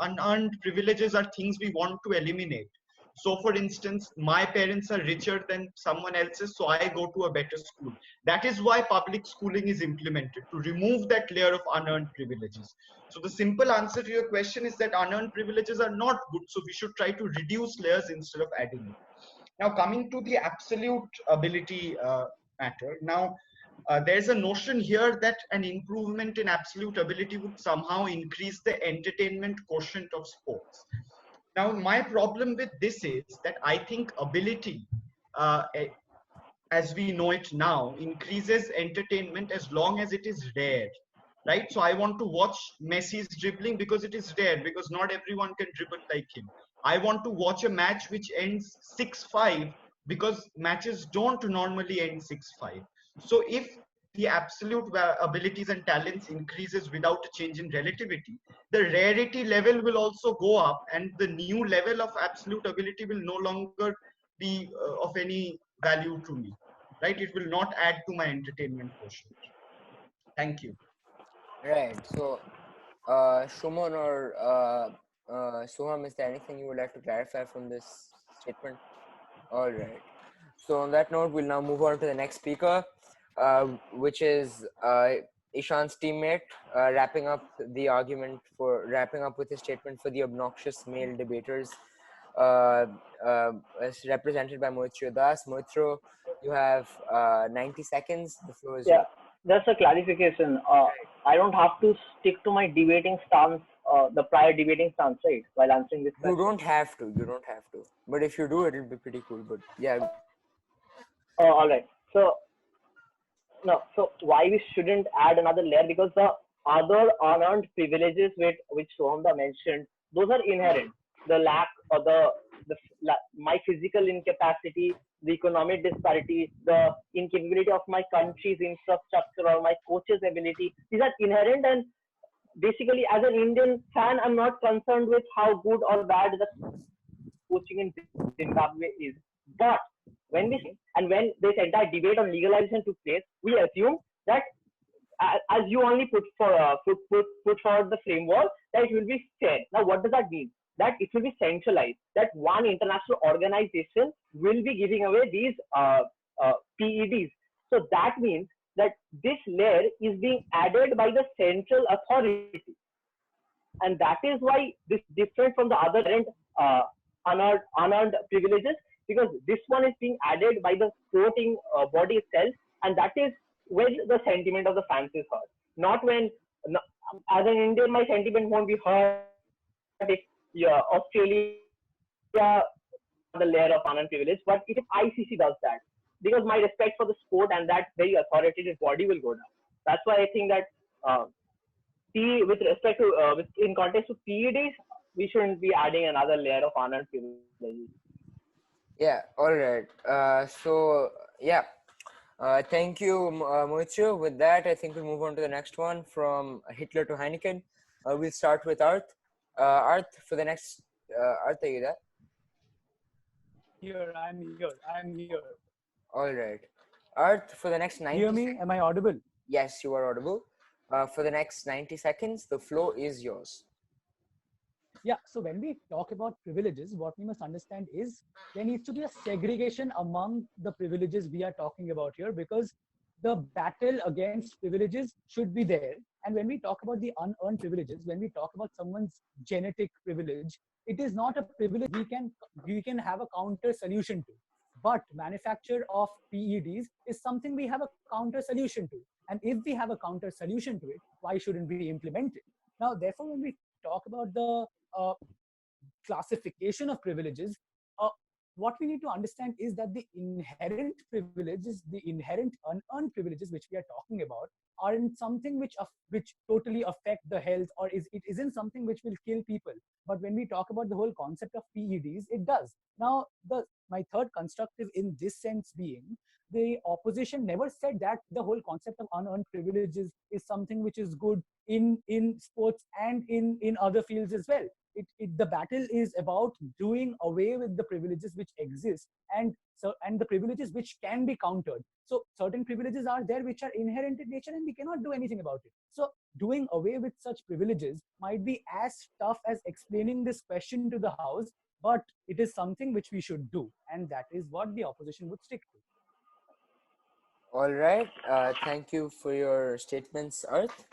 unearned privileges are things we want to eliminate. So for instance, my parents are richer than someone else's, so I go to a better school. That is why public schooling is implemented, to remove that layer of unearned privileges. So the simple answer to your question is that unearned privileges are not good, so we should try to reduce layers instead of adding it. Now coming to the absolute ability matter. Now there's a notion here that an improvement in absolute ability would somehow increase the entertainment quotient of sports. Now, my problem with this is that I think ability, as we know it now, increases entertainment as long as it is rare, right? So I want to watch Messi's dribbling because it is rare, because not everyone can dribble like him. I want to watch a match which ends 6-5 because matches don't normally end 6-5. So if the absolute abilities and talents increases without a change in relativity, the rarity level will also go up, and the new level of absolute ability will no longer be of any value to me, right? It will not add to my entertainment quotient. Thank you. Right. So, Suman or Soham, is there anything you would like to clarify from this statement? All right. So on that note, we'll now move on to the next speaker, which is Ishan's teammate, wrapping up with his statement for the obnoxious male debaters, represented by Moitro Das. Moitro, you have 90 seconds. The floor is yours. Just a clarification. I don't have to stick to my debating stance, the prior debating stance, right? While answering this question. You don't have to. But if you do, it'll be pretty cool. But yeah. All right. So No, so why we shouldn't add another layer? Because the other unearned privileges which Sohamda mentioned, those are inherent. The lack or my physical incapacity, the economic disparity, the incapability of my country's infrastructure or my coach's ability, these are inherent. And basically, as an Indian fan, I'm not concerned with how good or bad the coaching in Zimbabwe is. But when this entire debate on legalization took place, we assumed that as you only put forward the framework, that it will be fair. Now, what does that mean? That it will be centralized. That one international organization will be giving away these PEDs. So that means that this layer is being added by the central authority, and that is why this is different from the other unearned privileges, because this one is being added by the voting body itself, and that is when the sentiment of the fans is heard. Not when, as an Indian, my sentiment won't be heard if Australia the layer of unearned privilege, but if ICC does that, because my respect for the sport and that very authoritative body will go down. That's why I think that with respect to in context to PEDs, we shouldn't be adding another layer of unearned privilege. Yeah, all right. Thank you, Mitra. With that, I think we'll move on to the next one, from Hitler to Heineken. We'll start with Arth. Arth, for the next, Arth, are you there? I'm here. All right. Arth, for the next 90 Hear me? seconds. Am I audible? Yes, you are audible. For the next 90 seconds, the floor is yours. Yeah, so when we talk about privileges, what we must understand is there needs to be a segregation among the privileges we are talking about here, because the battle against privileges should be there. And when we talk about the unearned privileges, when we talk about someone's genetic privilege, it is not a privilege we can have a counter solution to. But manufacture of PEDs is something we have a counter solution to. And if we have a counter solution to it, why shouldn't we implement it? Now, therefore, when we talk about the classification of privileges, what we need to understand is that the inherent privileges, the inherent unearned privileges which we are talking about, aren't something which totally affect the health, or it isn't something which will kill people. But when we talk about the whole concept of PEDs, it does. Now, my third constructive in this sense being, the opposition never said that the whole concept of unearned privileges is something which is good in sports and in other fields as well. The battle is about doing away with the privileges which exist, and the privileges which can be countered. So certain privileges are there which are inherent in nature and we cannot do anything about it. So doing away with such privileges might be as tough as explaining this question to the House, but it is something which we should do, and that is what the opposition would stick to. All right. Thank you for your statements, Arth.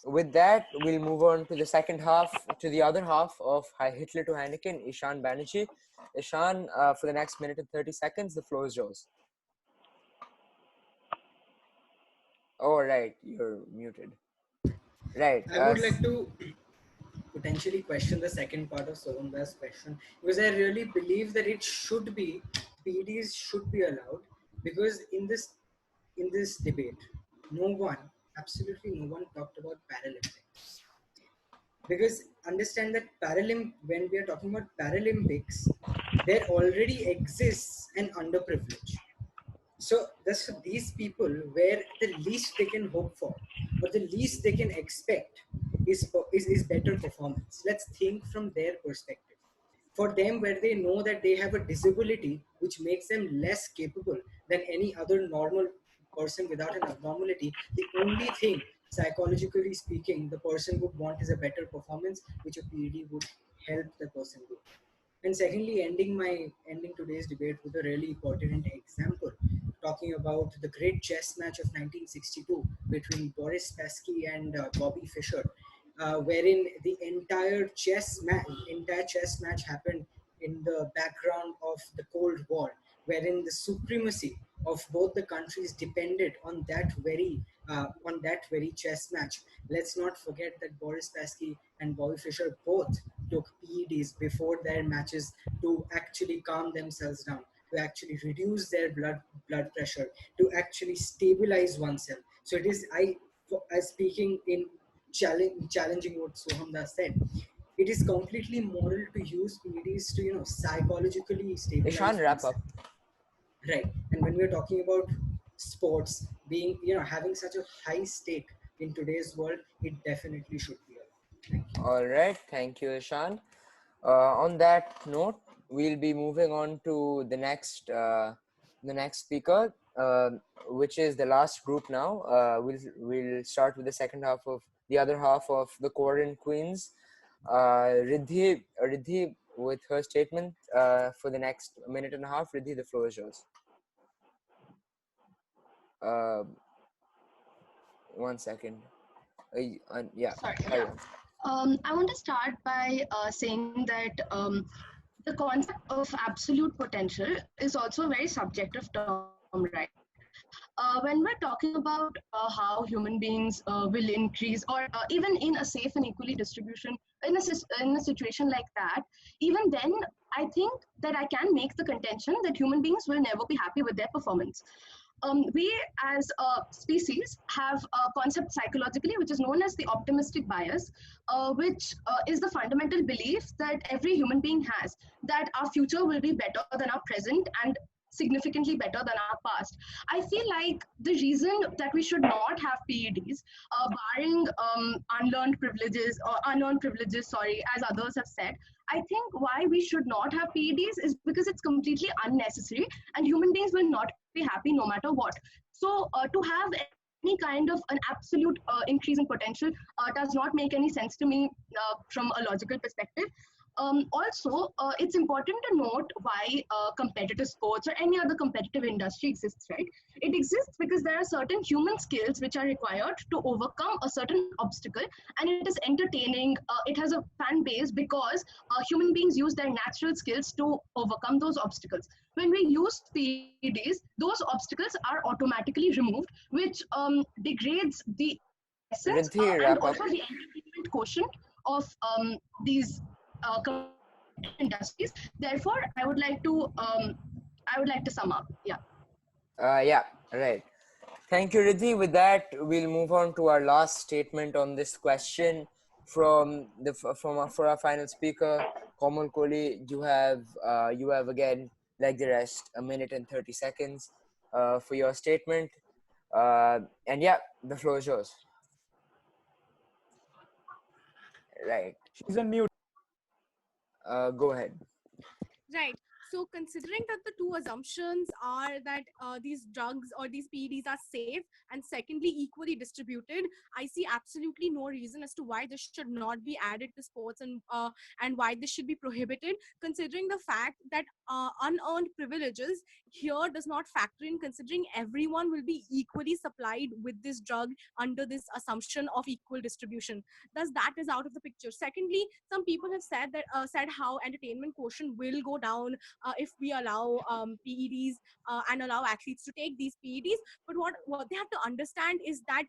With that, we'll move on to the second half, to the other half of Hitler to Heineken, Ishan Banerjee. Ishan, for the next minute and 30 seconds, the floor is yours. All right, you're muted. Right. I would like to potentially question the second part of Soham's question, because I really believe that it should be, PEDs should be allowed, because in this debate, absolutely no one talked about Paralympics. Because understand that when we are talking about Paralympics, there already exists an underprivilege. So these people, where the least they can hope for, or the least they can expect is better performance. Let's think from their perspective. For them, where they know that they have a disability which makes them less capable than any other normal person without an abnormality, the only thing, psychologically speaking, the person would want is a better performance, which a PED would help the person do. And secondly, ending today's debate with a really pertinent example, talking about the great chess match of 1962 between Boris Spassky and Bobby Fischer, wherein the entire chess match happened in the background of the Cold War, wherein the supremacy of both the countries depended on that very chess match. Let's not forget that Boris Spassky and Bobby Fischer both took PEDs before their matches to actually calm themselves down, to actually reduce their blood blood pressure, to actually stabilize oneself. So it is, as speaking in challenging what Soham has said, it is completely moral to use PEDs to, psychologically Ishan, stabilize wrap up. oneself. Right. And when we're talking about sports being, having such a high stake in today's world, it definitely should be allowed. Thank you. All right, thank you, Ishan. On that note, we'll be moving on to the next speaker, which is the last group now. We'll start with the second half of the other half of the Korean Queens. Riddhi, with her statement for the next minute and a half. Riddhi, the floor is yours. One second. Yeah, Sorry, carry yeah. on. I want to start by saying that the concept of absolute potential is also a very subjective term, right? When we're talking about how human beings will increase, or even in a safe and equally distribution, in a situation like that, even then, I think that I can make the contention that human beings will never be happy with their performance. We as a species have a concept psychologically which is known as the optimistic bias, which is the fundamental belief that every human being has, that our future will be better than our present and significantly better than our past. I feel like the reason that we should not have PEDs, barring unlearned privileges or unearned privileges, sorry, as others have said, I think why we should not have PEDs is because it's completely unnecessary and human beings will not be happy no matter what. So to have any kind of an absolute increase in potential does not make any sense to me from a logical perspective. Also, it's important to note why competitive sports or any other competitive industry exists, right? It exists because there are certain human skills which are required to overcome a certain obstacle, and it is entertaining. It has a fan base because human beings use their natural skills to overcome those obstacles. When we use PEDs, those obstacles are automatically removed, which degrades the essence Riddhi, and wrap up. also the entertainment quotient of these competitive industries. Therefore, I would like to sum up. Yeah. Yeah, right. Thank you, Riddhi. With that, we'll move on to our last statement on this question for our final speaker, Komal Kohli. You have again, like the rest, a minute and 30 seconds for your statement. And yeah, the floor is yours. Right. She's on mute. Go ahead. Right. So, considering that the two assumptions are that these drugs or these PEDs are safe and secondly equally distributed, I see absolutely no reason as to why this should not be added to sports and why this should be prohibited. Considering the fact that unearned privileges here does not factor in, considering everyone will be equally supplied with this drug under this assumption of equal distribution. Thus, that is out of the picture. Secondly, some people have said that said how entertainment quotient will go down if we allow PEDs and allow athletes to take these PEDs. But what they have to understand is that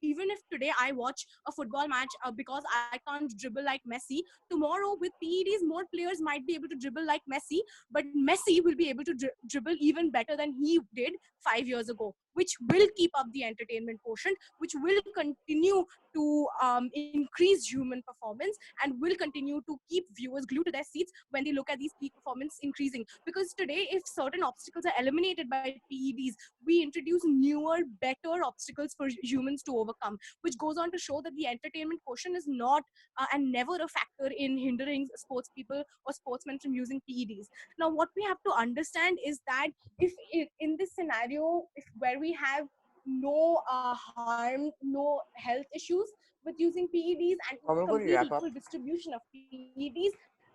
even if today I watch a football match because I can't dribble like Messi, tomorrow with PEDs, more players might be able to dribble like Messi, but Messi will be able to dribble even better than he did 5 years ago, which will keep up the entertainment quotient, which will continue to increase human performance and will continue to keep viewers glued to their seats when they look at these peak performance increasing. Because today, if certain obstacles are eliminated by PEDs, we introduce newer, better obstacles for humans to overcome, which goes on to show that the entertainment quotient is not and never a factor in hindering sports people or sportsmen from using PEDs. Now, what we have to understand is that if in this scenario, where we have no harm, no health issues with using PEDs and Komal Kohli, complete wrap up. equal distribution of PEDs,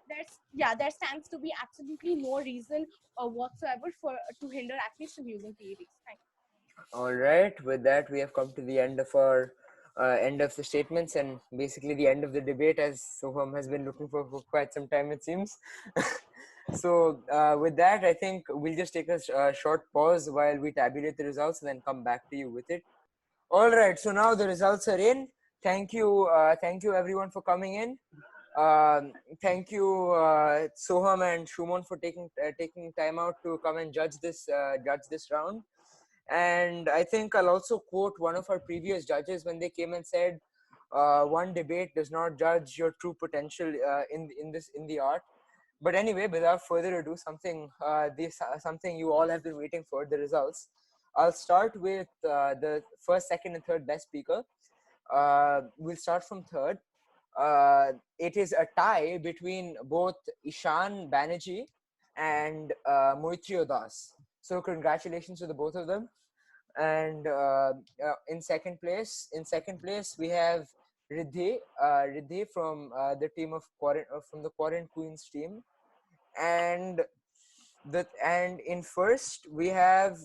there stands to be absolutely no reason whatsoever to hinder athletes from using PEDs. Thank you. All right. With that, we have come to the end of our end of the statements and basically the end of the debate, as Soham has been looking for quite some time, it seems. So with that, I think we'll just take a short pause while we tabulate the results and then come back to you with it. All right. So now the results are in. Thank you everyone for coming in. Thank you, Soham and Shumon, for taking time out to come and judge this round. And I think I'll also quote one of our previous judges when they came and said, "One debate does not judge your true potential in the art." But anyway, without further ado, something you all have been waiting for, the results. I'll start with the first, second, and third best speaker. We'll start from third. It is a tie between both Ishan Banerjee and Moitrio Das. So congratulations to the both of them. And in second place, we have Riddhi from the team of from the Quarant Queens team, and in first we have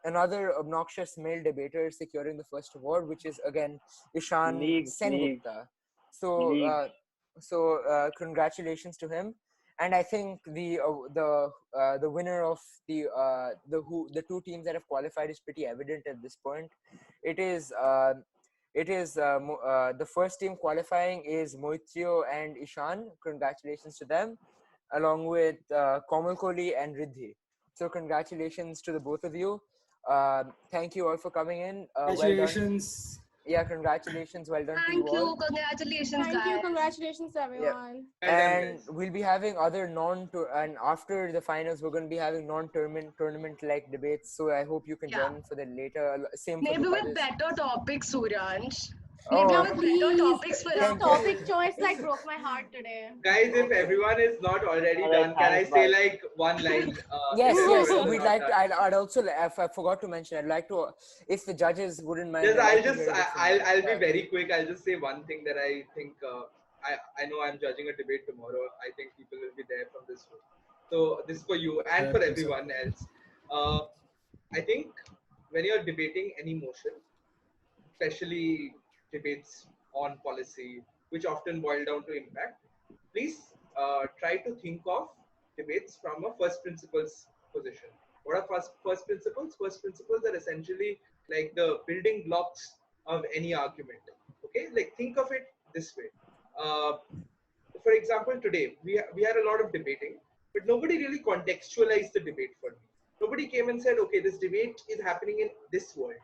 another obnoxious male debater securing the first award, which is again Ishan Sengupta. So congratulations to him. And I think the winner of the two teams that have qualified is pretty evident at this point. It is the first team qualifying is Moitrio and Ishan. Congratulations to them, along with Komal Kohli and Riddhi. So congratulations to the both of you. Thank you all for coming in. Congratulations. Yeah, congratulations. Well done to you all. Congratulations, Thank you. Congratulations to everyone. And we'll be having other and after the finals, we're going to be having non-tournament like debates. So I hope you can join in for the later. Same for maybe the with better topics, Suryansh. Oh, Maybe with better topics for this us. topic choice like broke my heart today. Guys, if everyone is not already done, can I say like one line? Yes. We'd like to. I'd also. If I forgot to mention, I'd like to. If the judges wouldn't mind. I'll be very quick. I'll just say one thing that I think. I know I'm judging a debate tomorrow. I think people will be there from this room. So this is for you and for everyone else. I think when you're debating any motion, especially debates on policy, which often boil down to impact, please try to think of debates from a first principles position. What are first principles? First principles are essentially like the building blocks of any argument. Okay, like think of it this way. For example, today we had a lot of debating, but nobody really contextualized the debate for me. Nobody came and said, okay, this debate is happening in this world.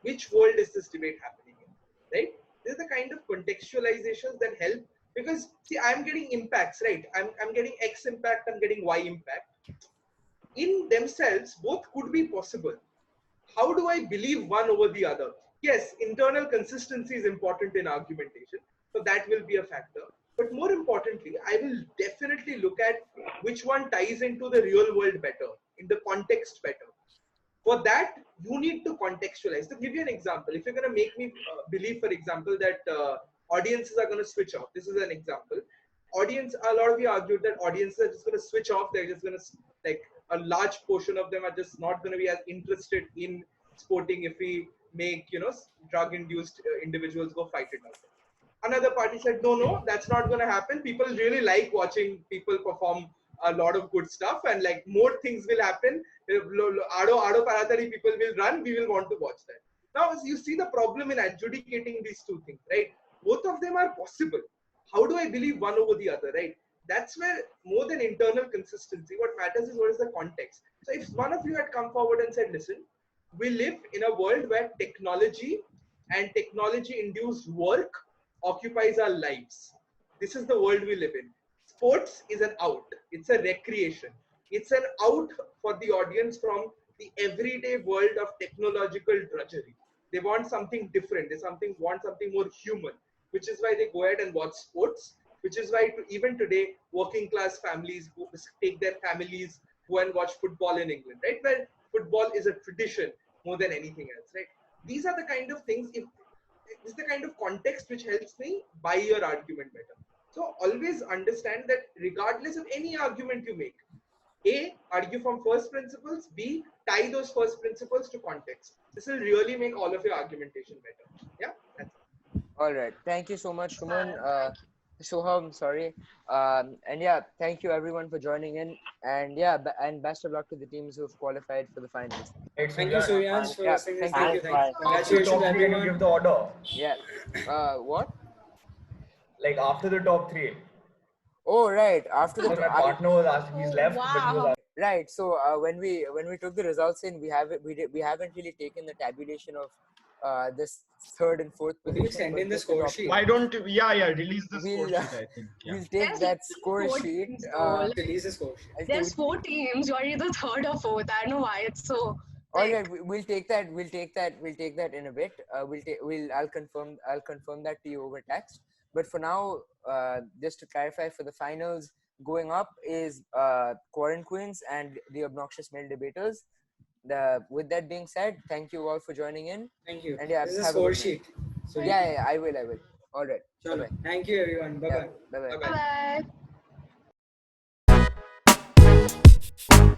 Which world is this debate happening in? Right? There's the kind of contextualizations that help, because see, I'm getting impacts, right? I'm getting X impact, I'm getting Y impact. In themselves, both could be possible. How do I believe one over the other? Yes, internal consistency is important in argumentation, so that will be a factor. But more importantly, I will definitely look at which one ties into the real world better, in the context better. For that, you need to contextualize. To give you an example, if you're going to make me believe, for example, that audiences are going to switch off. This is an example. A lot of you argued that audiences are just going to switch off. They're just going to, like, a large portion of them are just not going to be as interested in sporting if we make, drug-induced individuals go fight it out. Another party said, no, that's not going to happen. People really like watching people perform a lot of good stuff, and like more things will happen. Ado Paratari people will run. We will want to watch that. Now, you see the problem in adjudicating these two things, right? Both of them are possible. How do I believe one over the other, right? That's where more than internal consistency, what matters is what is the context. So if one of you had come forward and said, listen, we live in a world where technology and technology-induced work occupies our lives. This is the world we live in. Sports is an out. It's a recreation. It's an out for the audience from the everyday world of technological drudgery. They want something different. They want something more human, which is why they go ahead and watch sports, which is why even today, working class families take their families, go and watch football in England, right? Where football is a tradition more than anything else, right? These are the kind of things, this is the kind of context which helps me buy your argument better. So always understand that regardless of any argument you make, A, argue from first principles, B, tie those first principles to context. This will really make all of your argumentation better. Yeah, that's it. All right. Thank you so much, Suman. Soham, sorry. And yeah, thank you everyone for joining in. And yeah, and best of luck to the teams who have qualified for the finals. Thank you, Suryansh, for saying this. Thank you. Congratulations, everyone. Give the order. Yeah. What? like after the top three. Oh right, after the Because my partner was asking, he's left, but he was Wow. right. So when we took the results in, we haven't really taken the tabulation of this third and fourth Will you position, send but in the just the score top sheet? two. Why don't release the score We'll sheet? I think. Yeah. we'll take There's that score four sheet. teams though. Release the score sheet. I'll take- There's 4 teams. You're either third or fourth. I don't know why it's so. All Like, right, we'll take that. We'll take that in a bit. I'll confirm that to you over text. But for now, just to clarify, for the finals, going up is Quarren Queens and the Obnoxious Male Debaters. With that being said, thank you all for joining in. Thank you. And yeah, This is a have a score good night. sheet. So Yeah, I will. All right. Chalo. Bye-bye. Thank you everyone. Bye bye. Bye-bye. Bye-bye. bye.